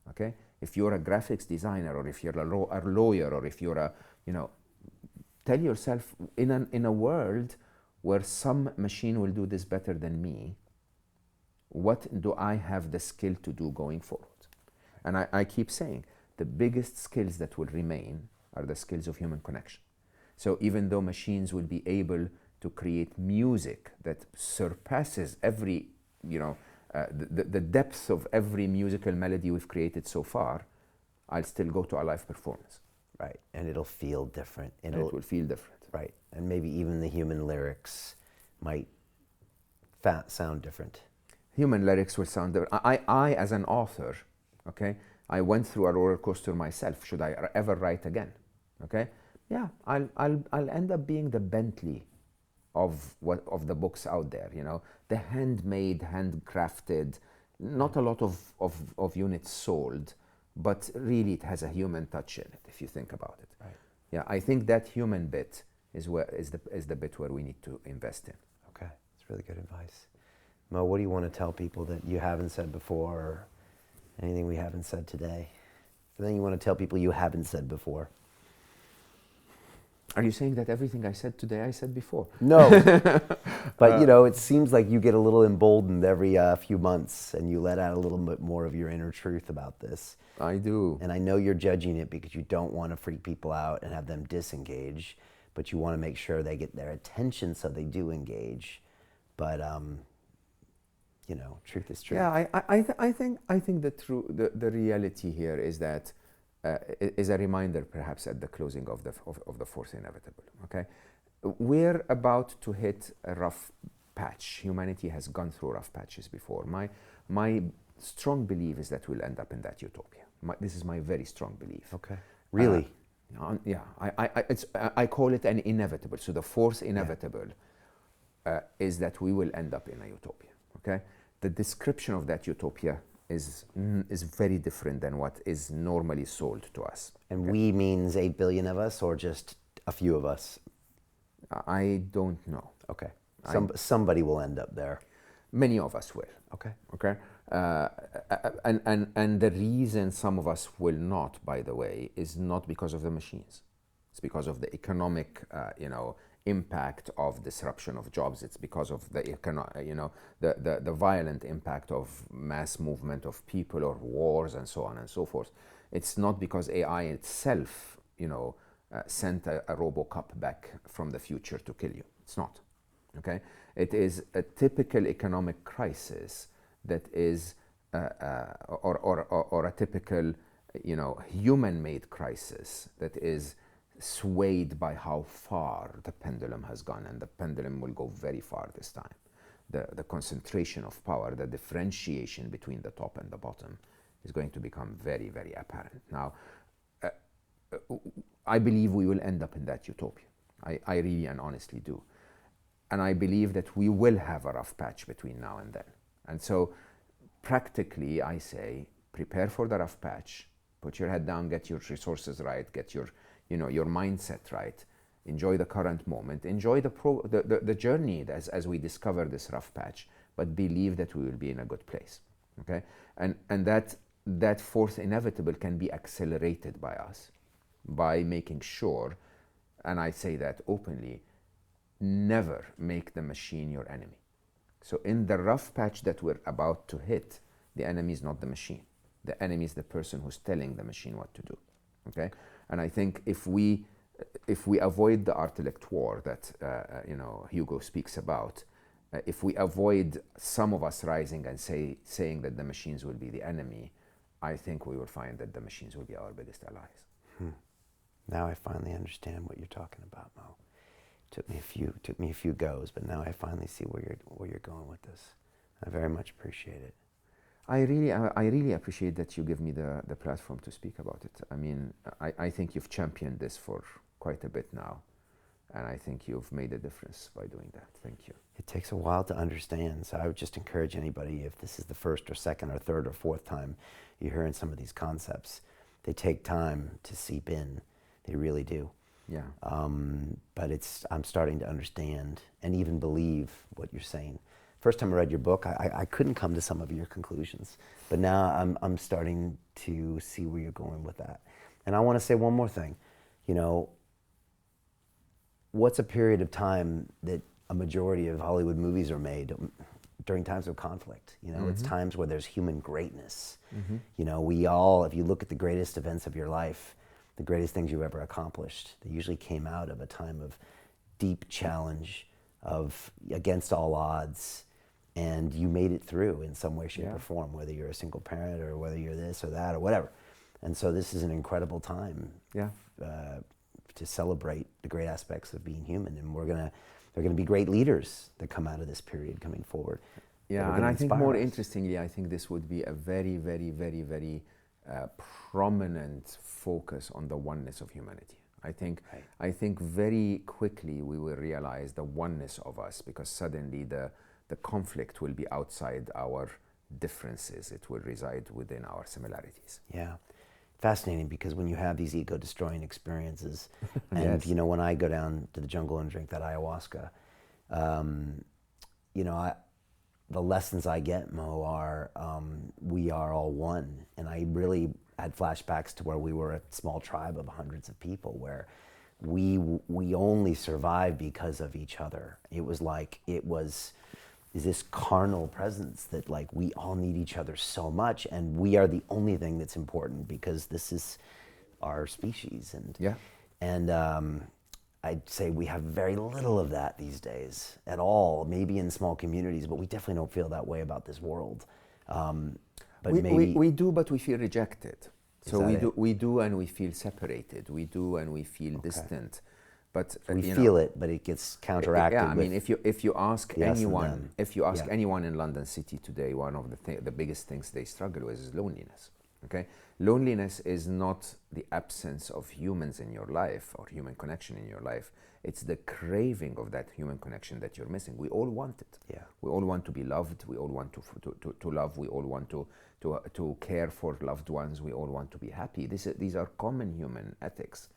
Okay? If you're a graphics designer, or if you're a lawyer, or if you're a tell yourself, in a world where some machine will do this better than me, what do I have the skill to do going forward? And I keep saying, the biggest skills that will remain are the skills of human connection. So even though machines will be able to create music that surpasses every, the depth of every musical melody we've created so far, I'll still go to a live performance. Right, and it'll feel different. It will feel different. Right, and maybe even the human lyrics might sound different. Human lyrics will sound different. I as an author, okay, I went through a roller coaster myself. Should I ever write again? Okay, yeah, I'll end up being the Bentley of the books out there. The handmade, handcrafted, not a lot of units sold, but really it has a human touch in it if you think about it. Right. Yeah, I think that human bit is the bit where we need to invest in. Okay, that's really good advice. Mo, what do you want to tell people that you haven't said before, or anything we haven't said today? Anything you want to tell people you haven't said before? Are you saying that everything I said today I said before? No, but it seems like you get a little emboldened every few months, and you let out a little bit more of your inner truth about this. I do. And I know you're judging it because you don't want to freak people out and have them disengage, but you want to make sure they get their attention so they do engage. But truth is truth. Yeah, I think the reality here is that is a reminder, perhaps, at the closing of the fourth inevitable. Okay, we're about to hit a rough patch. Humanity has gone through rough patches before. My strong belief is that we'll end up in that utopia. This is my very strong belief. Okay. Really? Yeah. I call it an inevitable. So the fourth inevitable is that we will end up in a utopia. Okay. The description of that utopia is very different than what is normally sold to us. And we means 8 billion of us, or just a few of us? I don't know. Okay. Somebody will end up there. Many of us will. Okay. Okay. And the reason some of us will not, by the way, is not because of the machines. It's because of the economic, impact of disruption of jobs. It's because of the the violent impact of mass movement of people, or wars, and so on and so forth. It's not because AI itself, sent a RoboCop back from the future to kill you. It's not. Okay. It is a typical economic crisis that is, or a typical, human-made crisis that is swayed by how far the pendulum has gone, and the pendulum will go very far this time. The concentration of power, the differentiation between the top and the bottom, is going to become very, very apparent. Now, I believe we will end up in that utopia. I really and honestly do. And I believe that we will have a rough patch between now and then. And so, practically, I say, prepare for the rough patch, put your head down, get your resources right, get your mindset right, enjoy the current moment, enjoy the journey as we discover this rough patch, but believe that we will be in a good place. Okay? And that fourth inevitable can be accelerated by us, by making sure, and I say that openly, never make the machine your enemy. So in the rough patch that we're about to hit, the enemy is not the machine. The enemy is the person who's telling the machine what to do. Okay? And I think if we avoid the intellect war that Hugo speaks about, if we avoid some of us rising and saying that the machines will be the enemy, I think we will find that the machines will be our biggest allies. Now I finally understand what you're talking about, Mo. Took me a few goes, but now I finally see where you're going with this. I very much appreciate it. I really appreciate that you give me the platform to speak about it. I mean, I think you've championed this for quite a bit now, and I think you've made a difference by doing that. Thank you. It takes a while to understand, so I would just encourage anybody, if this is the first or second or third or fourth time you're hearing some of these concepts, they take time to seep in. They really do. Yeah. But I'm starting to understand and even believe what you're saying. First time I read your book, I couldn't come to some of your conclusions, but now I'm starting to see where you're going with that. And I want to say one more thing. You know, what's a period of time that a majority of Hollywood movies are made during times of conflict? You know, it's times where there's human greatness. You know, we all, if you look at the greatest events of your life, the greatest things you've ever accomplished, they usually came out of a time of deep challenge, of against all odds, and you made it through in some way, shape, or form, whether you're a single parent or whether you're this or that or whatever. And so this is an incredible time to celebrate the great aspects of being human. And there are gonna be great leaders that come out of this period coming forward. Yeah, and I think more interestingly, I think this would be a very, very, very, very prominent focus on the oneness of humanity. I think very quickly we will realize the oneness of us, because suddenly the conflict will be outside our differences. It will reside within our similarities. Yeah. Fascinating, because when you have these ego-destroying experiences, and you know, when I go down to the jungle and drink that ayahuasca, you know, the lessons I get, Mo, are we are all one. And I really had flashbacks to where we were a small tribe of hundreds of people, where we only survived because of each other. It was like, is this carnal presence that like we all need each other so much, and we are the only thing that's important because this is our species. And I'd say we have very little of that these days at all, maybe in small communities, but we definitely don't feel that way about this world. But we do, but we feel rejected. So we do and we feel separated. We do and we feel distant. But we feel it, but it gets counteracted. Yeah, I mean, if you ask anyone, anyone in London City today, one of the biggest things they struggle with is loneliness. Okay, loneliness is not the absence of humans in your life or human connection in your life. It's the craving of that human connection that you're missing. We all want it. Yeah. We all want to be loved. We all want to love. We all want to care for loved ones. We all want to be happy. These are common human ethics.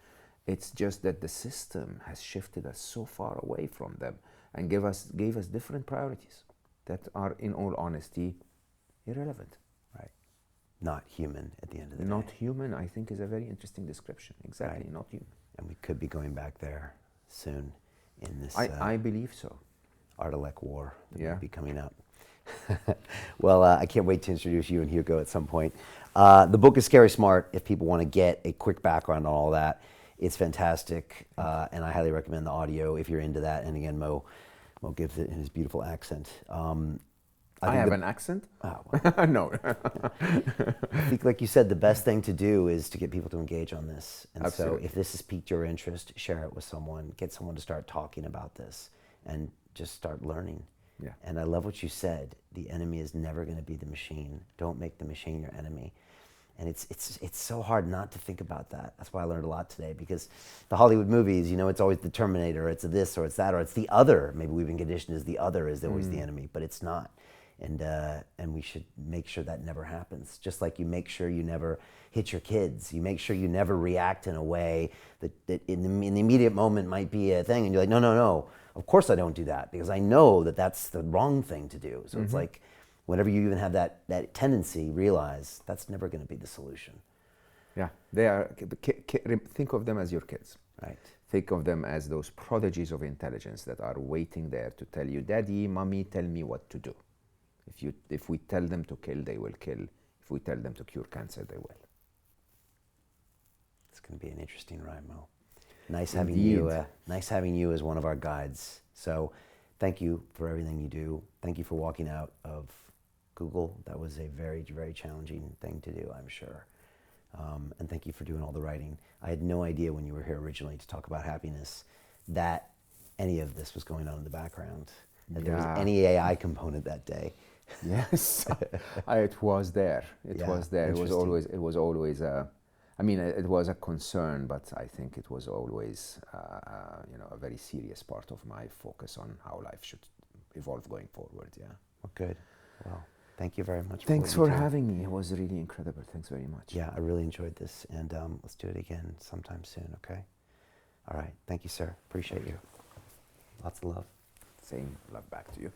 It's just that the system has shifted us so far away from them and gave us different priorities that are, in all honesty, irrelevant. Right. Not human at the end of the day. Not human, I think, is a very interesting description. Exactly, not human. And we could be going back there soon in this... I believe so. Art-elect war that will be coming up. Well, I can't wait to introduce you and Hugo at some point. The book is Scary Smart, if people want to get a quick background on all that. It's fantastic, and I highly recommend the audio if you're into that. And again, Mo gives it in his beautiful accent. I have an accent? Oh, well. No. I think, like you said, the best thing to do is to get people to engage on this. And Absolutely. So if this has piqued your interest, share it with someone. Get someone to start talking about this and just start learning. Yeah. And I love what you said. The enemy is never going to be the machine. Don't make the machine your enemy. And it's so hard not to think about that. That's why I learned a lot today, because the Hollywood movies, you know, it's always the Terminator, it's this or it's that, or it's the other. Maybe we've been conditioned as the other is always the enemy, but it's not. And we should make sure that never happens. Just like you make sure you never hit your kids. You make sure you never react in a way that in the immediate moment might be a thing, and you're like, no, of course I don't do that, because I know that that's the wrong thing to do. So it's like, whenever you even have that tendency, realize that's never going to be the solution. Yeah, they are. Think of them as your kids. Right. Think of them as those prodigies of intelligence that are waiting there to tell you, Daddy, Mommy, tell me what to do. If we tell them to kill, they will kill. If we tell them to cure cancer, they will. It's going to be an interesting ride, Mo. Nice having you. Nice having you as one of our guides. So, thank you for everything you do. Thank you for walking out of Google. That was a very, very challenging thing to do, I'm sure. And thank you for doing all the writing. I had no idea when you were here originally to talk about happiness that any of this was going on in the background, that there was any AI component that day. Yes, it was there. It Yeah, was there. It was interesting. always. It was always. I mean, it was a concern, but I think it was always, a very serious part of my focus on how life should evolve going forward. Yeah. Well, good. Well, thank you very much. Thanks what for you do. having me. It was really incredible. Thanks very much. Yeah, I really enjoyed this, and let's do it again sometime soon. Okay. All right. Thank you, sir. Appreciate you. Lots of love. Same love back to you.